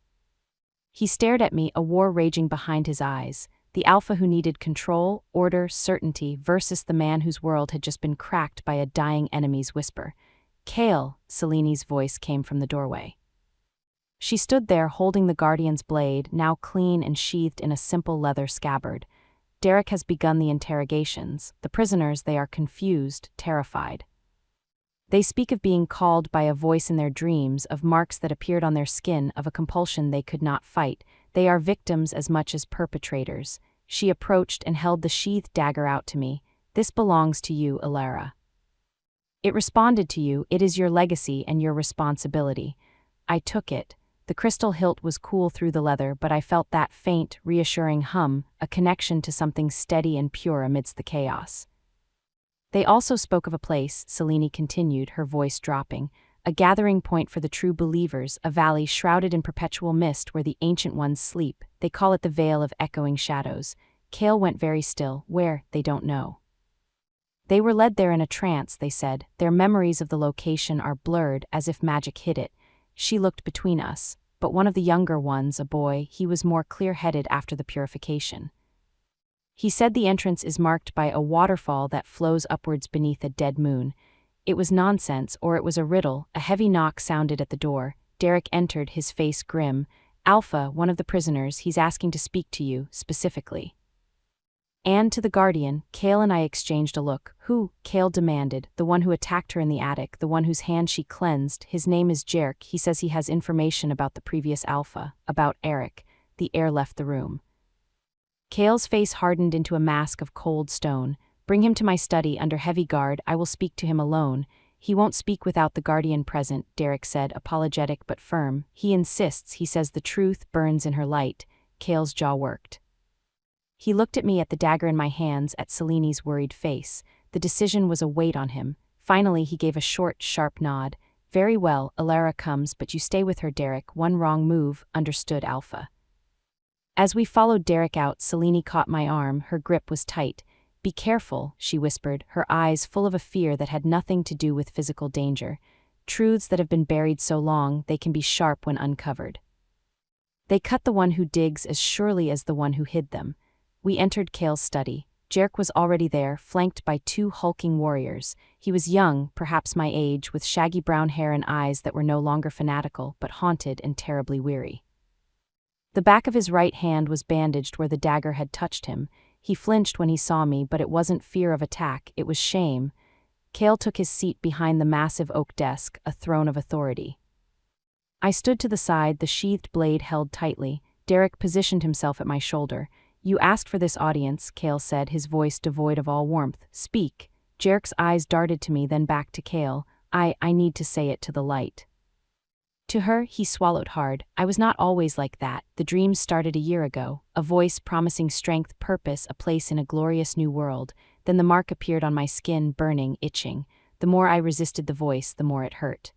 He stared at me, a war raging behind his eyes. the alpha who needed control, order, certainty versus the man whose world had just been cracked by a dying enemy's whisper. "Kale," Seleni's voice came from the doorway. She stood there holding the Guardian's blade, now clean and sheathed in a simple leather scabbard. "Derek has begun the interrogations. The prisoners, they are confused, terrified. They speak of being called by a voice in their dreams, of marks that appeared on their skin, of a compulsion they could not fight. They are victims as much as perpetrators." She approached and held the sheathed dagger out to me. "This belongs to you, Alara. It responded to you, it is your legacy and your responsibility." I took it. The crystal hilt was cool through the leather, but I felt that faint, reassuring hum, a connection to something steady and pure amidst the chaos. "They also spoke of a place," Selene continued, her voice dropping, "a gathering point for the true believers, a valley shrouded in perpetual mist where the Ancient Ones sleep. They call it the Vale of Echoing Shadows." Kale went very still. "Where, they don't know. They were led there in a trance," they said. "Their memories of the location are blurred, as if magic hid it." She looked between us, but one of the younger ones, a boy, he was more clear-headed after the purification. He said the entrance is marked by a waterfall that flows upwards beneath a dead moon. It was nonsense, or it was a riddle. A heavy knock sounded at the door. Derek entered, his face grim. "Alpha, one of the prisoners, he's asking to speak to you, specifically." And to the Guardian, Kale and I exchanged a look. "Who?" Kale demanded. "The one who attacked her in the attic, the one whose hand she cleansed. His name is Jerk. He says he has information about the previous Alpha, about Eric." The air left the room. Kale's face hardened into a mask of cold stone. "Bring him to my study under heavy guard. I will speak to him alone." "He won't speak without the Guardian present," Derek said, apologetic but firm. "He insists. He says the truth burns in her light." Kale's jaw worked. He looked at me, at the dagger in my hands, at Selene's worried face. The decision was a weight on him. Finally he gave a short, sharp nod. "Very well, Alara comes, but you stay with her, Derek. One wrong move." "Understood, Alpha." As we followed Derek out, Selene caught my arm. Her grip was tight. "Be careful," she whispered, her eyes full of a fear that had nothing to do with physical danger. "Truths that have been buried so long, they can be sharp when uncovered. They cut the one who digs as surely as the one who hid them." We entered Kale's study. Jerk was already there, flanked by two hulking warriors. He was young, perhaps my age, with shaggy brown hair and eyes that were no longer fanatical, but haunted and terribly weary. The back of his right hand was bandaged where the dagger had touched him. He flinched when he saw me, but it wasn't fear of attack, it was shame. Kale took his seat behind the massive oak desk, a throne of authority. I stood to the side, the sheathed blade held tightly. Derek positioned himself at my shoulder. "You asked for this audience," Kale said, his voice devoid of all warmth. "Speak." Jerk's eyes darted to me, then back to Kale. I need to say it to the light." To her, he swallowed hard. "I was not always like that. The dreams started a year ago. A voice promising strength, purpose, a place in a glorious new world. Then the mark appeared on my skin, burning, itching. The more I resisted the voice, the more it hurt.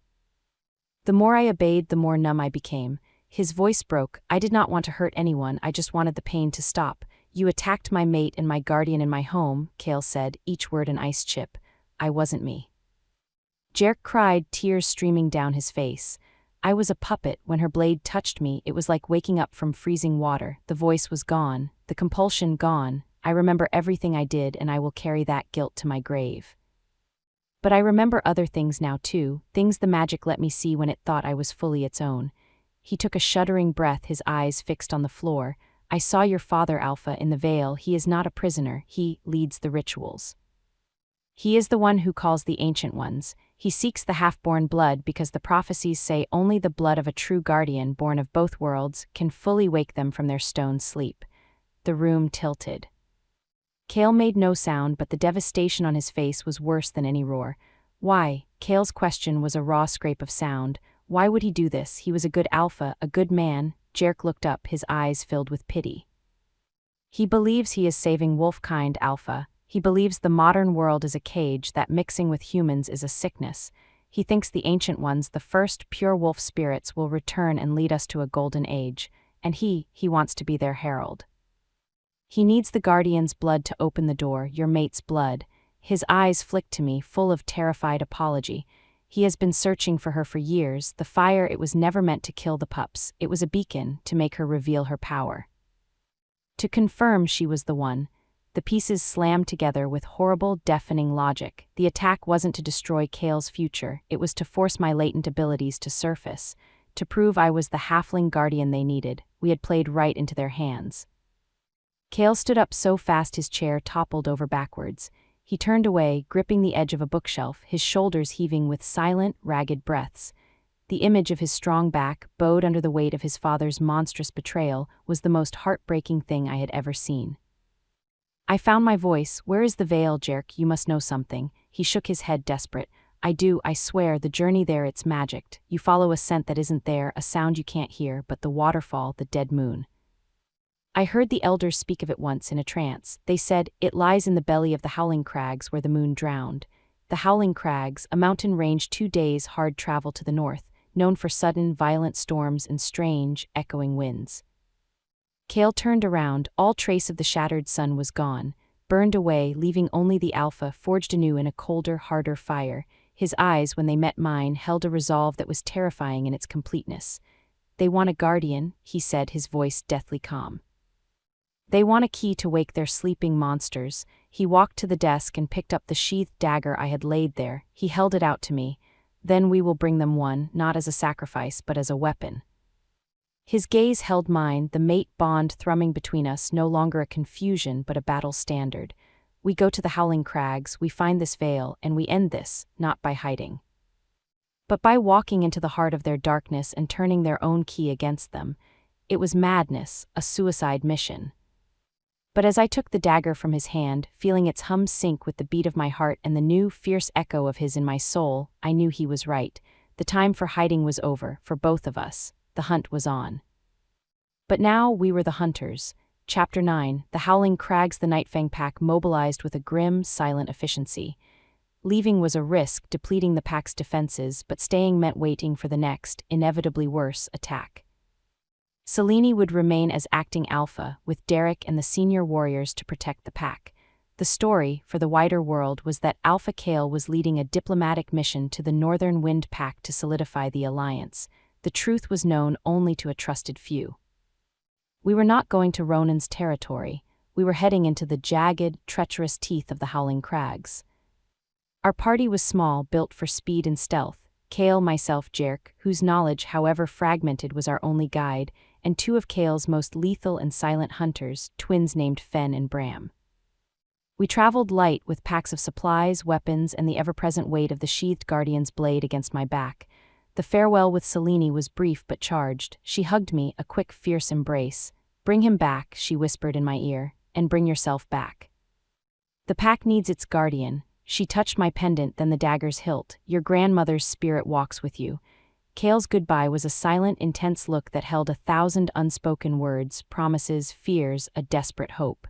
The more I obeyed, the more numb I became." His voice broke. "I did not want to hurt anyone, I just wanted the pain to stop." "You attacked my mate and my guardian in my home," Kale said, each word an ice chip. "I wasn't me." Jerk cried, tears streaming down his face. "I was a puppet. When her blade touched me, it was like waking up from freezing water. The voice was gone, the compulsion gone. I remember everything I did, and I will carry that guilt to my grave. But I remember other things now too, things the magic let me see when it thought I was fully its own." He took a shuddering breath, his eyes fixed on the floor. "I saw your father, Alpha, in the Vale. He is not a prisoner. He leads the rituals. He is the one who calls the Ancient Ones. He seeks the half-born blood because the prophecies say only the blood of a true guardian born of both worlds can fully wake them from their stone sleep." The room tilted. Kale made no sound, but the devastation on his face was worse than any roar. "Why?" Kale's question was a raw scrape of sound. "Why would he do this? He was a good Alpha, a good man." Jerk looked up, his eyes filled with pity. "He believes he is saving wolfkind, Alpha. He believes the modern world is a cage, that mixing with humans is a sickness. He thinks the Ancient Ones, the first pure wolf spirits, will return and lead us to a golden age, and he wants to be their herald. He needs the Guardian's blood to open the door, your mate's blood." His eyes flicked to me, full of terrified apology. "He has been searching for her for years. The fire, it was never meant to kill the pups. It was a beacon, to make her reveal her power." To confirm she was the one. The pieces slammed together with horrible, deafening logic. The attack wasn't to destroy Kale's future, it was to force my latent abilities to surface, to prove I was the halfling guardian they needed. We had played right into their hands. Kale stood up so fast his chair toppled over backwards. He turned away, gripping the edge of a bookshelf, his shoulders heaving with silent, ragged breaths. The image of his strong back, bowed under the weight of his father's monstrous betrayal, was the most heartbreaking thing I had ever seen. I found my voice. Where is the veil, Jerk? You must know something. He shook his head, desperate. I do, I swear, the journey there, it's magicked. You follow a scent that isn't there, a sound you can't hear, but the waterfall, the dead moon. I heard the elders speak of it once in a trance. They said, it lies in the belly of the Howling Crags where the moon drowned. The Howling Crags, a mountain range 2 days hard travel to the north, known for sudden, violent storms and strange, echoing winds. Kale turned around. All trace of the shattered sun was gone, burned away, leaving only the alpha forged anew in a colder, harder fire. His eyes, when they met mine, held a resolve that was terrifying in its completeness. They want a guardian, he said, his voice deathly calm. They want a key to wake their sleeping monsters. He walked to the desk and picked up the sheathed dagger I had laid there. He held it out to me. Then we will bring them one, not as a sacrifice, but as a weapon. His gaze held mine, the mate bond thrumming between us, no longer a confusion but a battle standard. We go to the Howling Crags, we find this veil, and we end this, not by hiding, but by walking into the heart of their darkness and turning their own key against them. It was madness, a suicide mission. But as I took the dagger from his hand, feeling its hum sync with the beat of my heart and the new, fierce echo of his in my soul, I knew he was right. The time for hiding was over, for both of us. The hunt was on. But now we were the hunters. Chapter 9, the Howling Crags. The Nightfang pack mobilized with a grim, silent efficiency. Leaving was a risk, depleting the pack's defenses, but staying meant waiting for the next, inevitably worse, attack. Selene would remain as acting alpha, with Derek and the senior warriors to protect the pack. The story, for the wider world, was that Alpha Kale was leading a diplomatic mission to the Northern Wind Pack to solidify the alliance. The truth was known only to a trusted few. We were not going to Ronan's territory. We were heading into the jagged, treacherous teeth of the Howling Crags. Our party was small, built for speed and stealth. Kale, myself, Jerk, whose knowledge, however fragmented, was our only guide, and 2 of Kale's most lethal and silent hunters, twins named Fen and Bram. We traveled light, with packs of supplies, weapons, and the ever-present weight of the sheathed guardian's blade against my back. The farewell with Selene was brief but charged. She hugged me, a quick, fierce embrace. Bring him back, she whispered in my ear, and bring yourself back. The pack needs its guardian. She touched my pendant, then the dagger's hilt. Your grandmother's spirit walks with you. Kale's goodbye was a silent, intense look that held 1,000 unspoken words, promises, fears, a desperate hope.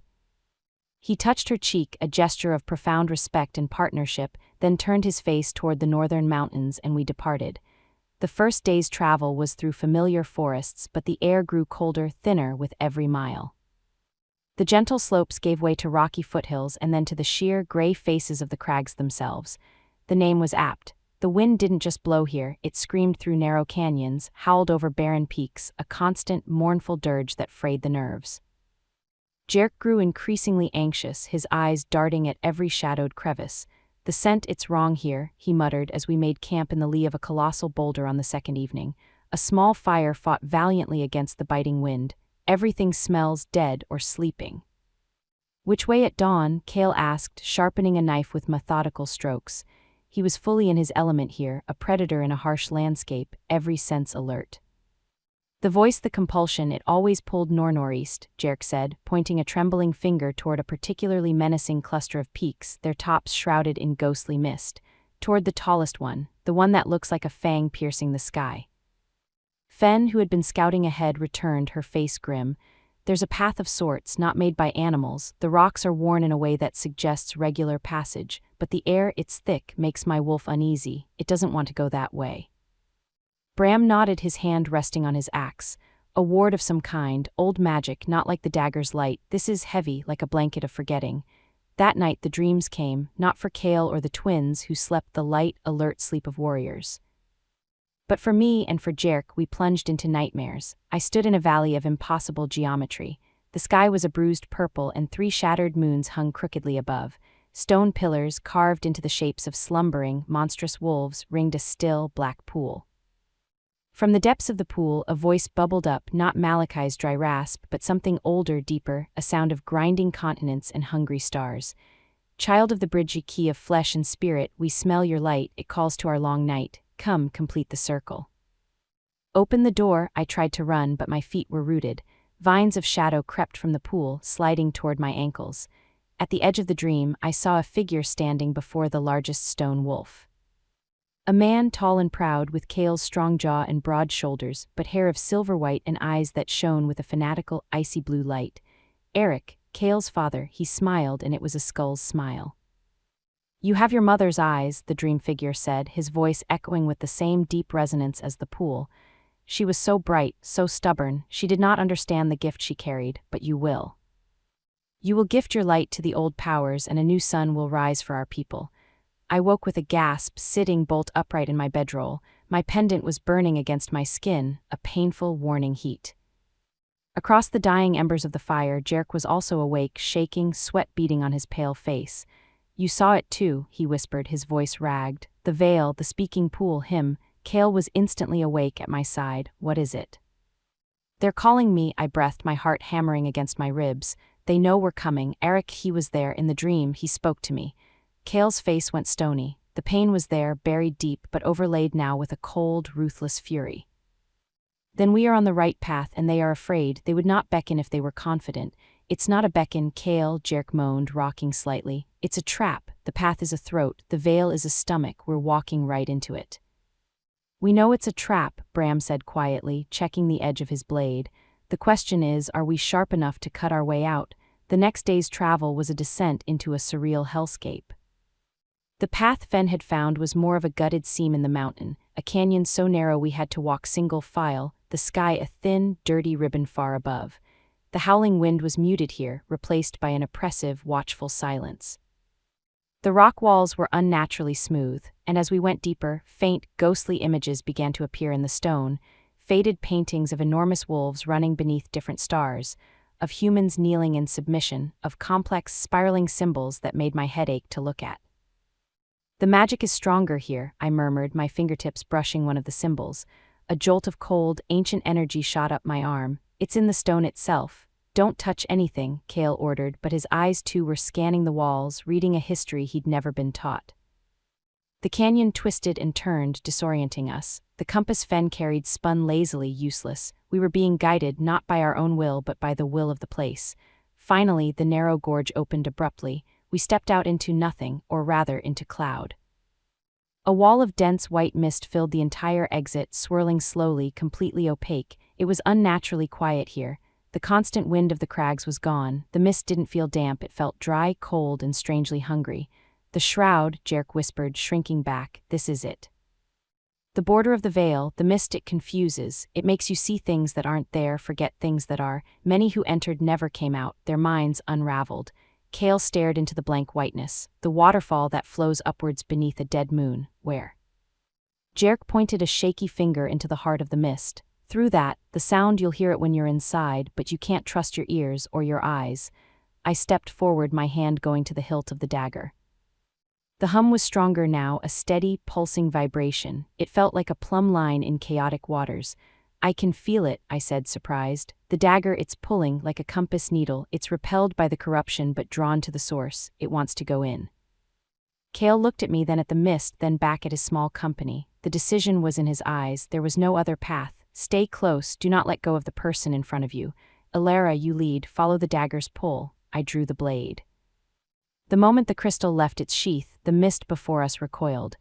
He touched her cheek, a gesture of profound respect and partnership, then turned his face toward the northern mountains, and we departed. The first day's travel was through familiar forests, but the air grew colder, thinner with every mile. The gentle slopes gave way to rocky foothills and then to the sheer, gray faces of the crags themselves. The name was apt. The wind didn't just blow here, it screamed through narrow canyons, howled over barren peaks, a constant, mournful dirge that frayed the nerves. Jerk grew increasingly anxious, his eyes darting at every shadowed crevice. The scent, it's wrong here, he muttered as we made camp in the lee of a colossal boulder on the second evening. A small fire fought valiantly against the biting wind. Everything smells dead or sleeping. Which way at dawn? Kale asked, sharpening a knife with methodical strokes. He was fully in his element here, a predator in a harsh landscape, every sense alert. The voice, the compulsion, it always pulled northeast, Jerk said, pointing a trembling finger toward a particularly menacing cluster of peaks, their tops shrouded in ghostly mist. Toward the tallest one, the one that looks like a fang piercing the sky. Fen, who had been scouting ahead, returned, her face grim. There's a path of sorts, not made by animals. The rocks are worn in a way that suggests regular passage, but the air, it's thick, makes my wolf uneasy. It doesn't want to go that way. Bram nodded, his hand resting on his axe. A ward of some kind, old magic, not like the dagger's light. This is heavy, like a blanket of forgetting. That night the dreams came, not for Kale or the twins, who slept the light, alert sleep of warriors. But for me and for Jerk, we plunged into nightmares. I stood in a valley of impossible geometry. The The sky was a bruised purple and 3 shattered moons hung crookedly above. Stone pillars, carved into the shapes of slumbering, monstrous wolves, ringed a still, black pool. From the depths of the pool, a voice bubbled up, not Malachi's dry rasp, but something older, deeper, a sound of grinding continents and hungry stars. Child of the bridgy key of flesh and spirit, we smell your light, it calls to our long night. Come, complete the circle. Open the door, I tried to run, but my feet were rooted. Vines of shadow crept from the pool, sliding toward my ankles. At the edge of the dream, I saw a figure standing before the largest stone wolf. A man tall and proud, with Kale's strong jaw and broad shoulders, but hair of silver white and eyes that shone with a fanatical, icy blue light. Eric, Kale's father, he smiled, and it was a skull's smile. You have your mother's eyes, the dream figure said, his voice echoing with the same deep resonance as the pool. She was so bright, so stubborn, she did not understand the gift she carried, but you will. You will gift your light to the old powers, and a new sun will rise for our people. I woke with a gasp, sitting bolt upright in my bedroll. My pendant was burning against my skin, a painful, warning heat. Across the dying embers of the fire, Jerk was also awake, shaking, sweat beading on his pale face. You saw it too, he whispered, his voice ragged. The veil, the speaking pool, him. Kale was instantly awake at my side. What is it? They're calling me, I breathed, my heart hammering against my ribs. They know we're coming. Eric, he was there, in the dream, he spoke to me. Kale's face went stony. The pain was there, buried deep, but overlaid now with a cold, ruthless fury. Then we are on the right path, and they are afraid. They would not beckon if they were confident. It's not a beckon, Kale, Jerk moaned, rocking slightly. It's a trap. The path is a throat. The veil is a stomach. We're walking right into it. We know it's a trap, Bram said quietly, checking the edge of his blade. The question is, are we sharp enough to cut our way out? The next day's travel was a descent into a surreal hellscape. The path Fen had found was more of a gutted seam in the mountain, a canyon so narrow we had to walk single file, the sky a thin, dirty ribbon far above. The howling wind was muted here, replaced by an oppressive, watchful silence. The rock walls were unnaturally smooth, and as we went deeper, faint, ghostly images began to appear in the stone, faded paintings of enormous wolves running beneath different stars, of humans kneeling in submission, of complex, spiraling symbols that made my head ache to look at. The magic is stronger here, I murmured, my fingertips brushing one of the symbols. A jolt of cold, ancient energy shot up my arm. It's in the stone itself. Don't touch anything, Kale ordered, but his eyes too were scanning the walls, reading a history he'd never been taught. The canyon twisted and turned, disorienting us. The compass Fen carried spun lazily, useless. We were being guided not by our own will but by the will of the place. Finally, the narrow gorge opened abruptly. We stepped out into nothing, or rather into cloud. A wall of dense white mist filled the entire exit, swirling slowly, completely opaque. It was unnaturally quiet here. The constant wind of the crags was gone. The mist didn't feel damp, it felt dry, cold, and strangely hungry. The shroud, Jerk whispered, shrinking back. This is it. The border of the veil, the mist, it confuses. It makes you see things that aren't there, forget things that are. Many who entered never came out, their minds unraveled. Kale stared into the blank whiteness, the waterfall that flows upwards beneath a dead moon. Where? Jerk pointed a shaky finger into the heart of the mist. Through that, the sound you'll hear it when you're inside, but you can't trust your ears or your eyes. I stepped forward, my hand going to the hilt of the dagger. The hum was stronger now, a steady, pulsing vibration. It felt like a plumb line in chaotic waters. I can feel it, I said, surprised. The dagger, it's pulling, like a compass needle. It's repelled by the corruption but drawn to the source. It wants to go in. Kale looked at me, then at the mist, then back at his small company. The decision was in his eyes. There was no other path. Stay close, do not let go of the person in front of you. Elara, you lead, follow the dagger's pull. I drew the blade. The moment the crystal left its sheath, the mist before us recoiled.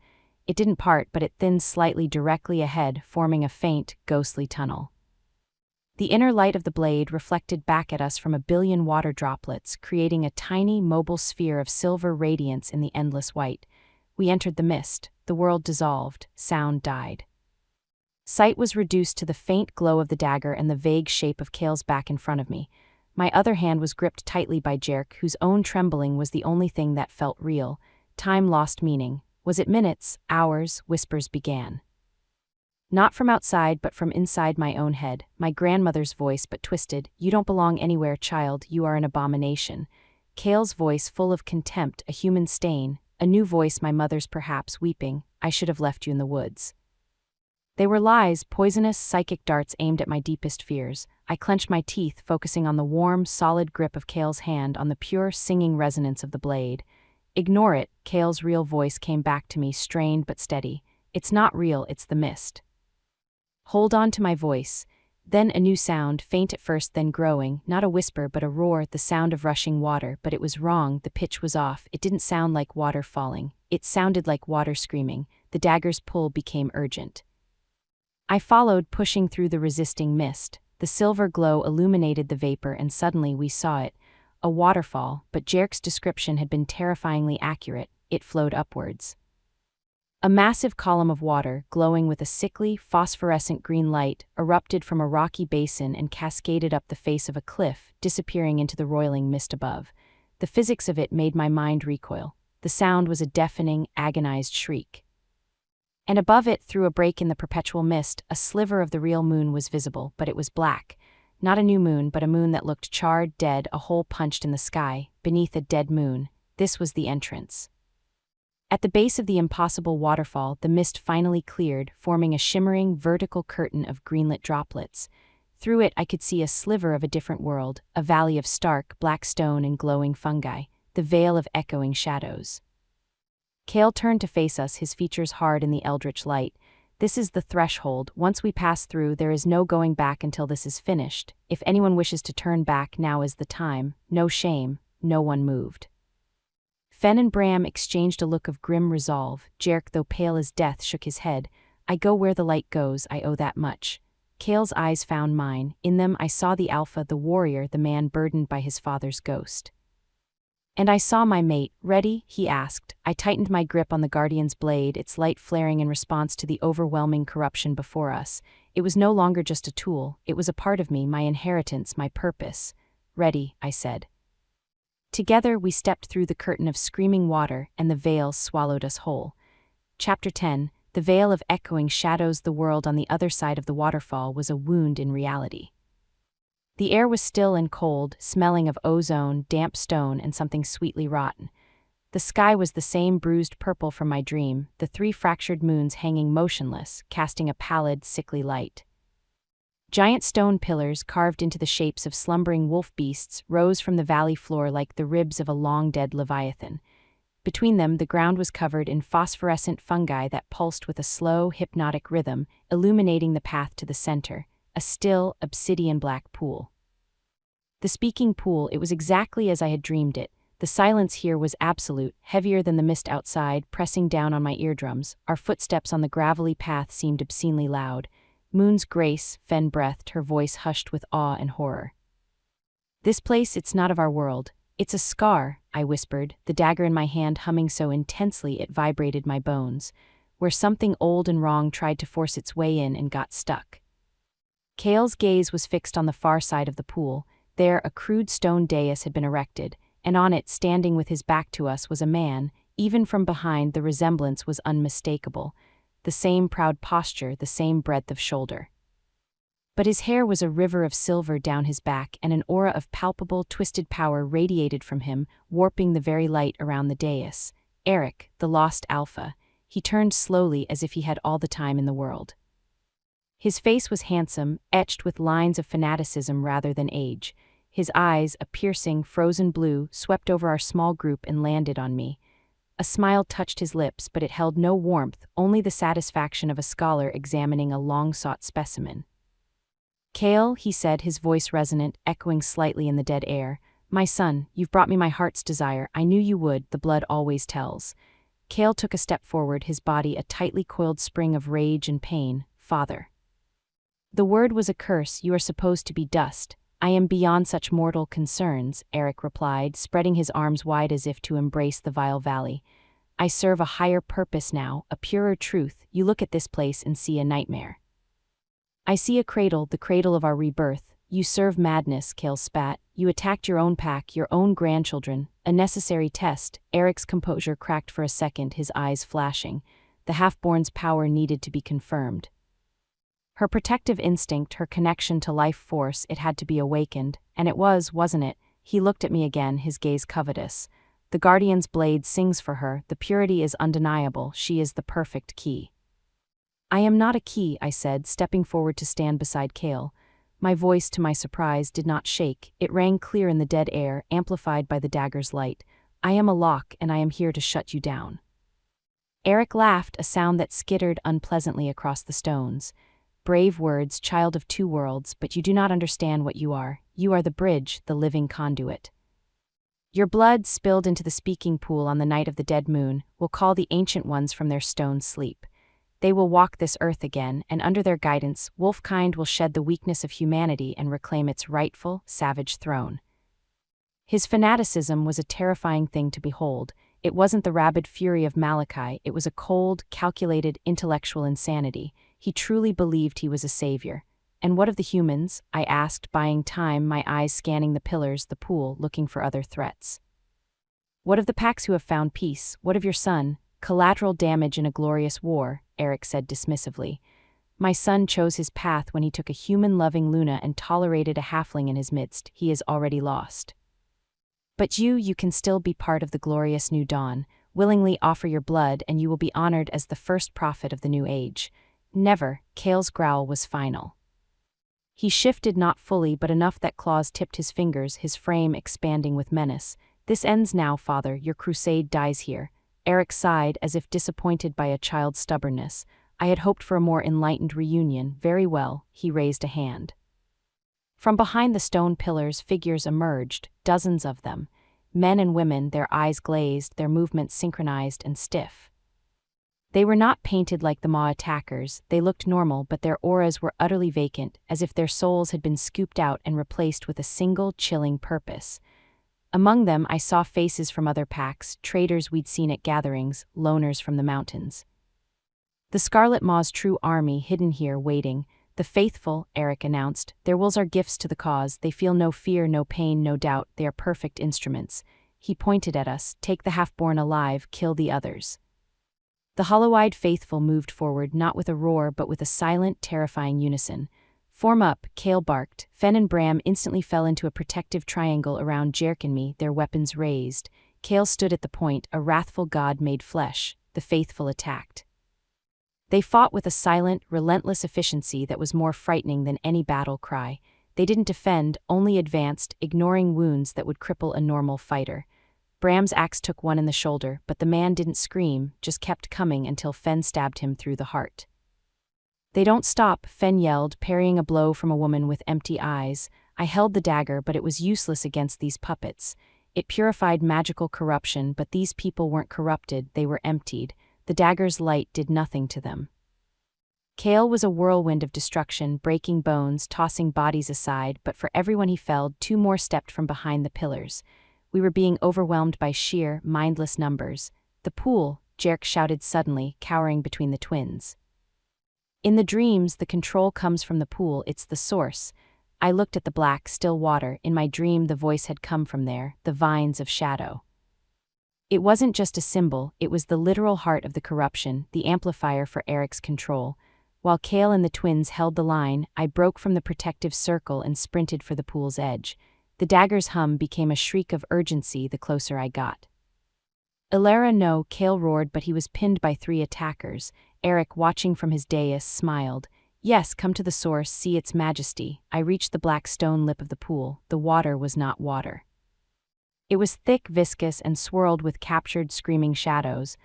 It didn't part, but it thinned slightly directly ahead, forming a faint, ghostly tunnel. The inner light of the blade reflected back at us from a billion water droplets, creating a tiny, mobile sphere of silver radiance in the endless white. We entered the mist. The world dissolved. Sound died. Sight was reduced to the faint glow of the dagger and the vague shape of Kale's back in front of me. My other hand was gripped tightly by Jerk, whose own trembling was the only thing that felt real. Time lost meaning. Was it minutes, hours? Whispers began. Not from outside but from inside my own head, my grandmother's voice but twisted. "You don't belong anywhere, child, you are an abomination." Kale's voice full of contempt, a human stain, a new voice, my mother's perhaps, weeping. "I should have left you in the woods." They were lies, poisonous, psychic darts aimed at my deepest fears. I clenched my teeth, focusing on the warm, solid grip of Kale's hand, on the pure, singing resonance of the blade. "Ignore it," Kale's real voice came back to me, strained but steady. "It's not real, it's the mist." Hold on to my voice. Then a new sound, faint at first then growing, not a whisper but a roar, the sound of rushing water, but it was wrong, the pitch was off, it didn't sound like water falling, it sounded like water screaming. The dagger's pull became urgent. I followed, pushing through the resisting mist. The silver glow illuminated the vapor and suddenly we saw it. A waterfall, but Jerk's description had been terrifyingly accurate. It flowed upwards. A massive column of water, glowing with a sickly, phosphorescent green light, erupted from a rocky basin and cascaded up the face of a cliff, disappearing into the roiling mist above. The physics of it made my mind recoil. The sound was a deafening, agonized shriek. And above it, through a break in the perpetual mist, a sliver of the real moon was visible, but it was black. Not a new moon, but a moon that looked charred, dead, a hole punched in the sky, beneath a dead moon. This was the entrance. At the base of the impossible waterfall, the mist finally cleared, forming a shimmering, vertical curtain of greenlit droplets. Through it I could see a sliver of a different world, a valley of stark, black stone and glowing fungi, the veil of echoing shadows. Kale turned to face us, his features hard in the eldritch light. "This is the threshold. Once we pass through, there is no going back until this is finished. If anyone wishes to turn back, now is the time. No shame." No one moved. Fen and Bram exchanged a look of grim resolve. Jerk, though pale as death, shook his head. "I go where the light goes, I owe that much." Kale's eyes found mine. In them I saw the alpha, the warrior, the man burdened by his father's ghost. "And I saw my mate. Ready?" he asked. I tightened my grip on the Guardian's blade, its light flaring in response to the overwhelming corruption before us. It was no longer just a tool, it was a part of me, my inheritance, my purpose. "Ready," I said. Together we stepped through the curtain of screaming water, and the veil swallowed us whole. Chapter 10, The Veil of Echoing Shadows. The world on the other side of the waterfall was a wound in reality. The air was still and cold, smelling of ozone, damp stone, and something sweetly rotten. The sky was the same bruised purple from my dream, the 3 fractured moons hanging motionless, casting a pallid, sickly light. Giant stone pillars, carved into the shapes of slumbering wolf beasts, rose from the valley floor like the ribs of a long-dead leviathan. Between them, the ground was covered in phosphorescent fungi that pulsed with a slow, hypnotic rhythm, illuminating the path to the center, a still, obsidian-black pool. The speaking pool, it was exactly as I had dreamed it. The silence here was absolute, heavier than the mist outside, pressing down on my eardrums. Our footsteps on the gravelly path seemed obscenely loud. "Moon's grace," Fen breathed, her voice hushed with awe and horror. "This place, it's not of our world. It's a scar," I whispered, the dagger in my hand humming so intensely it vibrated my bones, "where something old and wrong tried to force its way in and got stuck." Kale's gaze was fixed on the far side of the pool. There a crude stone dais had been erected, and on it, standing with his back to us, was a man. Even from behind, the resemblance was unmistakable. The same proud posture, the same breadth of shoulder. But his hair was a river of silver down his back, and an aura of palpable, twisted power radiated from him, warping the very light around the dais. Eric, the lost alpha. He turned slowly as if he had all the time in the world. His face was handsome, etched with lines of fanaticism rather than age. His eyes, a piercing, frozen blue, swept over our small group and landed on me. A smile touched his lips, but it held no warmth, only the satisfaction of a scholar examining a long-sought specimen. "Kale," he said, his voice resonant, echoing slightly in the dead air. "My son, you've brought me my heart's desire. I knew you would, the blood always tells." Kale took a step forward, his body a tightly coiled spring of rage and pain. "Father." "The word was a curse. You are supposed to be dust." "I am beyond such mortal concerns," Eric replied, spreading his arms wide as if to embrace the vile valley. "I serve a higher purpose now, a purer truth. You look at this place and see a nightmare." "I see a cradle, the cradle of our rebirth." "You serve madness," Kale spat. "You attacked your own pack, your own grandchildren. A necessary test." Eric's composure cracked for a second, his eyes flashing. The half-born's power needed to be confirmed. Her protective instinct, her connection to life force, it had to be awakened, and it was, wasn't it? He looked at me again, his gaze covetous. The Guardian's blade sings for her, the purity is undeniable, she is the perfect key. I am not a key, I said, stepping forward to stand beside Kale. My voice, to my surprise, did not shake, it rang clear in the dead air, amplified by the dagger's light. I am a lock, and I am here to shut you down. Eric laughed, a sound that skittered unpleasantly across the stones. Brave words, child of two worlds, but you do not understand what you are. You are the bridge, the living conduit. Your blood, spilled into the speaking pool on the night of the dead moon, will call the ancient ones from their stone sleep. They will walk this earth again, and under their guidance, wolfkind will shed the weakness of humanity and reclaim its rightful, savage throne. His fanaticism was a terrifying thing to behold. It wasn't the rabid fury of Malachi, it was a cold, calculated, intellectual insanity. He truly believed he was a savior. And what of the humans? I asked, buying time, my eyes scanning the pillars, the pool, looking for other threats. What of the packs who have found peace? What of your son? Collateral damage in a glorious war, Eric said dismissively. My son chose his path when he took a human-loving Luna and tolerated a halfling in his midst. He is already lost. But you can still be part of the glorious new dawn. Willingly offer your blood, and you will be honored as the first prophet of the new age. Never, Kale's growl was final. He shifted not fully, but enough that claws tipped his fingers, his frame expanding with menace. This ends now, father, your crusade dies here. Eric sighed, as if disappointed by a child's stubbornness. I had hoped for a more enlightened reunion. Very well, he raised a hand. From behind the stone pillars, figures emerged, dozens of them. Men and women, their eyes glazed, their movements synchronized and stiff. They were not painted like the Maw attackers, they looked normal, but their auras were utterly vacant, as if their souls had been scooped out and replaced with a single, chilling purpose. Among them I saw faces from other packs, traders we'd seen at gatherings, loners from the mountains. The Scarlet Maw's true army hidden here waiting. The faithful, Eric announced. Their wills are gifts to the cause, they feel no fear, no pain, no doubt, they are perfect instruments. He pointed at us, take the half-born alive, kill the others. The hollow-eyed faithful moved forward, not with a roar but with a silent, terrifying unison. Form up, Kale barked. Fen and Bram instantly fell into a protective triangle around Jerk and me, their weapons raised. Kale stood at the point, a wrathful god made flesh. The faithful attacked. They fought with a silent, relentless efficiency that was more frightening than any battle cry. They didn't defend, only advanced, ignoring wounds that would cripple a normal fighter. Bram's axe took one in the shoulder, but the man didn't scream, just kept coming until Fen stabbed him through the heart. They don't stop, Fen yelled, parrying a blow from a woman with empty eyes. I held the dagger, but it was useless against these puppets. It purified magical corruption, but these people weren't corrupted, they were emptied. The dagger's light did nothing to them. Kale was a whirlwind of destruction, breaking bones, tossing bodies aside, but for everyone he felled, two more stepped from behind the pillars. We were being overwhelmed by sheer, mindless numbers. The pool, Jerk shouted suddenly, cowering between the twins. In the dreams, the control comes from the pool, it's the source. I looked at the black, still water. In my dream, the voice had come from there, the vines of shadow. It wasn't just a symbol, it was the literal heart of the corruption, the amplifier for Eric's control. While Kale and the twins held the line, I broke from the protective circle and sprinted for the pool's edge. The dagger's hum became a shriek of urgency the closer I got. Ilara, no, Kale roared, but he was pinned by 3 attackers. Eric, watching from his dais, smiled. Yes, come to the source, see its majesty. I reached the black stone lip of the pool. The water was not water. It was thick, viscous, and swirled with captured, screaming shadows.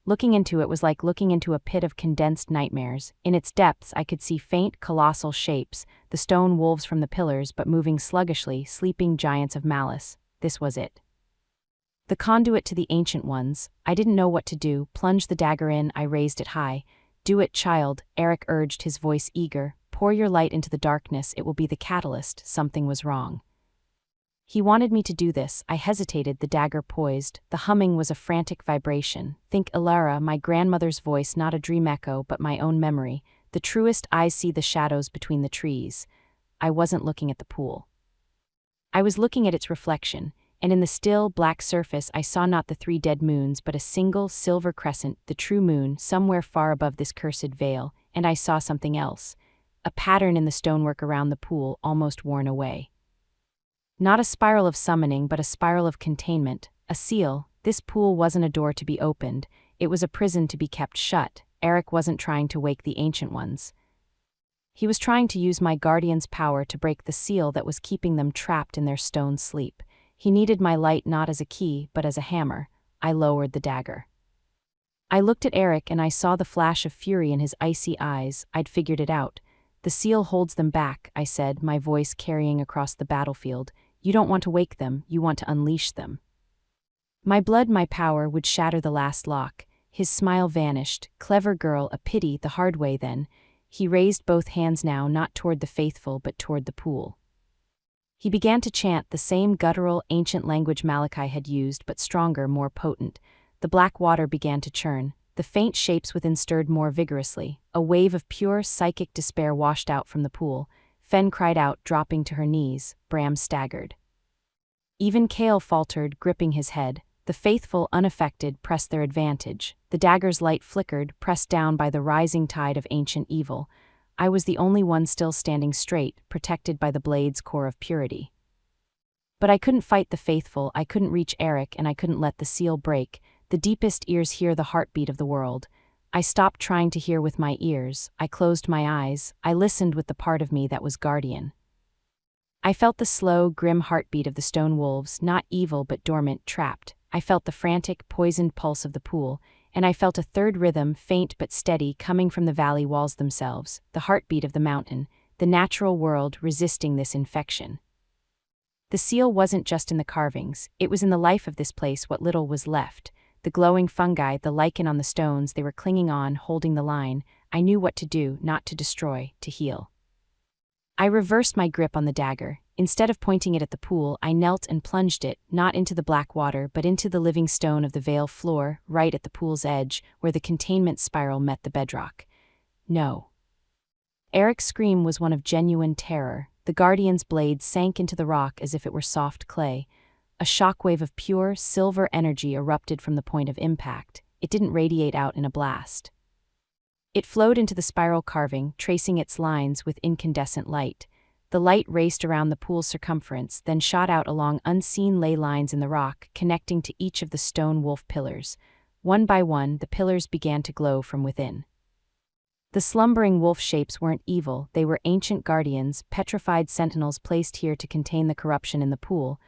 Looking into it was like looking into a pit of condensed nightmares. In its depths I could see faint, colossal shapes, the stone wolves from the pillars, but moving sluggishly, sleeping giants of malice. This was it. The conduit to the ancient ones. I didn't know what to do. Plunged the dagger in, I raised it high. Do it, child, Eric urged, his voice eager. Pour your light into the darkness, it will be the catalyst. Something was wrong. He wanted me to do this. I hesitated, the dagger poised. The humming was a frantic vibration. Think Ilara, my grandmother's voice, not a dream echo, but my own memory. The truest eyes see the shadows between the trees. I wasn't looking at the pool. I was looking at its reflection, and in the still, black surface I saw not the 3 dead moons, but a single, silver crescent, the true moon, somewhere far above this cursed veil, and I saw something else. a pattern in the stonework around the pool almost worn away. Not a spiral of summoning, but a spiral of containment, a seal. This pool wasn't a door to be opened, it was a prison to be kept shut. Eric wasn't trying to wake the Ancient Ones. He was trying to use my guardian's power to break the seal that was keeping them trapped in their stone sleep. He needed my light not as a key, but as a hammer. I lowered the dagger. I looked at Eric and I saw the flash of fury in his icy eyes. I'd figured it out. The seal holds them back, I said, my voice carrying across the battlefield. You don't want to wake them, you want to unleash them. My blood, my power, would shatter the last lock. His smile vanished. Clever girl, a pity, the hard way then. He raised both hands now, not toward the faithful, but toward the pool. He began to chant the same guttural, ancient language Malachi had used, but stronger, more potent. The black water began to churn. The faint shapes within stirred more vigorously. A wave of pure, psychic despair washed out from the pool. Fen cried out, dropping to her knees. Bram staggered. Even Kale faltered, gripping his head. The faithful, unaffected, pressed their advantage. The dagger's light flickered, pressed down by the rising tide of ancient evil. I was the only one still standing straight, protected by the blade's core of purity. But I couldn't fight the faithful, I couldn't reach Eric, and I couldn't let the seal break. The deepest ears hear the heartbeat of the world. I stopped trying to hear with my ears. I closed my eyes. I listened with the part of me that was guardian. I felt the slow, grim heartbeat of the stone wolves, not evil but dormant, trapped. I felt the frantic, poisoned pulse of the pool, and I felt a third rhythm, faint but steady, coming from the valley walls themselves, the heartbeat of the mountain, the natural world resisting this infection. The seal wasn't just in the carvings, it was in the life of this place, what little was left. The glowing fungi, the lichen on the stones, they were clinging on, holding the line. I knew what to do, not to destroy, to heal. I reversed my grip on the dagger. Instead of pointing it at the pool, I knelt and plunged it, not into the black water, but into the living stone of the vale floor, right at the pool's edge, where the containment spiral met the bedrock. No. Eric's scream was one of genuine terror. The guardian's blade sank into the rock as if it were soft clay. A shockwave of pure, silver energy erupted from the point of impact. It didn't radiate out in a blast. It flowed into the spiral carving, tracing its lines with incandescent light. The light raced around the pool's circumference, then shot out along unseen ley lines in the rock, connecting to each of the stone wolf pillars. One by one, the pillars began to glow from within. The slumbering wolf shapes weren't evil, they were ancient guardians, petrified sentinels placed here to contain the corruption in the pool.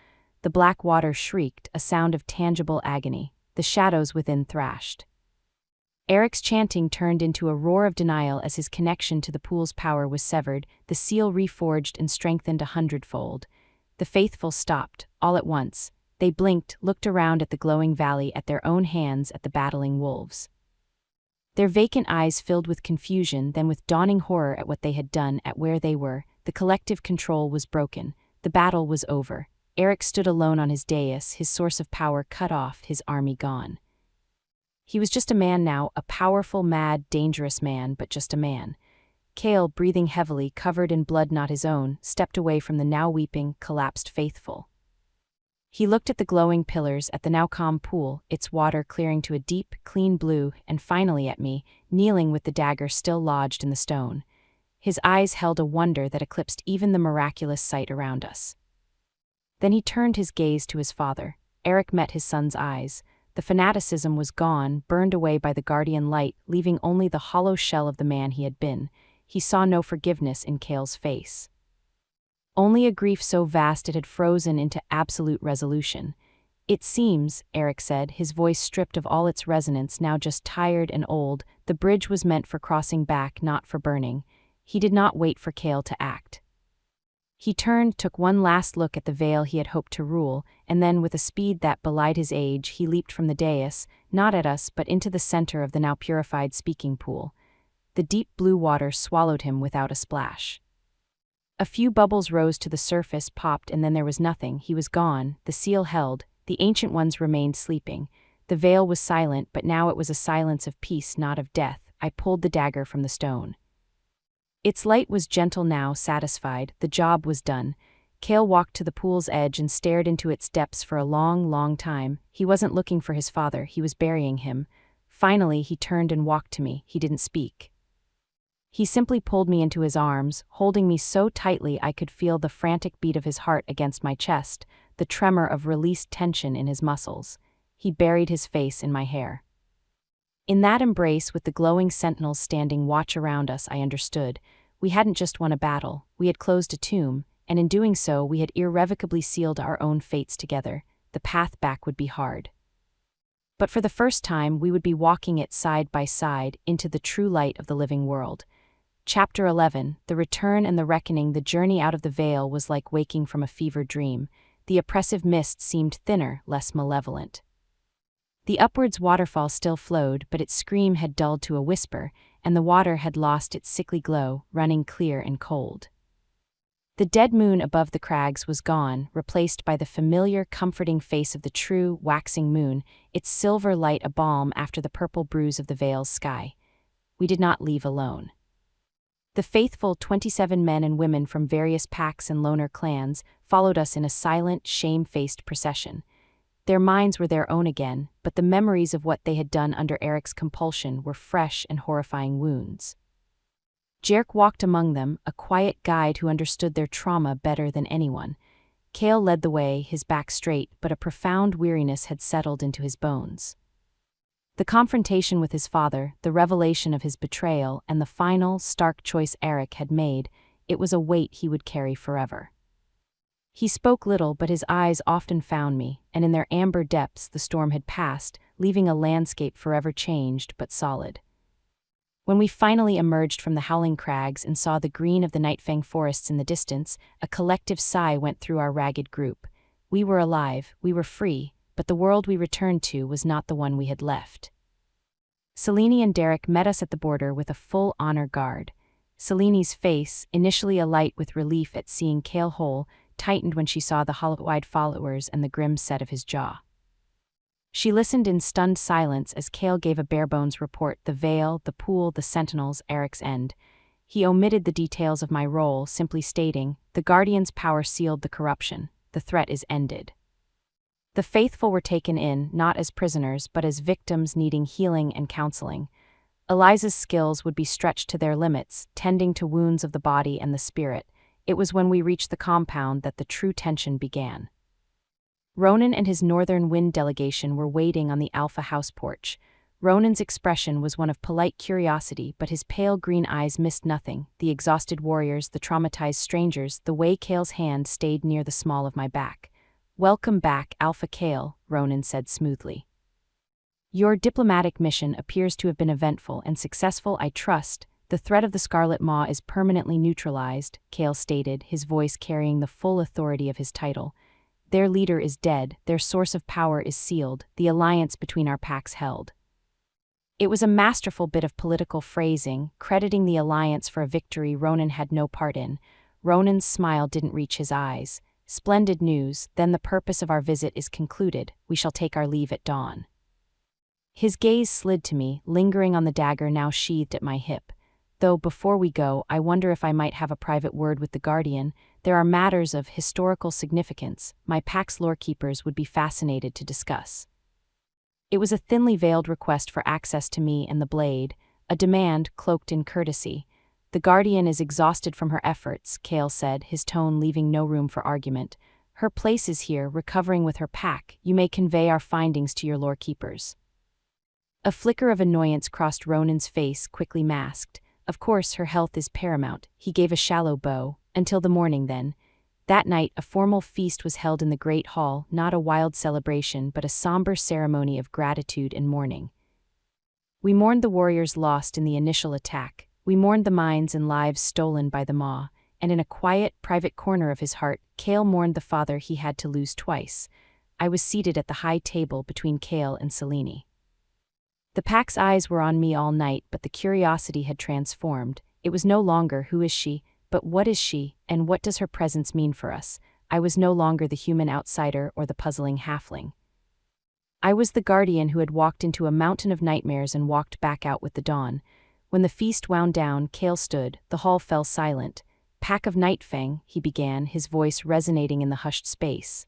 The black water shrieked, a sound of tangible agony. The shadows within thrashed. Eric's chanting turned into a roar of denial as his connection to the pool's power was severed, the seal reforged and strengthened 100-fold. The faithful stopped, all at once. They blinked, looked around at the glowing valley, at their own hands, at the battling wolves. Their vacant eyes filled with confusion, then with dawning horror at what they had done, at where they were. The collective control was broken. The battle was over. Eric stood alone on his dais, his source of power cut off, his army gone. He was just a man now, a powerful, mad, dangerous man, but just a man. Kale, breathing heavily, covered in blood not his own, stepped away from the now weeping, collapsed faithful. He looked at the glowing pillars, at the now calm pool, its water clearing to a deep, clean blue, and finally at me, kneeling with the dagger still lodged in the stone. His eyes held a wonder that eclipsed even the miraculous sight around us. Then he turned his gaze to his father. Eric met his son's eyes. The fanaticism was gone, burned away by the guardian light, leaving only the hollow shell of the man he had been. He saw no forgiveness in Kale's face. Only a grief so vast it had frozen into absolute resolution. "It seems," Eric said, his voice stripped of all its resonance, now just tired and old, the bridge was meant for crossing back, not for burning. He did not wait for Kale to act. He turned, took one last look at the vale he had hoped to rule, and then, with a speed that belied his age, he leaped from the dais, not at us but into the center of the now purified speaking pool. The deep blue water swallowed him without a splash. A few bubbles rose to the surface, popped, and then there was nothing. He was gone, the seal held, the ancient ones remained sleeping. The vale was silent, but now it was a silence of peace, not of death. I pulled the dagger from the stone. Its light was gentle now, satisfied. The job was done. Kale walked to the pool's edge and stared into its depths for a long, long time. He wasn't looking for his father, he was burying him. Finally, he turned and walked to me. He didn't speak. He simply pulled me into his arms, holding me so tightly I could feel the frantic beat of his heart against my chest, the tremor of released tension in his muscles. He buried his face in my hair. In that embrace, with the glowing sentinels standing watch around us, I understood. We hadn't just won a battle, we had closed a tomb, and in doing so we had irrevocably sealed our own fates together. The path back would be hard. But for the first time we would be walking it side by side into the true light of the living world. Chapter 11, The Return and the Reckoning. The journey out of the veil was like waking from a fever dream. The oppressive mist seemed thinner, less malevolent. The upwards waterfall still flowed, but its scream had dulled to a whisper, and the water had lost its sickly glow, running clear and cold. The dead moon above the crags was gone, replaced by the familiar, comforting face of the true, waxing moon, its silver light a balm after the purple bruise of the vale's sky. We did not leave alone. The faithful 27 men and women from various packs and loner clans followed us in a silent, shame-faced procession. Their minds were their own again, but the memories of what they had done under Eric's compulsion were fresh and horrifying wounds. Jerk walked among them, a quiet guide who understood their trauma better than anyone. Cale led the way, his back straight, but a profound weariness had settled into his bones. The confrontation with his father, the revelation of his betrayal, and the final, stark choice Eric had made, it was a weight he would carry forever. He spoke little, but his eyes often found me, and in their amber depths the storm had passed, leaving a landscape forever changed but solid. When we finally emerged from the howling crags and saw the green of the Nightfang forests in the distance, a collective sigh went through our ragged group. We were alive, we were free, but the world we returned to was not the one we had left. Selene and Derek met us at the border with a full honor guard. Selene's face, initially alight with relief at seeing Cale whole, tightened when she saw the hollow-eyed followers and the grim set of his jaw. She listened in stunned silence as Cale gave a bare-bones report: the veil, the pool, the sentinels, Eric's end. He omitted the details of my role, simply stating, "The Guardian's power sealed the corruption. The threat is ended." The faithful were taken in, not as prisoners, but as victims needing healing and counseling. Eliza's skills would be stretched to their limits, tending to wounds of the body and the spirit. It was when we reached the compound that the true tension began. Ronan and his Northern Wind delegation were waiting on the Alpha House porch. Ronan's expression was one of polite curiosity, but his pale green eyes missed nothing: the exhausted warriors, the traumatized strangers, the way Cale's hand stayed near the small of my back. "Welcome back, Alpha Cale," Ronan said smoothly. "Your diplomatic mission appears to have been eventful and successful, I trust. The threat of the Scarlet Maw is permanently neutralized," Cale stated, his voice carrying the full authority of his title. "Their leader is dead, their source of power is sealed, the alliance between our packs held." It was a masterful bit of political phrasing, crediting the alliance for a victory Ronan had no part in. Ronan's smile didn't reach his eyes. "Splendid news, then the purpose of our visit is concluded. We shall take our leave at dawn." His gaze slid to me, lingering on the dagger now sheathed at my hip. "Though before we go, I wonder if I might have a private word with the Guardian. There are matters of historical significance my pack's lorekeepers would be fascinated to discuss." It was a thinly veiled request for access to me and the blade, a demand cloaked in courtesy. "The Guardian is exhausted from her efforts," Cale said, his tone leaving no room for argument. "Her place is here, recovering with her pack. You may convey our findings to your lorekeepers." A flicker of annoyance crossed Ronan's face, quickly masked. "Of course, her health is paramount." He gave a shallow bow. "Until the morning, then." That night, a formal feast was held in the Great Hall, not a wild celebration, but a somber ceremony of gratitude and mourning. We mourned the warriors lost in the initial attack. We mourned the minds and lives stolen by the Maw, and in a quiet, private corner of his heart, Cale mourned the father he had to lose twice. I was seated at the high table between Cale and Selene. The pack's eyes were on me all night, but the curiosity had transformed. It was no longer "who is she?" but "what is she, and what does her presence mean for us?" I was no longer the human outsider or the puzzling halfling. I was the Guardian who had walked into a mountain of nightmares and walked back out with the dawn. When the feast wound down, Cale stood. The hall fell silent. "Pack of Nightfang," he began, his voice resonating in the hushed space.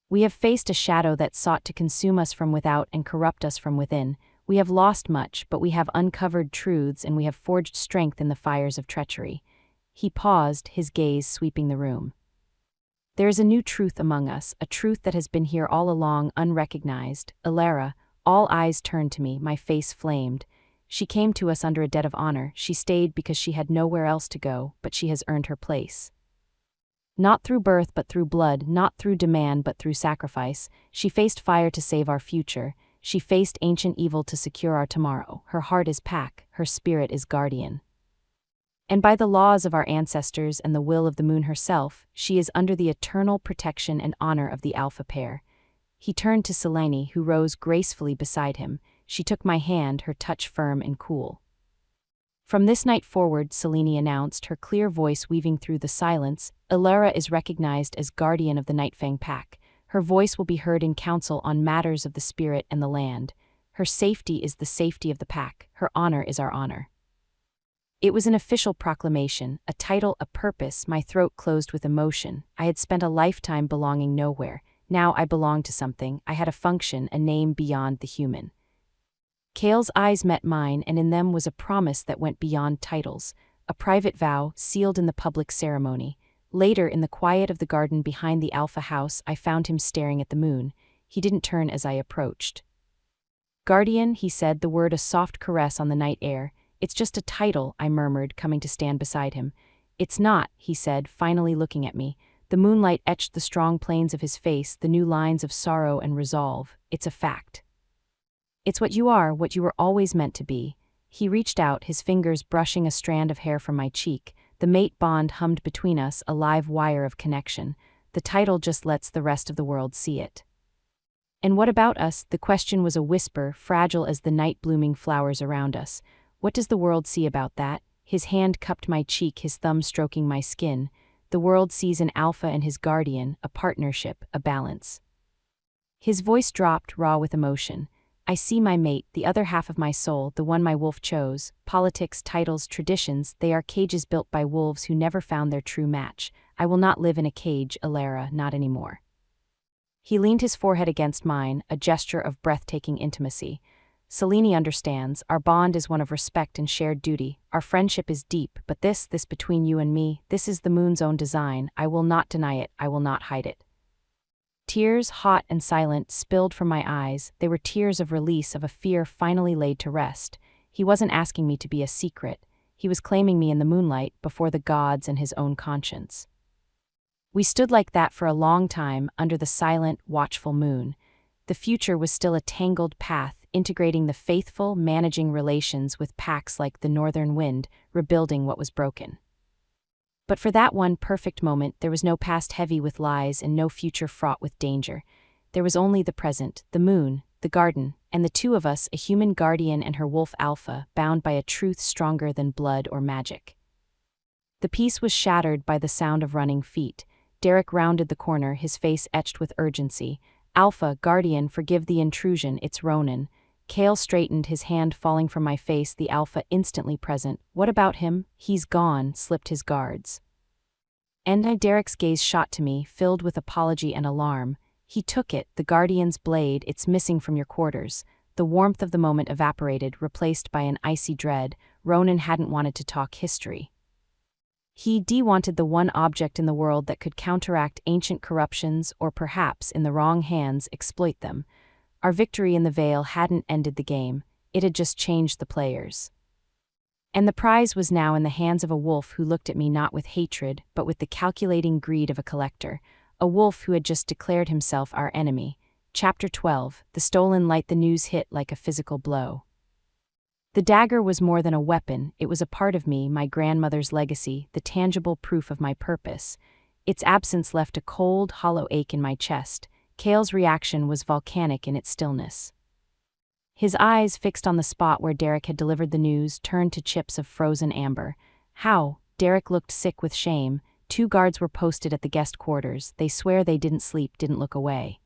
"We have faced a shadow that sought to consume us from without and corrupt us from within. We have lost much, but we have uncovered truths and we have forged strength in the fires of treachery. He paused, his gaze sweeping the room. There is a new truth among us, a truth that has been here all along, unrecognized. Alara, all eyes turned to me, my face flamed. She came to us under a debt of honor. She stayed because she had nowhere else to go, but she has earned her place. Not through birth but through blood, not through demand but through sacrifice. She faced fire to save our future. She faced ancient evil to secure our tomorrow. Her heart is pack, her spirit is guardian. And by the laws of our ancestors and the will of the moon herself, she is under the eternal protection and honor of the Alpha pair. He turned to Selene, who rose gracefully beside him. She took my hand, her touch firm and cool. From this night forward, Selene announced, her clear voice weaving through the silence, Alara is recognized as guardian of the Nightfang pack. Her voice will be heard in council on matters of the spirit and the land. Her safety is the safety of the pack. Her honor is our honor. It was an official proclamation, a title, a purpose. My throat closed with emotion. I had spent a lifetime belonging nowhere. Now I belonged to something. I had a function, a name beyond the human. Kale's eyes met mine, and in them was a promise that went beyond titles, a private vow sealed in the public ceremony. Later, in the quiet of the garden behind the Alpha house, I found him staring at the moon. He didn't turn as I approached. Guardian, he said, the word a soft caress on the night air. It's just a title, I murmured, coming to stand beside him. It's not, he said, finally looking at me. The moonlight etched the strong planes of his face, the new lines of sorrow and resolve. It's a fact. It's what you were always meant to be. He reached out, his fingers brushing a strand of hair from my cheek. The mate bond hummed between us, a live wire of connection. The title just lets the rest of the world see it. And what about us? The question was a whisper, fragile as the night-blooming flowers around us. What does the world see about that? His hand cupped my cheek, his thumb stroking my skin. The world sees an alpha and his guardian, a partnership, a balance. His voice dropped, raw with emotion. I see my mate, the other half of my soul, the one my wolf chose. Politics, titles, traditions, they are cages built by wolves who never found their true match. I will not live in a cage, Alara, not anymore. He leaned his forehead against mine, a gesture of breathtaking intimacy. Selene understands, our bond is one of respect and shared duty. Our friendship is deep, but this between you and me, this is the moon's own design. I will not deny it, I will not hide it. Tears, hot and silent, spilled from my eyes. They were tears of release, of a fear finally laid to rest. He wasn't asking me to be a secret. He was claiming me in the moonlight, before the gods and his own conscience. We stood like that for a long time, under the silent, watchful moon. The future was still a tangled path, integrating the faithful, managing relations with packs like the northern wind, rebuilding what was broken. But for that one perfect moment, there was no past heavy with lies and no future fraught with danger. There was only the present, the moon, the garden, and the two of us, a human guardian and her wolf alpha, bound by a truth stronger than blood or magic. The peace was shattered by the sound of running feet. Derek rounded the corner, his face etched with urgency. Alpha, guardian, forgive the intrusion, it's Ronan. Kale straightened, his hand falling from my face, the alpha instantly present. What about him? He's gone, slipped his guards. And Derek's gaze shot to me, filled with apology and alarm. He took it, the guardian's blade, it's missing from your quarters. The warmth of the moment evaporated, replaced by an icy dread. Ronan hadn't wanted to talk history. He wanted the one object in the world that could counteract ancient corruptions, or perhaps, in the wrong hands, exploit them. Our victory in the Vale hadn't ended the game, it had just changed the players. And the prize was now in the hands of a wolf who looked at me not with hatred, but with the calculating greed of a collector. A wolf who had just declared himself our enemy. Chapter 12, The Stolen Light. The news hit like a physical blow. The dagger was more than a weapon, it was a part of me, my grandmother's legacy, the tangible proof of my purpose. Its absence left a cold, hollow ache in my chest. Kale's reaction was volcanic in its stillness. His eyes, fixed on the spot where Derek had delivered the news, turned to chips of frozen amber. How? Derek looked sick with shame. 2 guards were posted at the guest quarters. They swear they didn't sleep, didn't look away.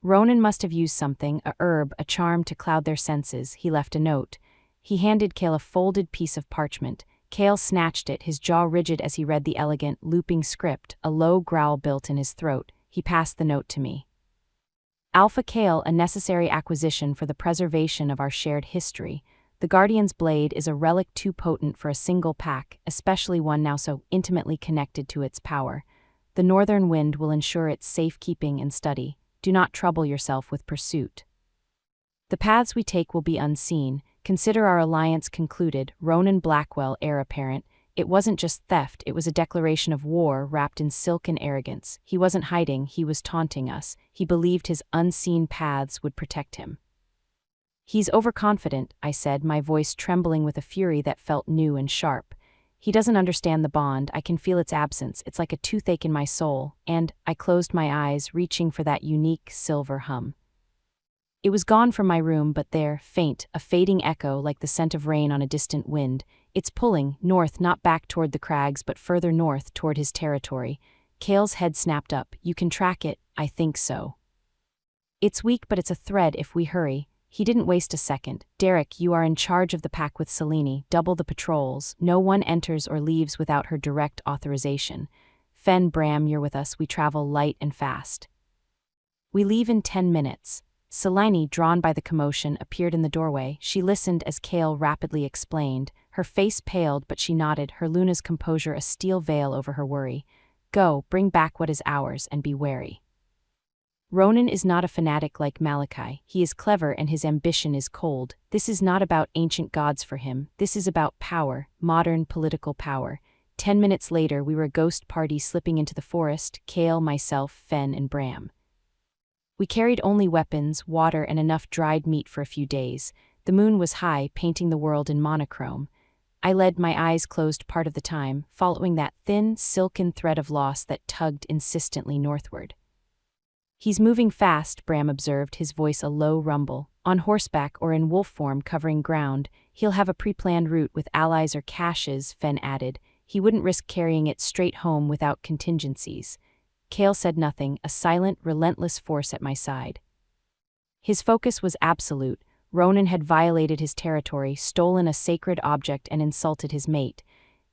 Ronan must have used something, a herb, a charm to cloud their senses. He left a note. He handed Kale a folded piece of parchment. Kale snatched it, his jaw rigid as he read the elegant, looping script, a low growl built in his throat. He passed the note to me. Alpha Kale, a necessary acquisition for the preservation of our shared history. The Guardian's blade is a relic too potent for a single pack, especially one now so intimately connected to its power. The northern wind will ensure its safekeeping and study. Do not trouble yourself with pursuit. The paths we take will be unseen. Consider our alliance concluded. Ronan Blackwell, heir apparent. It wasn't just theft, it was a declaration of war wrapped in silken arrogance. He wasn't hiding, he was taunting us. He believed his unseen paths would protect him. He's overconfident, I said, my voice trembling with a fury that felt new and sharp. He doesn't understand the bond, I can feel its absence, it's like a toothache in my soul, and I closed my eyes, reaching for that unique silver hum. It was gone from my room, but there, faint, a fading echo like the scent of rain on a distant wind. It's pulling, north, not back toward the crags, but further north, toward his territory. Kale's head snapped up. You can track it, I think so. It's weak, but it's a thread if we hurry. He didn't waste a second. Derek, you are in charge of the pack with Selene. Double the patrols. No one enters or leaves without her direct authorization. Fen, Bram, you're with us. We travel light and fast. We leave in 10 minutes. Selene, drawn by the commotion, appeared in the doorway. She listened as Kale rapidly explained. Her face paled, but she nodded, her Luna's composure a steel veil over her worry. Go, bring back what is ours, and be wary. Ronan is not a fanatic like Malachi. He is clever and his ambition is cold. This is not about ancient gods for him. This is about power, modern political power. 10 minutes later, we were a ghost party slipping into the forest, Kale, myself, Fen, and Bram. We carried only weapons, water, and enough dried meat for a few days. The moon was high, painting the world in monochrome. I led, my eyes closed part of the time, following that thin, silken thread of loss that tugged insistently northward. He's moving fast, Bram observed, his voice a low rumble. On horseback or in wolf form covering ground, he'll have a pre-planned route with allies or caches, Fen added. He wouldn't risk carrying it straight home without contingencies. Kale said nothing, a silent, relentless force at my side. His focus was absolute. Ronan had violated his territory, stolen a sacred object, and insulted his mate.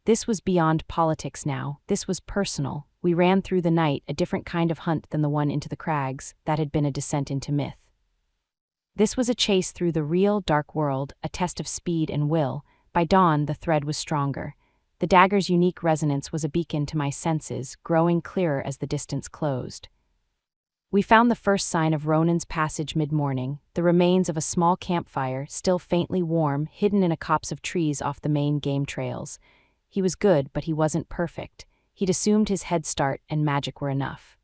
This was beyond politics now. This was personal. We ran through the night, a different kind of hunt than the one into the crags. That had been a descent into myth. This was a chase through the real, dark world, a test of speed and will. By dawn, the thread was stronger. The dagger's unique resonance was a beacon to my senses, growing clearer as the distance closed. We found the first sign of Ronan's passage mid-morning, the remains of a small campfire, still faintly warm, hidden in a copse of trees off the main game trails. He was good, but he wasn't perfect. He'd assumed his head start and magic were enough.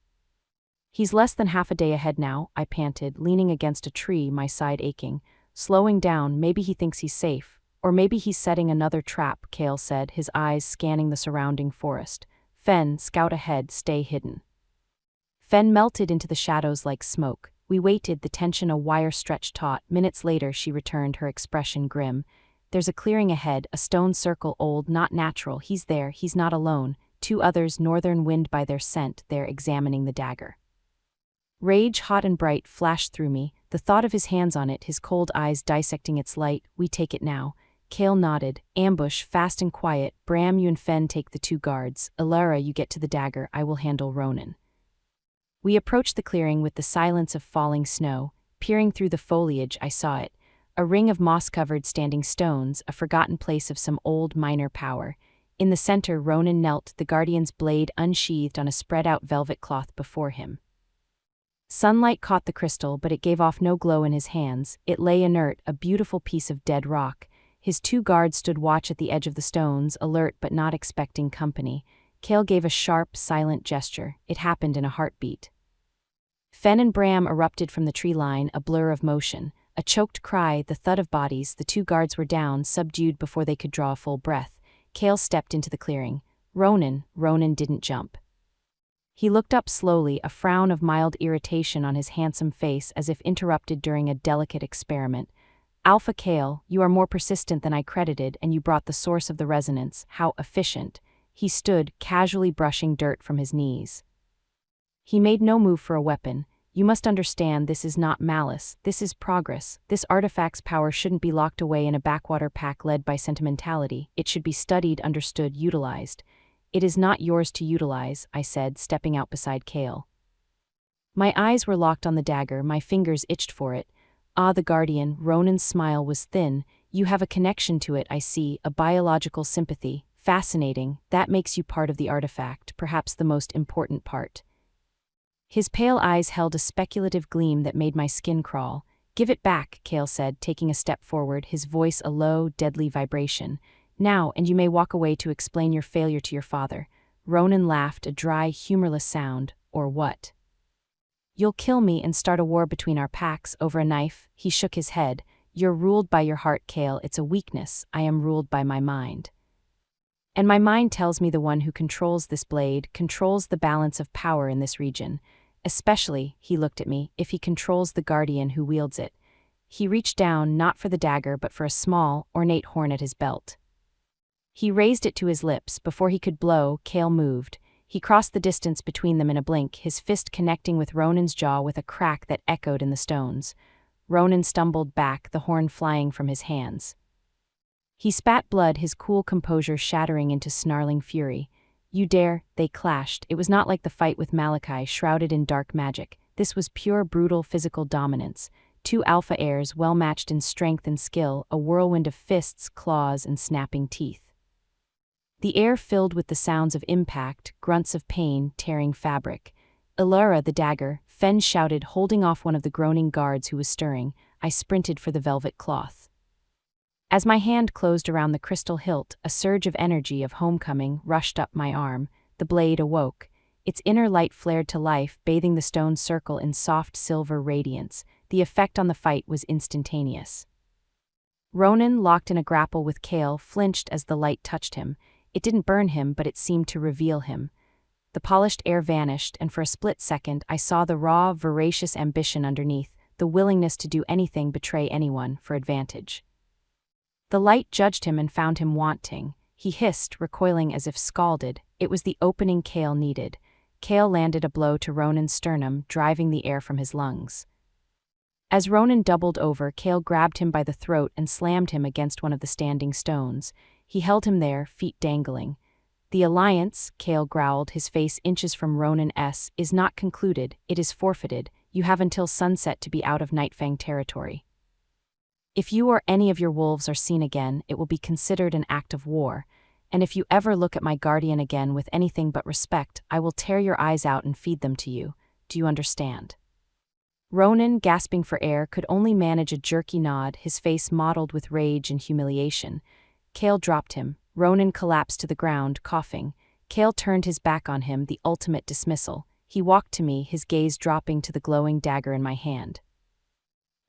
He's less than half a day ahead now, I panted, leaning against a tree, my side aching. Slowing down, maybe he thinks he's safe. Or maybe he's setting another trap, Kale said, his eyes scanning the surrounding forest. Fen, scout ahead, stay hidden. Fen melted into the shadows like smoke. We waited, the tension a wire-stretched taut. Minutes later, she returned, her expression grim. There's a clearing ahead, a stone circle old, not natural. He's there, he's not alone. 2 others, northern wind by their scent, they're examining the dagger. Rage, hot and bright, flashed through me, the thought of his hands on it, his cold eyes dissecting its light. We take it now. Kale nodded. Ambush, fast and quiet. Bram, you and Fen take the 2 guards. Alara, you get to the dagger. I will handle Ronan. We approached the clearing with the silence of falling snow. Peering through the foliage, I saw it. A ring of moss-covered standing stones, a forgotten place of some old minor power. In the center, Ronan knelt, the Guardian's blade unsheathed on a spread-out velvet cloth before him. Sunlight caught the crystal, but it gave off no glow in his hands. It lay inert, a beautiful piece of dead rock. His 2 guards stood watch at the edge of the stones, alert but not expecting company. Kale gave a sharp, silent gesture. It happened in a heartbeat. Fen and Bram erupted from the tree line, a blur of motion. A choked cry, the thud of bodies, the 2 guards were down, subdued before they could draw a full breath. Kale stepped into the clearing. Ronan didn't jump. He looked up slowly, a frown of mild irritation on his handsome face as if interrupted during a delicate experiment. Alpha Kale, you are more persistent than I credited, and you brought the source of the resonance. How efficient. He stood, casually brushing dirt from his knees. He made no move for a weapon. You must understand, this is not malice, this is progress. This artifact's power shouldn't be locked away in a backwater pack led by sentimentality. It should be studied, understood, utilized. It is not yours to utilize, I said, stepping out beside Kale. My eyes were locked on the dagger, my fingers itched for it. Ah, the guardian, Ronan's smile was thin. You have a connection to it, I see, a biological sympathy. Fascinating, that makes you part of the artifact, perhaps the most important part. His pale eyes held a speculative gleam that made my skin crawl. Give it back, Kale said, taking a step forward, his voice a low, deadly vibration. Now, and you may walk away to explain your failure to your father. Ronan laughed, a dry, humorless sound. Or what? You'll kill me and start a war between our packs over a knife? He shook his head. You're ruled by your heart, Kale. It's a weakness. I am ruled by my mind. And my mind tells me the one who controls this blade controls the balance of power in this region. Especially, he looked at me, if he controls the guardian who wields it. He reached down, not for the dagger but for a small, ornate horn at his belt. He raised it to his lips. Before he could blow, Kale moved. He crossed the distance between them in a blink, his fist connecting with Ronan's jaw with a crack that echoed in the stones. Ronan stumbled back, the horn flying from his hands. He spat blood, his cool composure shattering into snarling fury. You dare, they clashed. It was not like the fight with Malachi, shrouded in dark magic. This was pure, brutal physical dominance. Two alpha heirs, well-matched in strength and skill, a whirlwind of fists, claws, and snapping teeth. The air filled with the sounds of impact, grunts of pain, tearing fabric. Ilara, the dagger, Fen shouted, holding off one of the groaning guards who was stirring. I sprinted for the velvet cloth. As my hand closed around the crystal hilt, a surge of energy of homecoming rushed up my arm. The blade awoke. Its inner light flared to life, bathing the stone circle in soft silver radiance. The effect on the fight was instantaneous. Ronan, locked in a grapple with Kale, flinched as the light touched him. It didn't burn him, but it seemed to reveal him. The polished air vanished, and for a split second I saw the raw, voracious ambition underneath, the willingness to do anything, betray anyone, for advantage. The light judged him and found him wanting. He hissed, recoiling as if scalded. It was the opening Kale needed. Kale landed a blow to Ronan's sternum, driving the air from his lungs. As Ronan doubled over, Kale grabbed him by the throat and slammed him against one of the standing stones. He held him there, feet dangling. The alliance, Kale growled, his face inches from Ronan's, is not concluded, it is forfeited. You have until sunset to be out of Nightfang territory. If you or any of your wolves are seen again, it will be considered an act of war, and if you ever look at my guardian again with anything but respect, I will tear your eyes out and feed them to you. Do you understand? Ronan, gasping for air, could only manage a jerky nod, his face mottled with rage and humiliation. Kale dropped him. Ronan collapsed to the ground, coughing. Kale turned his back on him, the ultimate dismissal. He walked to me, his gaze dropping to the glowing dagger in my hand.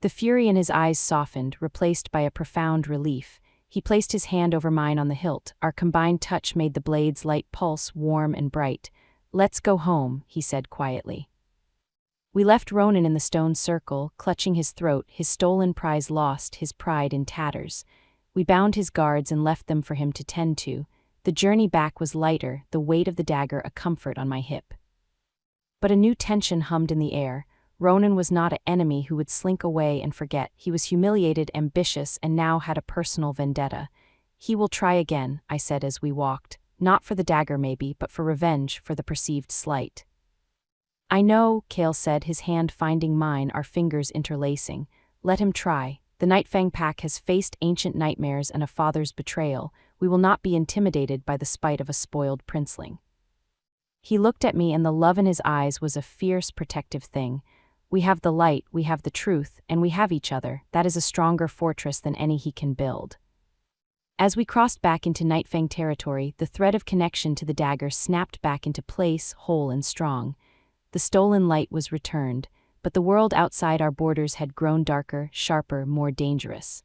The fury in his eyes softened, replaced by a profound relief. He placed his hand over mine on the hilt. Our combined touch made the blade's light pulse warm and bright. Let's go home, he said quietly. We left Ronan in the stone circle, clutching his throat, his stolen prize lost, his pride in tatters. We bound his guards and left them for him to tend to. The journey back was lighter, the weight of the dagger a comfort on my hip. But a new tension hummed in the air. Ronan was not an enemy who would slink away and forget. He was humiliated, ambitious, and now had a personal vendetta. He will try again, I said as we walked. Not for the dagger maybe, but for revenge, for the perceived slight. I know, Kale said, his hand finding mine, our fingers interlacing. Let him try. The Nightfang pack has faced ancient nightmares and a father's betrayal. We will not be intimidated by the spite of a spoiled princeling. He looked at me, and the love in his eyes was a fierce, protective thing. We have the light, we have the truth, and we have each other. That is a stronger fortress than any he can build. As we crossed back into Nightfang territory, the thread of connection to the dagger snapped back into place, whole and strong. The stolen light was returned, but the world outside our borders had grown darker, sharper, more dangerous.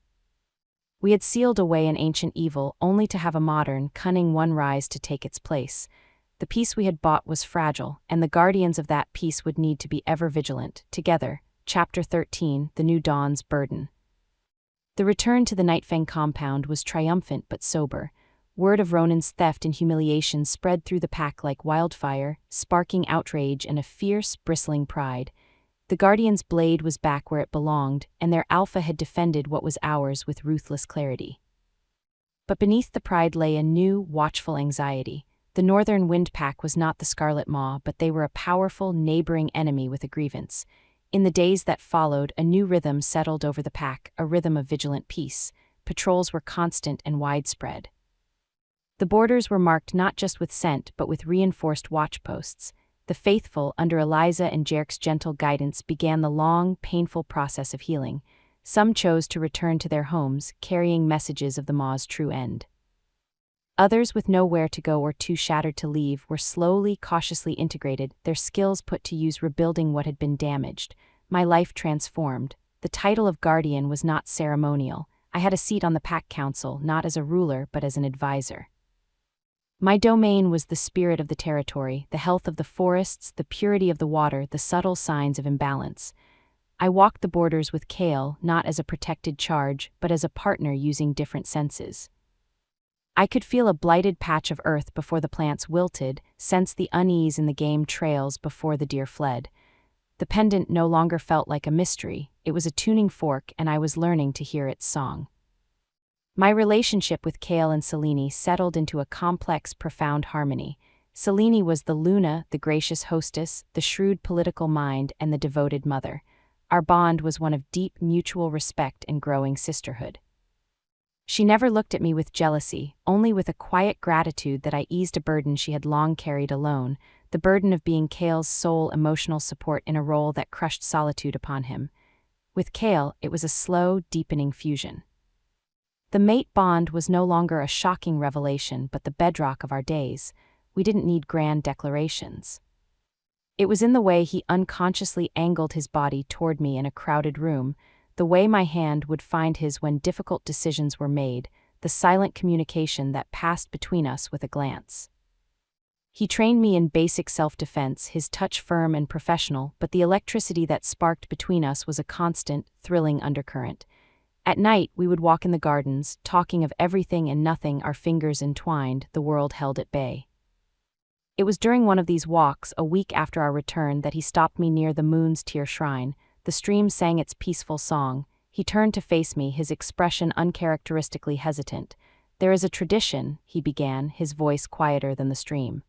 We had sealed away an ancient evil, only to have a modern, cunning one rise to take its place. The peace we had bought was fragile, and the guardians of that peace would need to be ever vigilant. Together, Chapter 13, The New Dawn's Burden. The return to the Nightfang compound was triumphant but sober. Word of Ronan's theft and humiliation spread through the pack like wildfire, sparking outrage and a fierce, bristling pride. The Guardian's blade was back where it belonged, and their alpha had defended what was ours with ruthless clarity. But beneath the pride lay a new, watchful anxiety. The northern wind pack was not the Scarlet Maw, but they were a powerful, neighboring enemy with a grievance. In the days that followed, a new rhythm settled over the pack, a rhythm of vigilant peace. Patrols were constant and widespread. The borders were marked not just with scent, but with reinforced watchposts. The faithful, under Eliza and Jerk's gentle guidance, began the long, painful process of healing. Some chose to return to their homes, carrying messages of the Maw's true end. Others, with nowhere to go or too shattered to leave, were slowly, cautiously integrated, their skills put to use rebuilding what had been damaged. My life transformed. The title of guardian was not ceremonial. I had a seat on the pack council, not as a ruler, but as an advisor. My domain was the spirit of the territory, the health of the forests, the purity of the water, the subtle signs of imbalance. I walked the borders with Kale, not as a protected charge, but as a partner using different senses. I could feel a blighted patch of earth before the plants wilted, sense the unease in the game trails before the deer fled. The pendant no longer felt like a mystery, it was a tuning fork, and I was learning to hear its song. My relationship with Kale and Selene settled into a complex, profound harmony. Selene was the Luna, the gracious hostess, the shrewd political mind, and the devoted mother. Our bond was one of deep mutual respect and growing sisterhood. She never looked at me with jealousy, only with a quiet gratitude that I eased a burden she had long carried alone, the burden of being Kale's sole emotional support in a role that crushed solitude upon him. With Kale, it was a slow, deepening fusion. The mate bond was no longer a shocking revelation, but the bedrock of our days. We didn't need grand declarations. It was in the way he unconsciously angled his body toward me in a crowded room, the way my hand would find his when difficult decisions were made, the silent communication that passed between us with a glance. He trained me in basic self-defense, his touch firm and professional, but the electricity that sparked between us was a constant, thrilling undercurrent. At night, we would walk in the gardens, talking of everything and nothing, our fingers entwined, the world held at bay. It was during one of these walks, a week after our return, that he stopped me near the Moon's Tear Shrine. The stream sang its peaceful song. He turned to face me, his expression uncharacteristically hesitant. "There is a tradition," he began, his voice quieter than the stream.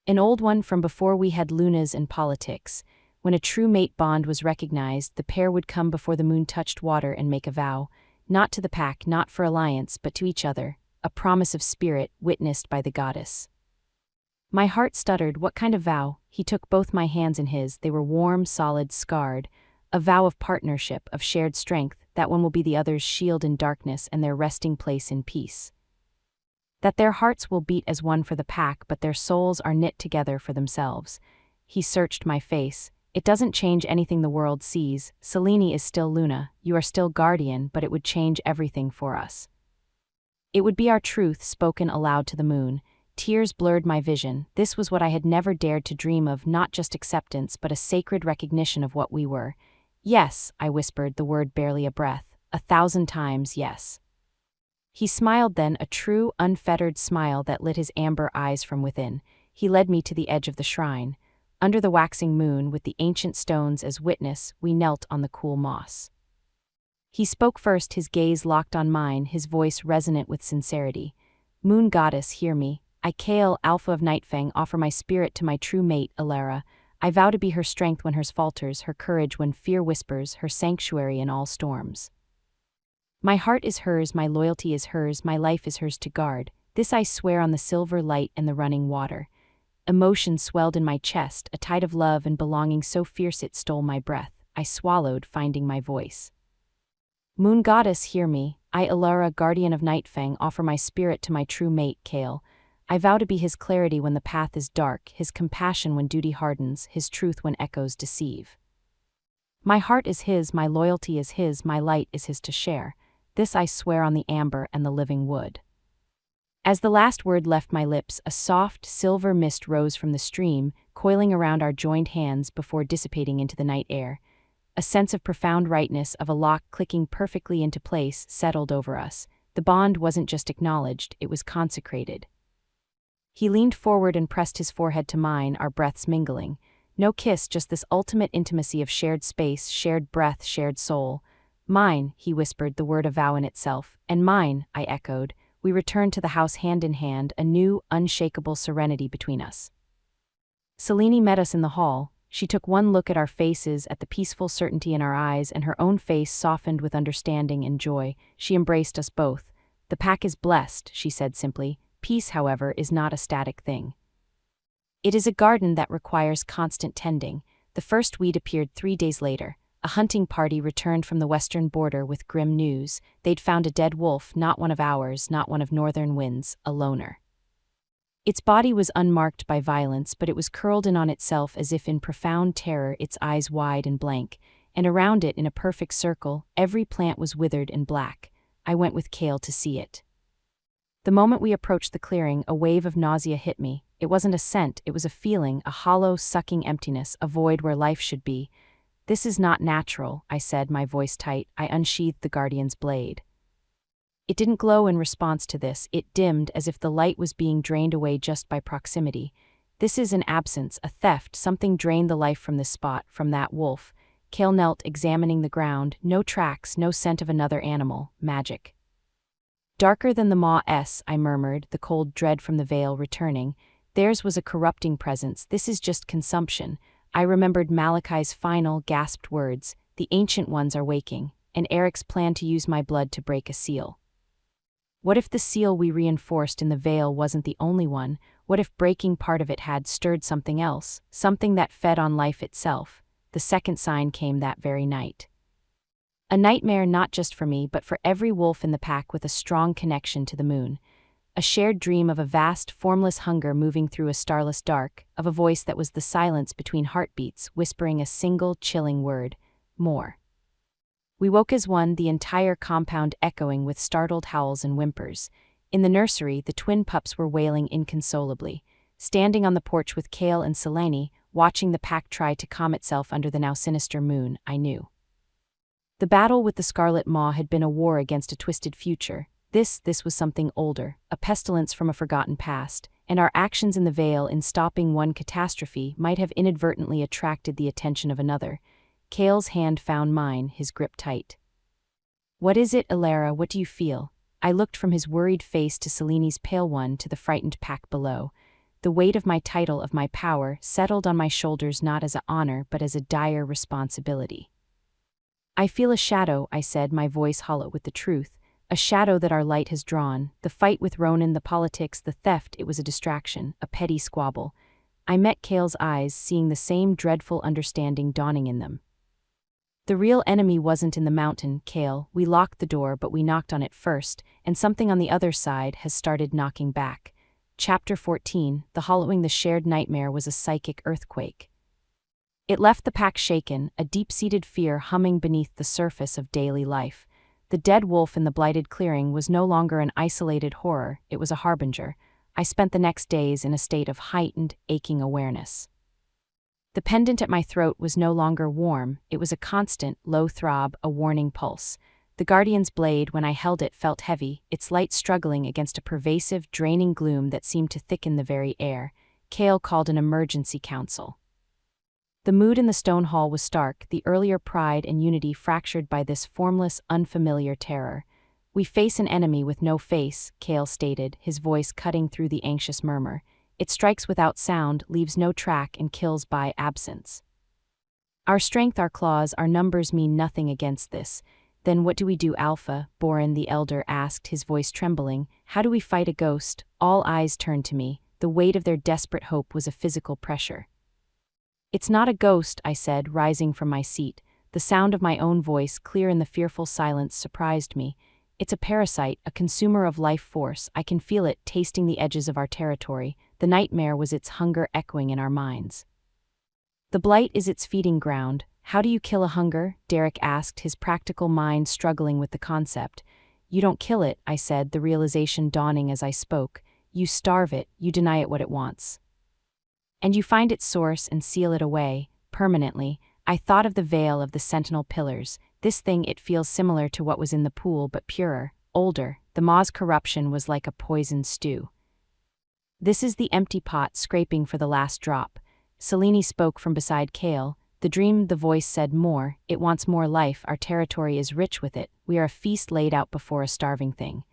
"An old one from before we had lunas and politics. When a true mate bond was recognized, the pair would come before the moon touched water and make a vow, not to the pack, not for alliance, but to each other, a promise of spirit witnessed by the goddess." My heart stuttered. What kind of vow? He took both my hands in his. They were warm, solid, scarred. A vow of partnership, of shared strength, that one will be the other's shield in darkness and their resting place in peace. That their hearts will beat as one for the pack, but their souls are knit together for themselves. He searched my face. "It doesn't change anything the world sees. Selene is still Luna, you are still guardian, but it would change everything for us. It would be our truth spoken aloud to the moon." Tears blurred my vision. This was what I had never dared to dream of, not just acceptance, but a sacred recognition of what we were. "Yes," I whispered, the word barely a breath. 1,000 times yes. He smiled then, a true, unfettered smile that lit his amber eyes from within. He led me to the edge of the shrine. Under the waxing moon, with the ancient stones as witness, we knelt on the cool moss. He spoke first, his gaze locked on mine, his voice resonant with sincerity. "Moon goddess, hear me. I, Kale, Alpha of Nightfang, offer my spirit to my true mate, Elara. I vow to be her strength when hers falters, her courage when fear whispers, her sanctuary in all storms. My heart is hers, my loyalty is hers, my life is hers to guard. This I swear on the silver light and the running water." Emotion swelled in my chest, a tide of love and belonging so fierce it stole my breath. I swallowed, finding my voice. "Moon goddess, hear me. I, Elara, guardian of Nightfang, offer my spirit to my true mate, Kale. I vow to be his clarity when the path is dark, his compassion when duty hardens, his truth when echoes deceive. My heart is his, my loyalty is his, my light is his to share. This I swear on the amber and the living wood." As the last word left my lips, a soft, silver mist rose from the stream, coiling around our joined hands before dissipating into the night air. A sense of profound rightness, of a lock clicking perfectly into place, settled over us. The bond wasn't just acknowledged, it was consecrated. He leaned forward and pressed his forehead to mine, our breaths mingling. No kiss, just this ultimate intimacy of shared space, shared breath, shared soul. "Mine," he whispered, the word a vow in itself. "And mine," I echoed, we returned to the house hand in hand, a new, unshakable serenity between us. Selene met us in the hall. She took one look at our faces, at the peaceful certainty in our eyes, and her own face softened with understanding and joy. She embraced us both. "The pack is blessed," she said simply. "Peace, however, is not a static thing. It is a garden that requires constant tending." The first weed appeared 3 days later. A hunting party returned from the western border with grim news. They'd found a dead wolf, not one of ours, not one of Northern Wind's, a loner. Its body was unmarked by violence, but it was curled in on itself as if in profound terror, its eyes wide and blank, and around it, in a perfect circle, every plant was withered and black. I went with Kale to see it. The moment we approached the clearing, a wave of nausea hit me. It wasn't a scent, it was a feeling, a hollow, sucking emptiness, a void where life should be. "This is not natural," I said, my voice tight. I unsheathed the guardian's blade. It didn't glow in response to this. It dimmed, as if the light was being drained away just by proximity. "This is an absence, a theft. Something drained the life from this spot, from that wolf." Kale knelt, examining the ground. No tracks, no scent of another animal. Magic. "Darker than the maw," I murmured, the cold dread from the veil returning. Theirs was a corrupting presence. "This is just consumption." I remembered Malachi's final, gasped words. "The Ancient Ones are waking," and Eric's plan to use my blood to break a seal. What if the seal we reinforced in the veil wasn't the only one? What if breaking part of it had stirred something else, something that fed on life itself? The second sign came that very night. A nightmare not just for me, but for every wolf in the pack with a strong connection to the moon. A shared dream of a vast, formless hunger moving through a starless dark, of a voice that was the silence between heartbeats, whispering a single, chilling word: more. We woke as one, the entire compound echoing with startled howls and whimpers. In the nursery, the twin pups were wailing inconsolably. Standing on the porch with Kale and Selene, watching the pack try to calm itself under the now sinister moon, I knew. The battle with the Scarlet Maw had been a war against a twisted future. This was something older, a pestilence from a forgotten past, and our actions in the Vale in stopping one catastrophe might have inadvertently attracted the attention of another. Kale's hand found mine, his grip tight. "What is it, Alara? What do you feel?" I looked from his worried face to Selene's pale one, to the frightened pack below. The weight of my title, of my power, settled on my shoulders not as an honor but as a dire responsibility. "I feel a shadow," I said, my voice hollow with the truth. "A shadow that our light has drawn. The fight with Ronan, the politics, the theft, it was a distraction, a petty squabble." I met Kale's eyes, seeing the same dreadful understanding dawning in them. "The real enemy wasn't in the mountain, Kale. We locked the door, but we knocked on it first, and something on the other side has started knocking back." Chapter 14, the hollowing, the shared nightmare was a psychic earthquake. It left the pack shaken, a deep-seated fear humming beneath the surface of daily life. The dead wolf in the blighted clearing was no longer an isolated horror, it was a harbinger. I spent the next days in a state of heightened, aching awareness. The pendant at my throat was no longer warm, it was a constant, low throb, a warning pulse. The guardian's blade, when I held it, felt heavy, its light struggling against a pervasive, draining gloom that seemed to thicken the very air. Kale called an emergency council. The mood in the stone hall was stark, the earlier pride and unity fractured by this formless, unfamiliar terror. "We face an enemy with no face," Kale stated, his voice cutting through the anxious murmur. "It strikes without sound, leaves no track, and kills by absence. Our strength, our claws, our numbers mean nothing against this." "Then what do we do, Alpha?" Boren the Elder asked, his voice trembling. "How do we fight a ghost?" All eyes turned to me. The weight of their desperate hope was a physical pressure. "It's not a ghost," I said, rising from my seat. The sound of my own voice, clear in the fearful silence, surprised me. "It's a parasite, a consumer of life force. I can feel it, tasting the edges of our territory." The nightmare was its hunger echoing in our minds. "The blight is its feeding ground." "How do you kill a hunger?" Derek asked, his practical mind struggling with the concept. "You don't kill it," I said, the realization dawning as I spoke. "You starve it, you deny it what it wants. And you find its source and seal it away, permanently." I thought of the veil of the sentinel pillars. This thing, it feels similar to what was in the pool, but purer, older. The maw's corruption was like a poisoned stew. "This is the empty pot scraping for the last drop." Selene spoke from beside Kale. "The dream," the voice said, "more. It wants more life. Our territory is rich with it. We are a feast laid out before a starving thing."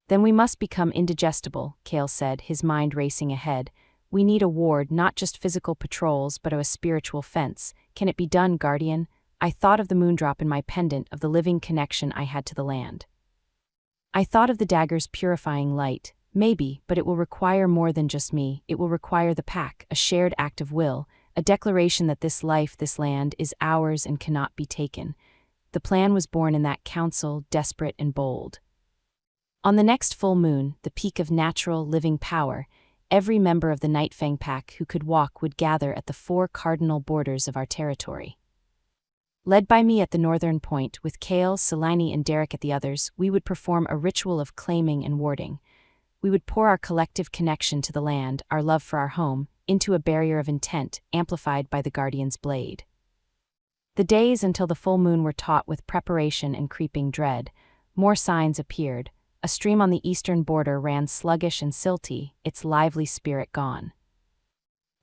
Then we must become indigestible, Kale said, his mind racing ahead. We need a ward, not just physical patrols, but a spiritual fence. Can it be done, Guardian? I thought of the moondrop in my pendant, of the living connection I had to the land. I thought of the dagger's purifying light. Maybe, but it will require more than just me. It will require the pack, a shared act of will, a declaration that this life, this land, is ours and cannot be taken. The plan was born in that council, desperate and bold. On the next full moon, the peak of natural, living power, every member of the Nightfang pack who could walk would gather at the 4 cardinal borders of our territory. Led by me at the northern point, with Kale, Selene, and Derek at the others, we would perform a ritual of claiming and warding. We would pour our collective connection to the land, our love for our home, into a barrier of intent, amplified by the Guardian's blade. The days until the full moon were taut with preparation and creeping dread. More signs appeared. A stream on the eastern border ran sluggish and silty, its lively spirit gone.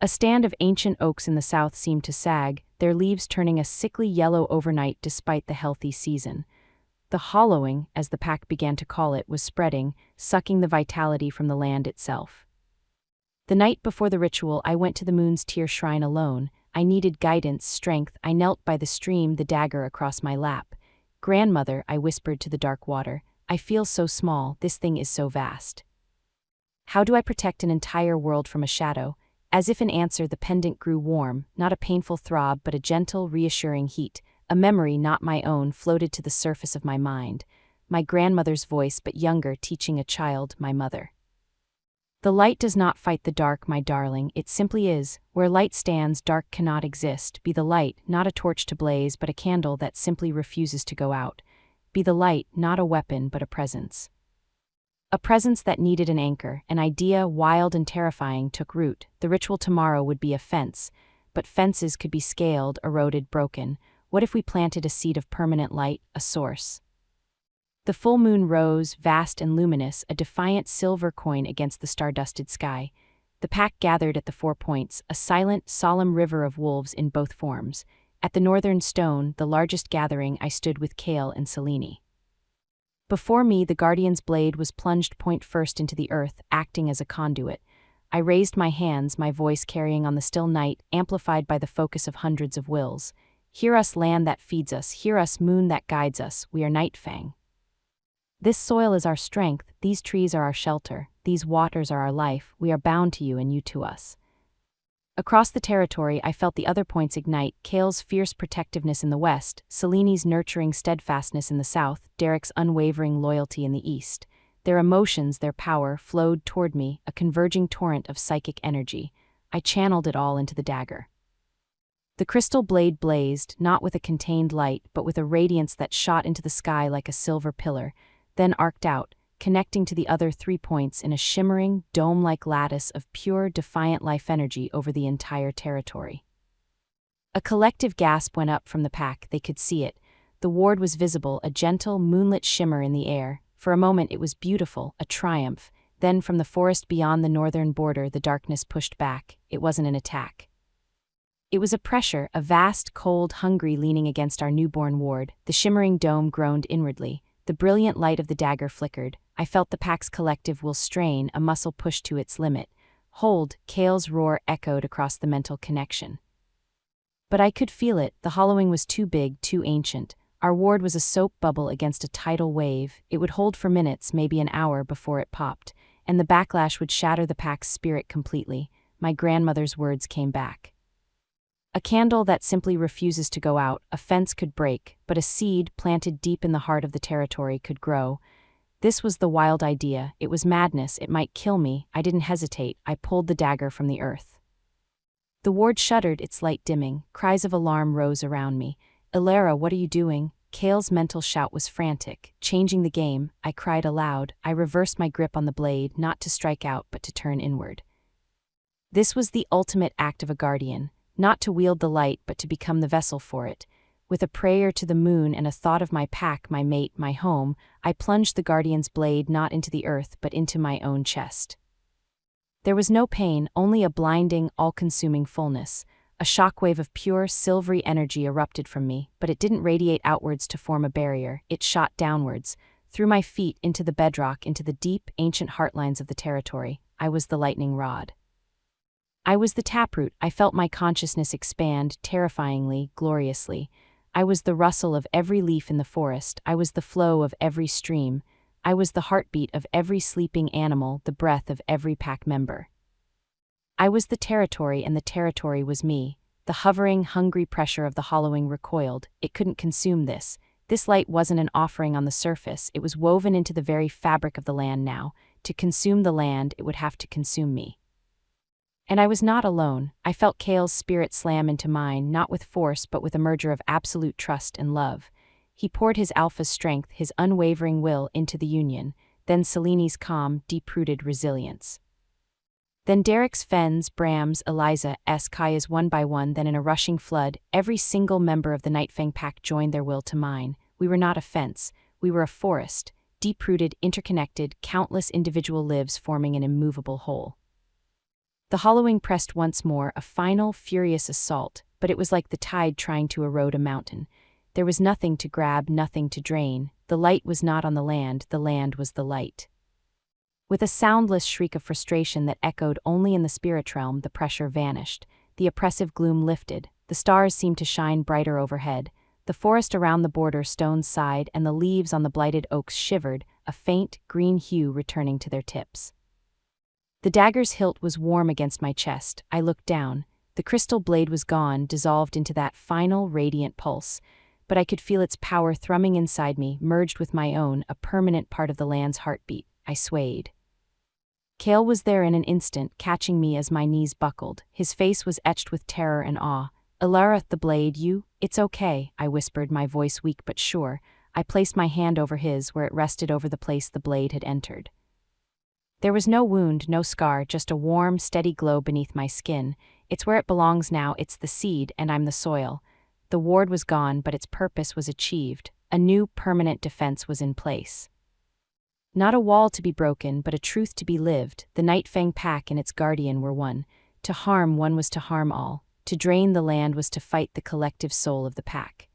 A stand of ancient oaks in the south seemed to sag, their leaves turning a sickly yellow overnight despite the healthy season. The hollowing, as the pack began to call it, was spreading, sucking the vitality from the land itself. The night before the ritual, I went to the moon's tear shrine alone. I needed guidance, strength. I knelt by the stream, the dagger across my lap. Grandmother, I whispered to the dark water, I feel so small, this thing is so vast. How do I protect an entire world from a shadow? As if in answer, the pendant grew warm, not a painful throb but a gentle, reassuring heat. A memory not my own floated to the surface of my mind. My grandmother's voice, but younger, teaching a child, my mother. The light does not fight the dark, my darling, it simply is. Where light stands, dark cannot exist. Be the light, not a torch to blaze, but a candle that simply refuses to go out. Be the light, not a weapon, but a presence. A presence that needed an anchor, an idea, wild and terrifying, took root. The ritual tomorrow would be a fence, but fences could be scaled, eroded, broken. What if we planted a seed of permanent light, a source? The full moon rose, vast and luminous, a defiant silver coin against the star-dusted sky. The pack gathered at the 4 points, a silent, solemn river of wolves in both forms. At the northern stone, the largest gathering, I stood with Kale and Selene. Before me, the Guardian's blade was plunged point first into the earth, acting as a conduit. I raised my hands, my voice carrying on the still night, amplified by the focus of hundreds of wills. Hear us, land that feeds us, hear us, moon that guides us, we are Nightfang. This soil is our strength, these trees are our shelter, these waters are our life, we are bound to you and you to us. Across the territory, I felt the other points ignite, Kale's fierce protectiveness in the west, Selene's nurturing steadfastness in the south, Derek's unwavering loyalty in the east. Their emotions, their power, flowed toward me, a converging torrent of psychic energy. I channeled it all into the dagger. The crystal blade blazed, not with a contained light, but with a radiance that shot into the sky like a silver pillar, then arced out, connecting to the other 3 points in a shimmering, dome-like lattice of pure, defiant life energy over the entire territory. A collective gasp went up from the pack, they could see it. The ward was visible, a gentle, moonlit shimmer in the air. For a moment it was beautiful, a triumph. Then from the forest beyond the northern border the darkness pushed back. It wasn't an attack. It was a pressure, a vast, cold, hungry leaning against our newborn ward. The shimmering dome groaned inwardly. The brilliant light of the dagger flickered. I felt the pack's collective will strain, a muscle pushed to its limit. Hold, Kale's roar echoed across the mental connection. But I could feel it, the hollowing was too big, too ancient. Our ward was a soap bubble against a tidal wave. It would hold for minutes, maybe an hour, before it popped. And the backlash would shatter the pack's spirit completely. My grandmother's words came back. A candle that simply refuses to go out, a fence could break, but a seed planted deep in the heart of the territory could grow. This was the wild idea. It was madness. It might kill me. I didn't hesitate. I pulled the dagger from the earth. The ward shuddered, its light dimming. Cries of alarm rose around me. Ilara, what are you doing? Kale's mental shout was frantic. Changing the game, I cried aloud. I reversed my grip on the blade, not to strike out, but to turn inward. This was the ultimate act of a guardian. Not to wield the light, but to become the vessel for it. With a prayer to the moon and a thought of my pack, my mate, my home, I plunged the guardian's blade not into the earth, but into my own chest. There was no pain, only a blinding, all-consuming fullness. A shockwave of pure, silvery energy erupted from me, but it didn't radiate outwards to form a barrier. It shot downwards, through my feet into the bedrock, into the deep, ancient heartlines of the territory. I was the lightning rod. I was the taproot. I felt my consciousness expand, terrifyingly, gloriously. I was the rustle of every leaf in the forest. I was the flow of every stream. I was the heartbeat of every sleeping animal, the breath of every pack member. I was the territory, and the territory was me. The hovering, hungry pressure of the hollowing recoiled. It couldn't consume this. This light wasn't an offering on the surface. It was woven into the very fabric of the land now. To consume the land, it would have to consume me. And I was not alone. I felt Kale's spirit slam into mine, not with force but with a merger of absolute trust and love. He poured his alpha's strength, his unwavering will, into the union, then Seleni's calm, deep-rooted resilience. Then Derek's, Fenn's, Bram's, Eliza's, Kaya's one by one, then in a rushing flood, every single member of the Nightfang pack joined their will to mine. We were not a fence, we were a forest, deep-rooted, interconnected, countless individual lives forming an immovable whole. The hollowing pressed once more, a final, furious assault, but it was like the tide trying to erode a mountain. There was nothing to grab, nothing to drain. The light was not on the land was the light. With a soundless shriek of frustration that echoed only in the spirit realm, the pressure vanished. The oppressive gloom lifted. The stars seemed to shine brighter overhead. The forest around the border stones sighed, and the leaves on the blighted oaks shivered, a faint, green hue returning to their tips. The dagger's hilt was warm against my chest. I looked down. The crystal blade was gone, dissolved into that final, radiant pulse. But I could feel its power thrumming inside me, merged with my own, a permanent part of the land's heartbeat. I swayed. Kale was there in an instant, catching me as my knees buckled. His face was etched with terror and awe. "Alara, the blade, you? It's okay," I whispered, my voice weak but sure. I placed my hand over his, where it rested over the place the blade had entered. There was no wound, no scar, just a warm, steady glow beneath my skin. It's where it belongs now, it's the seed, and I'm the soil. The ward was gone, but its purpose was achieved. A new, permanent defense was in place. Not a wall to be broken, but a truth to be lived. The Nightfang pack and its guardian were one. To harm one was to harm all. To drain the land was to fight the collective soul of the pack.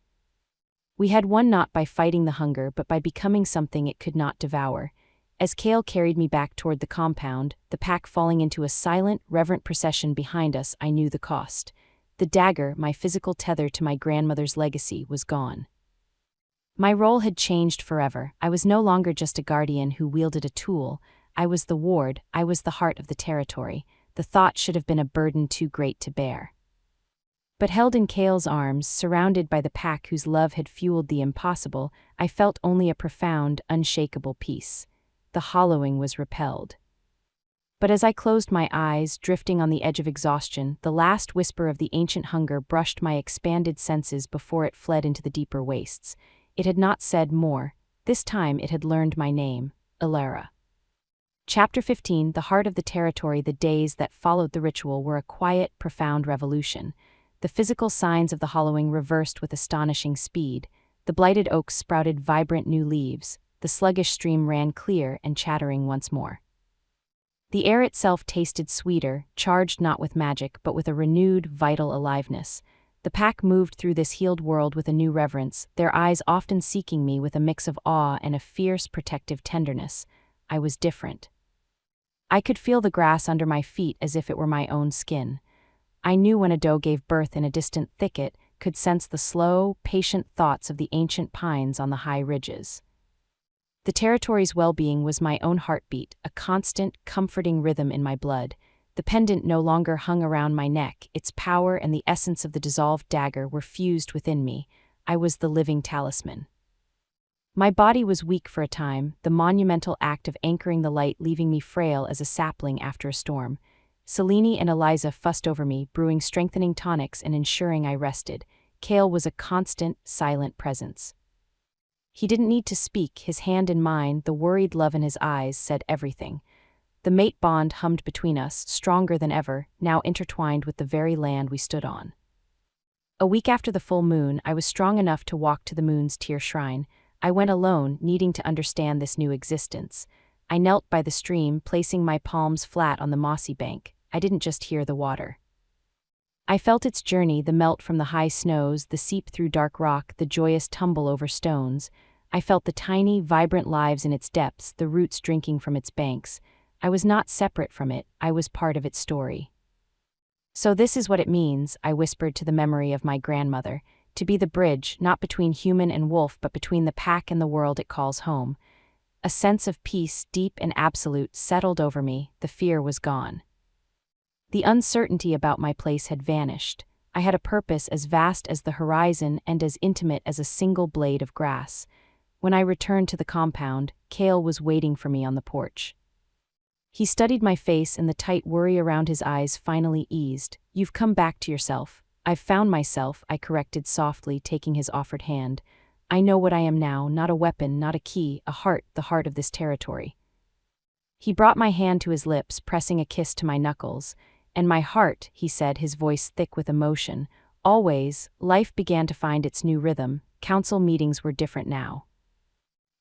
We had won not by fighting the hunger, but by becoming something it could not devour. As Kale carried me back toward the compound, the pack falling into a silent, reverent procession behind us, I knew the cost. The dagger, my physical tether to my grandmother's legacy, was gone. My role had changed forever. I was no longer just a guardian who wielded a tool. I was the ward, I was the heart of the territory. The thought should have been a burden too great to bear. But held in Kale's arms, surrounded by the pack whose love had fueled the impossible, I felt only a profound, unshakable peace. The hollowing was repelled. But as I closed my eyes, drifting on the edge of exhaustion, the last whisper of the ancient hunger brushed my expanded senses before it fled into the deeper wastes. It had not said more. This time it had learned my name, Alara. Chapter 15, The Heart of the Territory. The days that followed the ritual were a quiet, profound revolution. The physical signs of the hollowing reversed with astonishing speed. The blighted oaks sprouted vibrant new leaves. The sluggish stream ran clear and chattering once more. The air itself tasted sweeter, charged not with magic but with a renewed, vital aliveness. The pack moved through this healed world with a new reverence, their eyes often seeking me with a mix of awe and a fierce, protective tenderness. I was different. I could feel the grass under my feet as if it were my own skin. I knew when a doe gave birth in a distant thicket, could sense the slow, patient thoughts of the ancient pines on the high ridges. The territory's well-being was my own heartbeat, a constant, comforting rhythm in my blood. The pendant no longer hung around my neck. Its power and the essence of the dissolved dagger were fused within me. I was the living talisman. My body was weak for a time, the monumental act of anchoring the light leaving me frail as a sapling after a storm. Selene and Eliza fussed over me, brewing strengthening tonics and ensuring I rested. Kale was a constant, silent presence. He didn't need to speak. His hand in mine, the worried love in his eyes, said everything. The mate bond hummed between us, stronger than ever, now intertwined with the very land we stood on. A week after the full moon, I was strong enough to walk to the moon's tear shrine. I went alone, needing to understand this new existence. I knelt by the stream, placing my palms flat on the mossy bank. I didn't just hear the water. I felt its journey, the melt from the high snows, the seep through dark rock, the joyous tumble over stones. I felt the tiny, vibrant lives in its depths, the roots drinking from its banks. I was not separate from it, I was part of its story. "So this is what it means," I whispered to the memory of my grandmother, "to be the bridge, not between human and wolf but between the pack and the world it calls home." A sense of peace, deep and absolute, settled over me. The fear was gone. The uncertainty about my place had vanished. I had a purpose as vast as the horizon and as intimate as a single blade of grass. When I returned to the compound, Cale was waiting for me on the porch. He studied my face and the tight worry around his eyes finally eased. "You've come back to yourself." "I've found myself," I corrected softly, taking his offered hand. "I know what I am now, not a weapon, not a key, a heart, the heart of this territory." He brought my hand to his lips, pressing a kiss to my knuckles. "And my heart," he said, his voice thick with emotion. "Always." Life began to find its new rhythm. Council meetings were different now.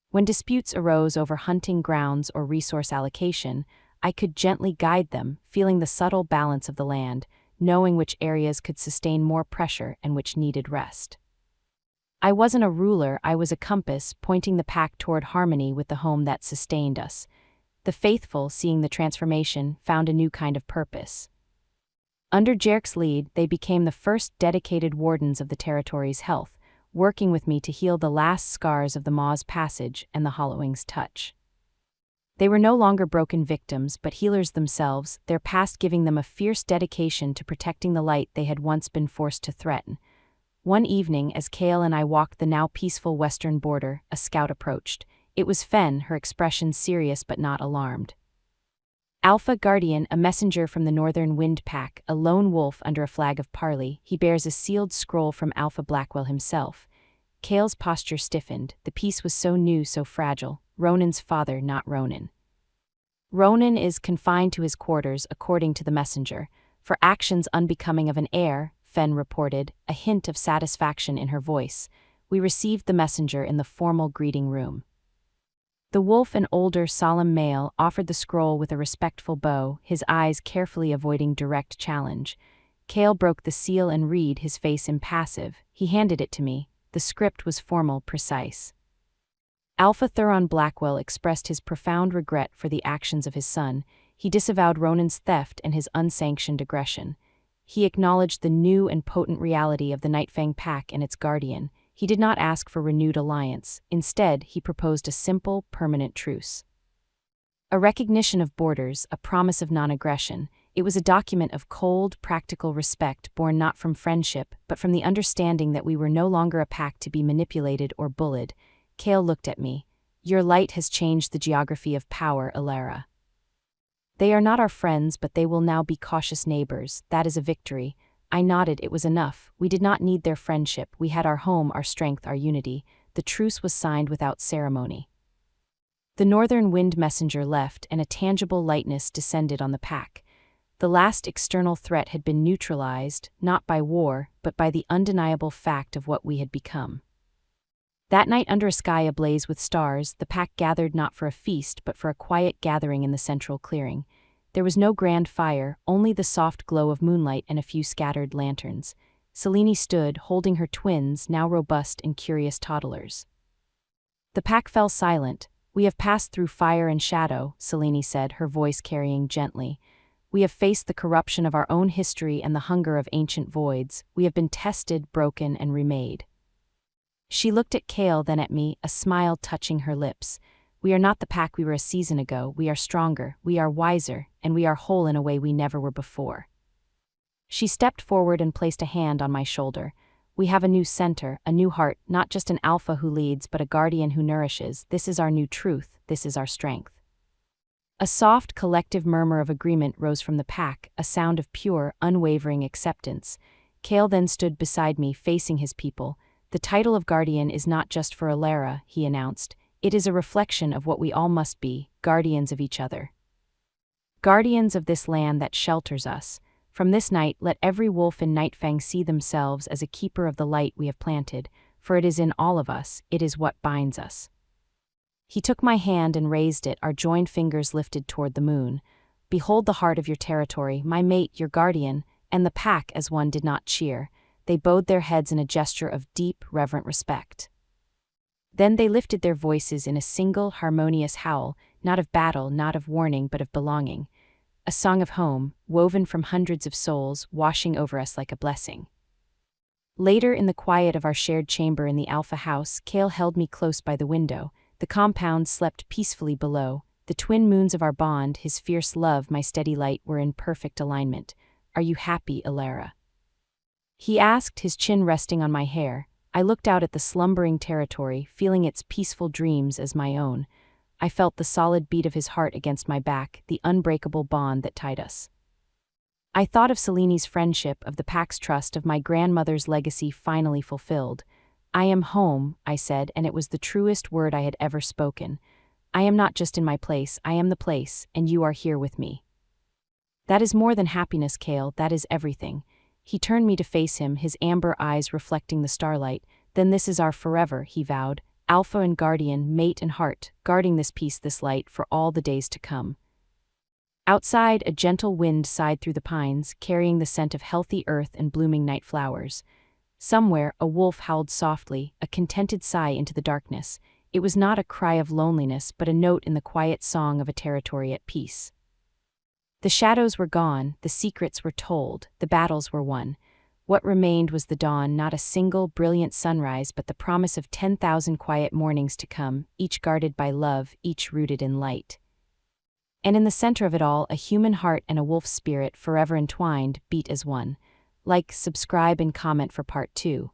When disputes arose over hunting grounds or resource allocation, I could gently guide them, feeling the subtle balance of the land, knowing which areas could sustain more pressure and which needed rest. I wasn't a ruler, I was a compass, pointing the pack toward harmony with the home that sustained us. The faithful, seeing the transformation, found a new kind of purpose. Under Jerk's lead, they became the first dedicated wardens of the territory's health, working with me to heal the last scars of the Maw's passage and the Hollowing's touch. They were no longer broken victims, but healers themselves, their past giving them a fierce dedication to protecting the light they had once been forced to threaten. One evening, as Cale and I walked the now peaceful western border, a scout approached. It was Fen, her expression serious but not alarmed. "Alpha Guardian, a messenger from the Northern Wind Pack, a lone wolf under a flag of parley. He bears a sealed scroll from Alpha Blackwell himself." Cale's posture stiffened. The peace was so new, so fragile. "Ronan's father, not Ronan." "Ronan is confined to his quarters, according to the messenger, for actions unbecoming of an heir," Fen reported, a hint of satisfaction in her voice. We received the messenger in the formal greeting room. The wolf, an older, solemn male, offered the scroll with a respectful bow, his eyes carefully avoiding direct challenge. Cale broke the seal and read, his face impassive. He handed it to me. The script was formal, precise. Alpha Thuron Blackwell expressed his profound regret for the actions of his son. He disavowed Ronan's theft and his unsanctioned aggression. He acknowledged the new and potent reality of the Nightfang Pack and its guardian. He did not ask for renewed alliance. Instead, he proposed a simple, permanent truce. A recognition of borders, a promise of non-aggression. It was a document of cold, practical respect born not from friendship, but from the understanding that we were no longer a pack to be manipulated or bullied. Cale looked at me. "Your light has changed the geography of power, Alara. They are not our friends, but they will now be cautious neighbors. That is a victory." I nodded. It was enough. We did not need their friendship. We had our home, our strength, our unity. The truce was signed without ceremony. The Northern Wind Messenger left, and a tangible lightness descended on the pack. The last external threat had been neutralized, not by war, but by the undeniable fact of what we had become. That night, under a sky ablaze with stars, the pack gathered not for a feast, but for a quiet gathering in the central clearing. There was no grand fire, only the soft glow of moonlight and a few scattered lanterns. Selene stood, holding her twins, now robust and curious toddlers. The pack fell silent. "We have passed through fire and shadow," Selene said, her voice carrying gently. "We have faced the corruption of our own history and the hunger of ancient voids. We have been tested, broken, and remade." She looked at Cale, then at me, a smile touching her lips. "We are not the pack we were a season ago. We are stronger, we are wiser, and we are whole in a way we never were before." She stepped forward and placed a hand on my shoulder. "We have a new center, a new heart, not just an alpha who leads, but a guardian who nourishes. This is our new truth, this is our strength." A soft, collective murmur of agreement rose from the pack, a sound of pure, unwavering acceptance. Cale then stood beside me, facing his people. "The title of guardian is not just for Alara," he announced. "It is a reflection of what we all must be, guardians of each other. Guardians of this land that shelters us. From this night, let every wolf in Nightfang see themselves as a keeper of the light we have planted, for it is in all of us, it is what binds us." He took my hand and raised it, our joined fingers lifted toward the moon. "Behold the heart of your territory, my mate, your guardian," and the pack as one did not cheer. They bowed their heads in a gesture of deep, reverent respect. Then they lifted their voices in a single, harmonious howl, not of battle, not of warning, but of belonging. A song of home, woven from hundreds of souls, washing over us like a blessing. Later, in the quiet of our shared chamber in the Alpha house, Kale held me close by the window. The compound slept peacefully below. The twin moons of our bond, his fierce love, my steady light, were in perfect alignment. "Are you happy, Alara?" he asked, his chin resting on my hair. I looked out at the slumbering territory, feeling its peaceful dreams as my own. I felt the solid beat of his heart against my back, the unbreakable bond that tied us. I thought of Seleni's friendship, of the pack's trust, of my grandmother's legacy finally fulfilled. "I am home," I said, and it was the truest word I had ever spoken. "I am not just in my place, I am the place, and you are here with me." "That is more than happiness, Kale, that is everything." He turned me to face him, his amber eyes reflecting the starlight. "Then this is our forever," he vowed. "Alpha and guardian, mate and heart, guarding this peace, this light, for all the days to come." Outside, a gentle wind sighed through the pines, carrying the scent of healthy earth and blooming night flowers. Somewhere, a wolf howled softly, a contented sigh into the darkness. It was not a cry of loneliness, but a note in the quiet song of a territory at peace. The shadows were gone, the secrets were told, the battles were won. What remained was the dawn, not a single brilliant sunrise, but the promise of 10,000 quiet mornings to come, each guarded by love, each rooted in light. And in the center of it all, a human heart and a wolf's spirit, forever entwined, beat as one. Like, subscribe, and comment for part 2.